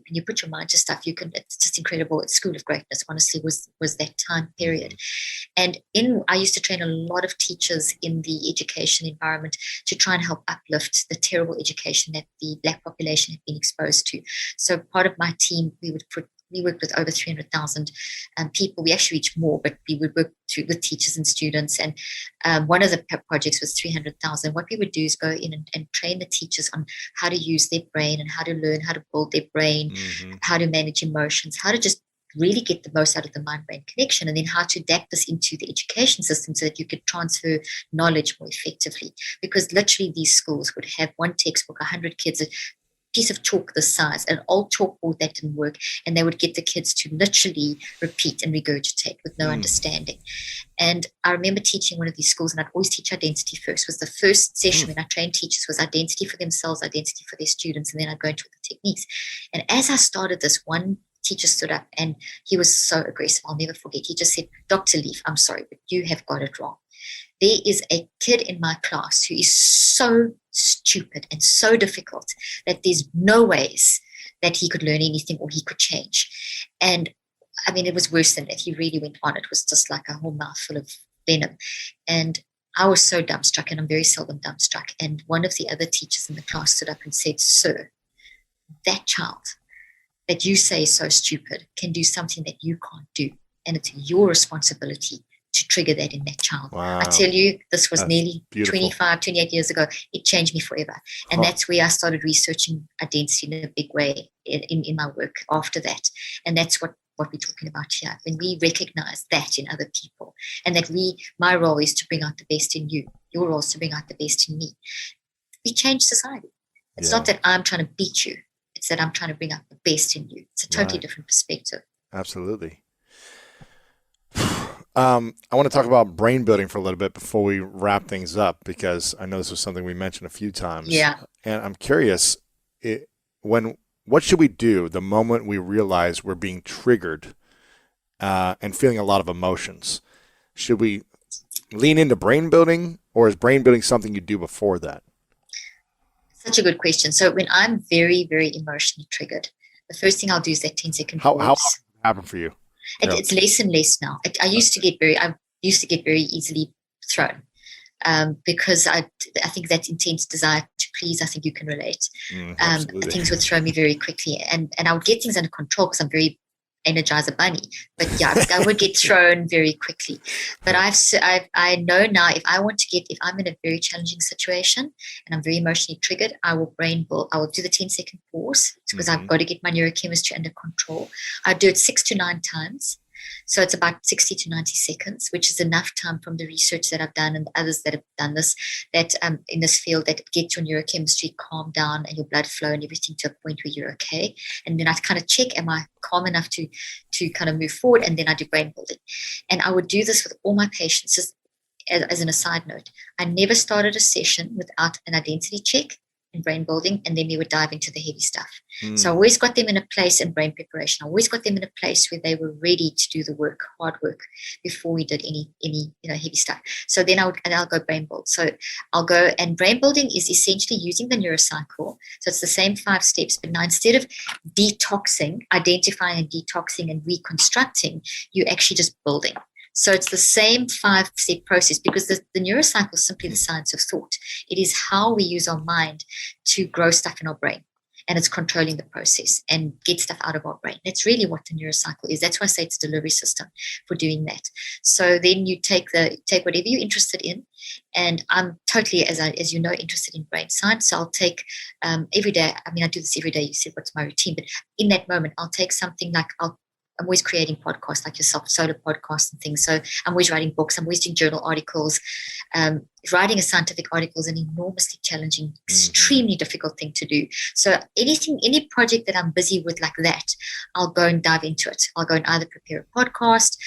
Speaker 2: you put your mind to stuff, it's just incredible. It's School of Greatness, honestly, was that time period. And I used to train a lot of teachers in the education environment to try and help uplift the terrible education that the Black population had been exposed to. So part of my team, we worked with over 300,000 people. We actually reached more, but we would work with teachers and students. And one of the projects was 300,000. What we would do is go in and train the teachers on how to use their brain and how to learn how to build their brain, how to manage emotions, how to just really get the most out of the mind-brain connection, and then how to adapt this into the education system so that you could transfer knowledge more effectively. Because literally these schools would have one textbook, 100 kids, piece of chalk this size, an old chalkboard that didn't work, and they would get the kids to literally repeat and regurgitate with no understanding. And I remember teaching one of these schools, and I'd always teach identity first. Was the first session when I trained teachers was identity for themselves, identity for their students, and then I'd go into the techniques. And as I started this, one teacher stood up and he was so aggressive. I'll never forget. He just said, "Dr. Leaf, I'm sorry, but you have got it wrong. There is a kid in my class who is so stupid and so difficult that there's no ways that he could learn anything or he could change." And I mean, it was worse than that. He really went on. It was just like a whole mouthful of venom. And I was so dumbstruck, and I'm very seldom dumbstruck. And one of the other teachers in the class stood up and said, "Sir, that child that you say is so stupid can do something that you can't do. And it's your responsibility to trigger that in that child."
Speaker 1: Wow.
Speaker 2: I tell you, this was nearly
Speaker 1: beautiful.
Speaker 2: 25, 28 years ago. It changed me forever. And that's where I started researching identity in a big way in my work after that. And that's what we're talking about here. When we recognize that in other people, and that my role is to bring out the best in you, your role is to bring out the best in me, we change society. It's not that I'm trying to beat you. It's that I'm trying to bring out the best in you. It's a totally different perspective.
Speaker 1: Absolutely. I want to talk about brain building for a little bit before we wrap things up, because I know this was something we mentioned a few times.
Speaker 2: Yeah.
Speaker 1: And I'm curious, what should we do the moment we realize we're being triggered and feeling a lot of emotions? Should we lean into brain building, or is brain building something you do before that?
Speaker 2: Such a good question. So when I'm very, very emotionally triggered, the first thing I'll do is that 10-second
Speaker 1: pause. How often
Speaker 2: does
Speaker 1: it happen for you?
Speaker 2: It's less and less now. I used to get very easily thrown because I think that intense desire to please, I think you can relate. Things would throw me very quickly, and I would get things under control because I'm very Energizer bunny. But yeah, I would get thrown very quickly. But I know now if I'm in a very challenging situation and I'm very emotionally triggered, I will do the 10-second pause because I've got to get my neurochemistry under control. I do it 6 to 9 times. So it's about 60 to 90 seconds, which is enough time from the research that I've done and others that have done this, that in this field, that gets your neurochemistry calm down and your blood flow and everything to a point where you're okay. And then I kind of check, am I calm enough to kind of move forward? And then I do brain building. And I would do this with all my patients. Just as an aside note, I never started a session without an identity check and brain building, and then we would dive into the heavy stuff. So I always got them in a place in brain preparation. I always got them in a place where they were ready to do the work, hard work, before we did any heavy stuff. So then I'll go brain build. So I'll go, and brain building is essentially using the neurocycle. So it's the same 5 steps, but now instead of detoxing, identifying and detoxing and reconstructing, you're actually just building. So it's the same 5-step process, because the neurocycle is simply the science of thought. It is how we use our mind to grow stuff in our brain, and it's controlling the process and get stuff out of our brain. That's really what the neurocycle is. That's why I say it's a delivery system for doing that. So then you take whatever you're interested in, and I'm totally, as you know, interested in brain science. So I'll take every day. I mean, I do this every day. You said, what's my routine? But in that moment, I'll take something like I'm always creating podcasts like yourself, solo podcasts and things. So I'm always writing books. I'm always doing journal articles. writing a scientific article is an enormously challenging, extremely difficult thing to do. So any project that I'm busy with like that, I'll go and dive into it. I'll go and either prepare a podcast,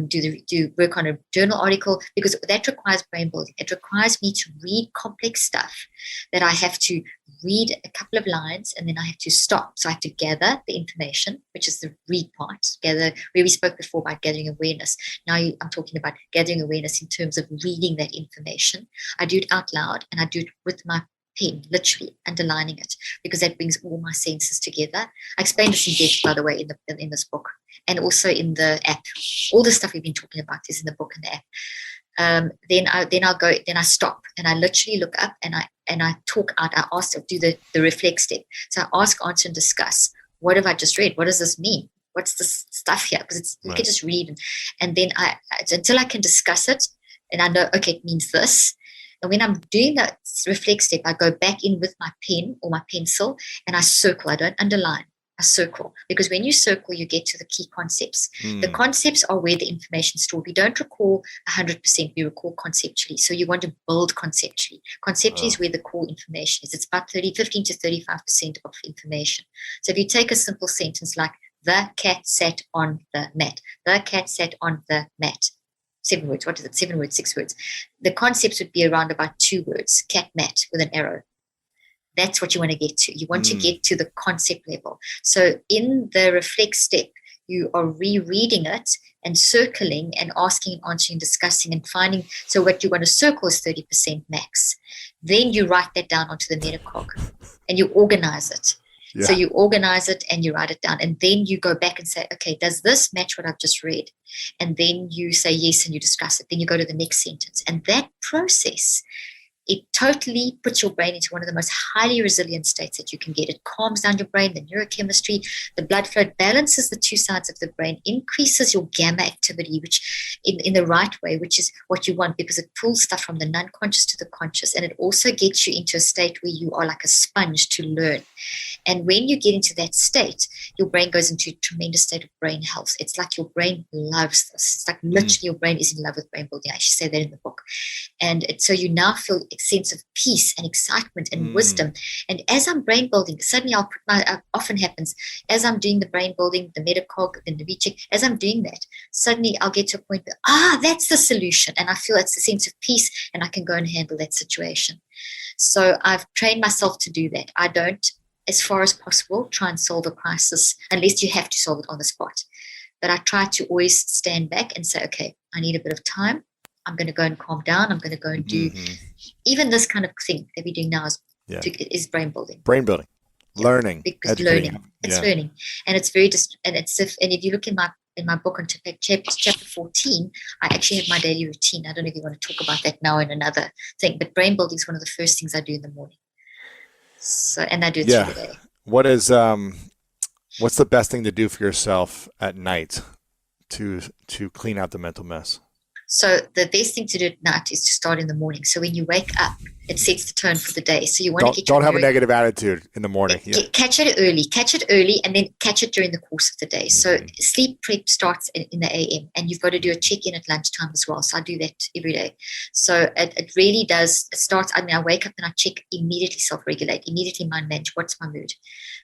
Speaker 2: do work on a journal article, because that requires brain building. It requires me to read complex stuff that I have to read a couple of lines and then I have to stop. So I have to gather the information, which is the read part, gather, where we spoke before about gathering awareness. Now I'm talking about gathering awareness in terms of reading that information. I do it out loud and I do it with my pen, literally underlining it, because that brings all my senses together. I explain this in depth, by the way, in this book, and also in the app. All the stuff we've been talking about is in the book and the app. Then I stop and I literally look up and I talk out. I ask, do the reflect step. So I ask, answer, and discuss. What have I just read? What does this mean? What's this stuff here? Because you can just read, and then until I can discuss it, and I know, okay, it means this. And when I'm doing that reflect step, I go back in with my pen or my pencil and I circle. I don't underline. I circle, because when you circle, you get to the key concepts. The concepts are where the information is stored. We don't recall 100%, we recall conceptually. So you want to build conceptually. Conceptually is where the core information is. It's about 15 to 35% of information. So if you take a simple sentence like, the cat sat on the mat. The cat sat on the mat. 7 words. What is it? 7 words, 6 words. The concepts would be around about 2 words. Cat, mat, with an arrow. That's what you want to get to. You want to get to the concept level. So in the reflect step, you are rereading it and circling and asking and answering, discussing and finding. So what you want to circle is 30% max. Then you write that down onto the metacog and you organize it. Yeah. So you organize it and you write it down. And then you go back and say, okay, does this match what I've just read? And then you say yes and you discuss it. Then you go to the next sentence. And that process, it totally puts your brain into one of the most highly resilient states that you can get. It calms down your brain, the neurochemistry, the blood flow, balances the two sides of the brain, increases your gamma activity, which in the right way, which is what you want, because it pulls stuff from the non-conscious to the conscious. And it also gets you into a state where you are like a sponge to learn. And when you get into that state, your brain goes into a tremendous state of brain health. It's like your brain loves this. It's like literally your brain is in love with brain building. I should say that in the book. And so you now feel a sense of peace and excitement and wisdom. And as I'm brain building, suddenly often happens, as I'm doing the brain building, the metacog, then the recheck, as I'm doing that, suddenly I'll get to a point where, that's the solution. And I feel it's a sense of peace and I can go and handle that situation. So I've trained myself to do that. I don't, as far as possible, try and solve a crisis unless you have to solve it on the spot. But I try to always stand back and say, okay, I need a bit of time. I'm going to go and calm down. I'm going to go and do even this kind of thing that we're doing now is brain building.
Speaker 1: Brain building, learning,
Speaker 2: because learning. It's learning, and it's very and if you look in my book on chapter 14, I actually have my daily routine. I don't know if you want to talk about that now in another thing, but brain building is one of the first things I do in the morning. So, and I do it through the day.
Speaker 1: What is what's the best thing to do for yourself at night to clean out the mental mess?
Speaker 2: So the best thing to do at night is to start in the morning. So when you wake up, it sets the tone for the day. So you want to
Speaker 1: don't have a negative attitude in the morning.
Speaker 2: Catch it early, and then catch it during the course of the day. So sleep prep starts in the AM, and you've got to do a check-in at lunchtime as well. So I do that every day. So it really does start. I mean, I wake up and I check, immediately self-regulate, immediately mind manage. What's my mood?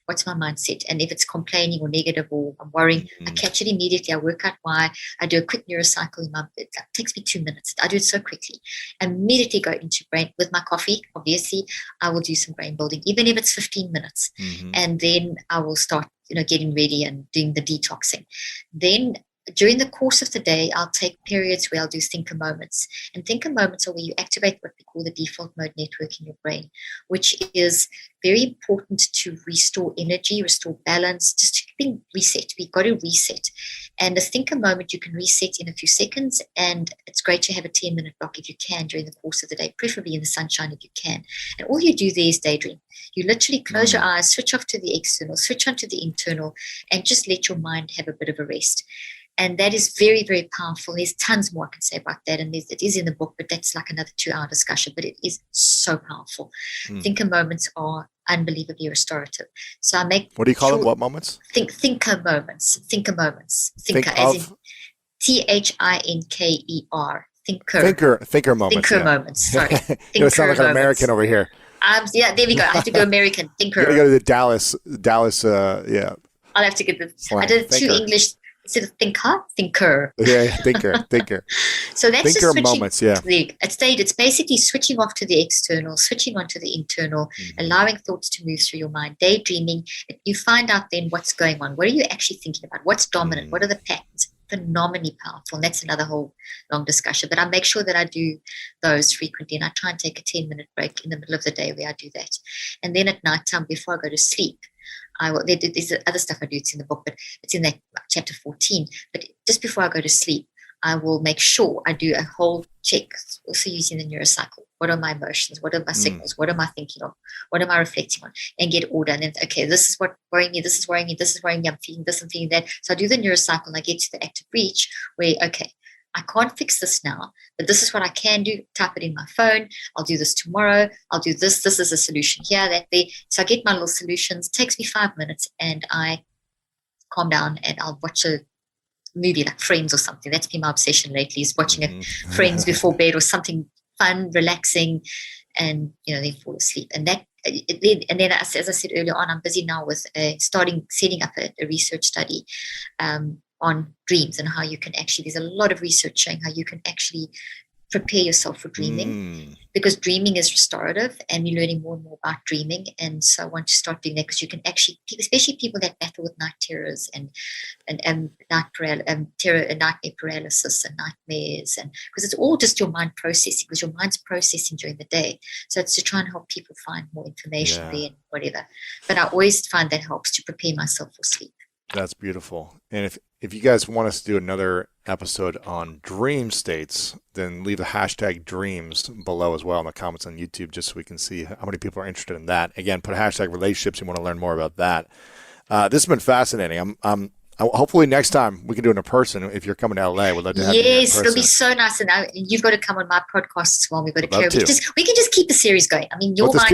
Speaker 2: What's my mindset? And if it's complaining or negative or I'm worrying, I catch it immediately. I work out why. I do a quick neurocycle in my bed. It takes me 2 minutes. I do it so quickly. Immediately go into brain with my coffee. Obviously, I will do some brain building, even if it's 15 minutes. And then I will start, getting ready and doing the detoxing. Then during the course of the day, I'll take periods where I'll do thinker moments. And thinker moments are where you activate what we call the default mode network in your brain, which is very important to restore energy, restore balance, just to being reset. We've got to reset. And the thinker moment you can reset in a few seconds. And it's great to have a 10-minute block if you can during the course of the day, preferably in the sunshine if you can. And all you do there is daydream. You literally close your eyes, switch off to the external, switch on to the internal, and just let your mind have a bit of a rest. And that is very, very powerful. There's tons more I can say about that. And it is in the book, but that's like another 2-hour discussion. But it is so powerful. Thinker moments are unbelievably restorative. So I make...
Speaker 1: What do you call them? What moments?
Speaker 2: Thinker moments. Thinker moments. Thinker
Speaker 1: Think
Speaker 2: as
Speaker 1: of?
Speaker 2: in THINKER.
Speaker 1: Thinker moments.
Speaker 2: Thinker moments. Sorry.
Speaker 1: You sound like an American over here.
Speaker 2: Yeah, there we go. I have to go American. Thinker.
Speaker 1: You gotta go to the Dallas. Yeah.
Speaker 2: I'll have to get the. I did two English instead of thinker.
Speaker 1: Yeah, thinker.
Speaker 2: So that's
Speaker 1: thinker
Speaker 2: just
Speaker 1: moments. Yeah.
Speaker 2: It's basically switching off to the external, switching on to the internal, allowing thoughts to move through your mind, daydreaming. You find out then what's going on. What are you actually thinking about? What's dominant? What are the patterns? Phenomenally powerful. And that's another whole long discussion. But I make sure that I do those frequently, and I try and take a 10-minute break in the middle of the day where I do that. And then at night time, before I go to sleep, there's other stuff I do. It's in the book, but it's in that chapter 14. But just before I go to sleep, I will make sure I do a whole check, also using the neurocycle. What are my emotions? What are my signals? What am I thinking of? What am I reflecting on? And get order. And then, okay, this is what worrying me. This is worrying me. This is worrying me. I'm feeling this. I'm feeling that. So I do the neurocycle and I get to the active reach where, okay, I can't fix this now, but this is what I can do. Type it in my phone. I'll do this tomorrow. I'll do this. This is a solution here, that there. So I get my little solutions. It takes me 5 minutes and I calm down and I'll watch a movie like Friends or something. That's been my obsession lately, is watching Friends before bed or something fun, relaxing, and then fall asleep. And then as I said earlier on, I'm busy now with setting up a research study on dreams and how you can actually, there's a lot of research showing how you can actually prepare yourself for dreaming, because dreaming is restorative and you're learning more and more about dreaming. And so I want to start doing that, because you can actually, especially people that battle with night terrors and nightmare paralysis and nightmares, and because it's all just your mind processing, because your mind's processing during the day. So it's to try and help people find more information there and whatever. But I always find that helps to prepare myself for sleep.
Speaker 1: That's beautiful. And if you guys want us to do another episode on dream states, then leave the hashtag dreams below as well in the comments on YouTube, just so we can see how many people are interested in that. Again, put hashtag relationships. You want to learn more about that. This has been fascinating. Hopefully next time we can do it in person. If you're coming to LA, we'd love to have you in person.
Speaker 2: It'll be so nice. And you've got to come on my podcast as well. We've got to carry. We can just keep the series going. I mean, yours, mine.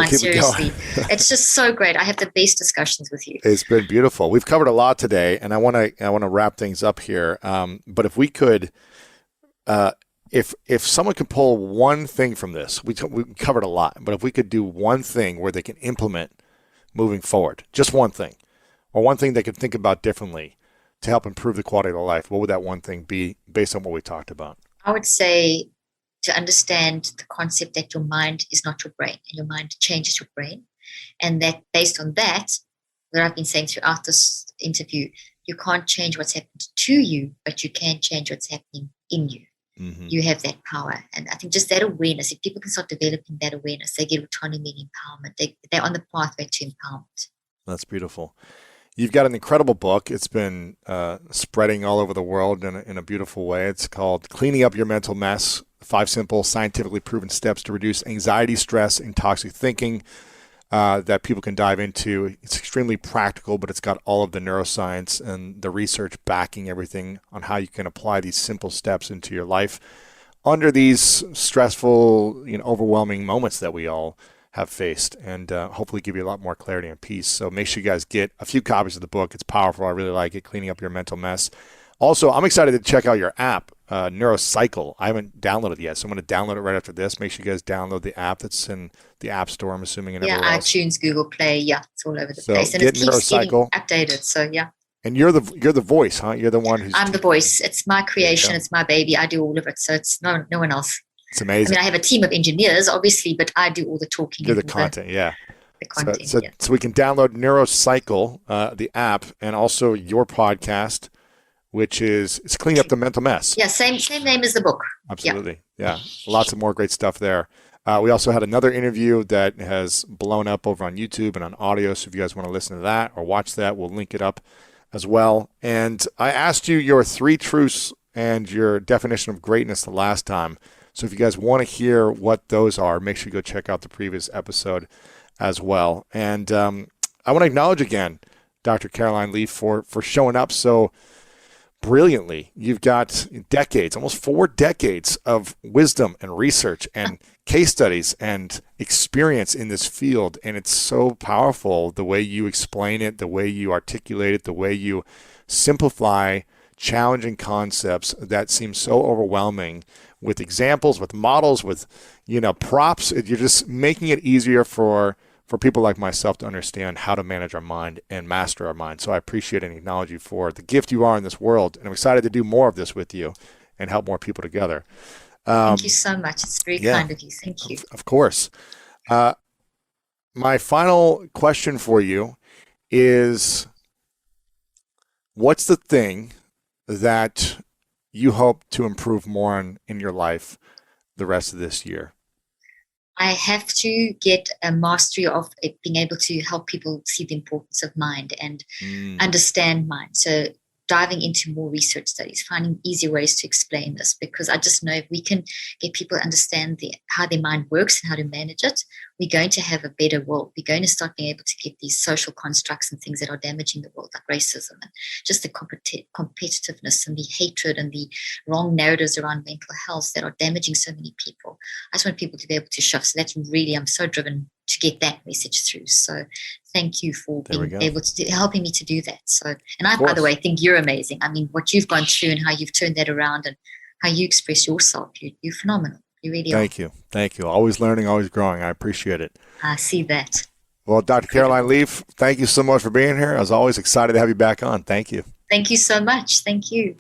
Speaker 2: Seriously, it's just so great. I have the best discussions with you.
Speaker 1: It's been beautiful. We've covered a lot today, and I want to wrap things up here. But if we could, if someone could pull one thing from this, we covered a lot. But if we could do one thing where they can implement moving forward, just one thing. Or one thing they could think about differently to help improve the quality of their life, what would that one thing be based on what we talked about?
Speaker 2: I would say to understand the concept that your mind is not your brain, and your mind changes your brain. And that based on that I've been saying throughout this interview, you can't change what's happened to you, but you can change what's happening in you. Mm-hmm. You have that power. And I think just that awareness, if people can start developing that awareness, they get autonomy and empowerment. They're on the pathway to empowerment.
Speaker 1: That's beautiful. You've got an incredible book. It's been spreading all over the world in a beautiful way. It's called Cleaning Up Your Mental Mess, 5 Simple, Scientifically Proven Steps to Reduce Anxiety, Stress, and Toxic Thinking that people can dive into. It's extremely practical, but it's got all of the neuroscience and the research backing everything on how you can apply these simple steps into your life under these stressful, overwhelming moments that we all have faced, and hopefully give you a lot more clarity and peace. So make sure you guys get a few copies of the book. It's powerful. I really like it, Cleaning Up Your Mental Mess. Also, I'm excited to check out your app, Neurocycle. I haven't downloaded it yet, so I'm going to download it right after this. Make sure you guys download the app. That's in the App Store, I'm assuming, and everywhere else.
Speaker 2: iTunes, Google Play, it's all over the place. And it keeps getting updated, so yeah.
Speaker 1: And you're the voice, huh? You're the one who's...
Speaker 2: I'm the voice. It's my creation. It's my baby. I do all of it, so it's no one else.
Speaker 1: It's amazing.
Speaker 2: I mean, I have a team of engineers, obviously, but I do all the talking.
Speaker 1: You're the content,
Speaker 2: The content,
Speaker 1: so we can download Neurocycle, the app, and also your podcast, which is it's Cleaning Up the Mental Mess.
Speaker 2: Yeah, same name as the book.
Speaker 1: Absolutely. Yeah. Lots of more great stuff there. We also had another interview that has blown up over on YouTube and on audio. So if you guys want to listen to that or watch that, we'll link it up as well. And I asked you your 3 truths and your definition of greatness the last time. So if you guys want to hear what those are, make sure you go check out the previous episode as well. And I want to acknowledge again, Dr. Caroline Leaf, for showing up so brilliantly. You've got decades, almost 4 decades of wisdom and research and case studies and experience in this field. And it's so powerful the way you explain it, the way you articulate it, the way you simplify challenging concepts that seem so overwhelming with examples, with models, with, props. You're just making it easier for people like myself to understand how to manage our mind and master our mind. So I appreciate and acknowledge you for the gift you are in this world. And I'm excited to do more of this with you and help more people together.
Speaker 2: Thank you so much. It's very kind of you. Thank you.
Speaker 1: Of course. My final question for you is, what's the thing that you hope to improve more on in your life the rest of this year?
Speaker 2: I have to get a mastery of it, being able to help people see the importance of mind and understand mind. So diving into more research studies, finding easier ways to explain this, because I just know if we can get people to understand how their mind works and how to manage it, we're going to have a better world. We're going to start being able to get these social constructs and things that are damaging the world, like racism and just the competitiveness and the hatred and the wrong narratives around mental health that are damaging so many people. I just want people to be able to shift. So that's really, I'm so driven to get that message through. So thank you for being able to helping me to do that. So, and I, by the way, think you're amazing. I mean, what you've gone through and how you've turned that around and how you express yourself, you're phenomenal. You really are.
Speaker 1: Thank you. Thank you. Always learning, always growing. I appreciate it.
Speaker 2: I see that.
Speaker 1: Well, Dr. Caroline Leaf, thank you so much for being here. I was always excited to have you back on. Thank you.
Speaker 2: Thank you so much. Thank you.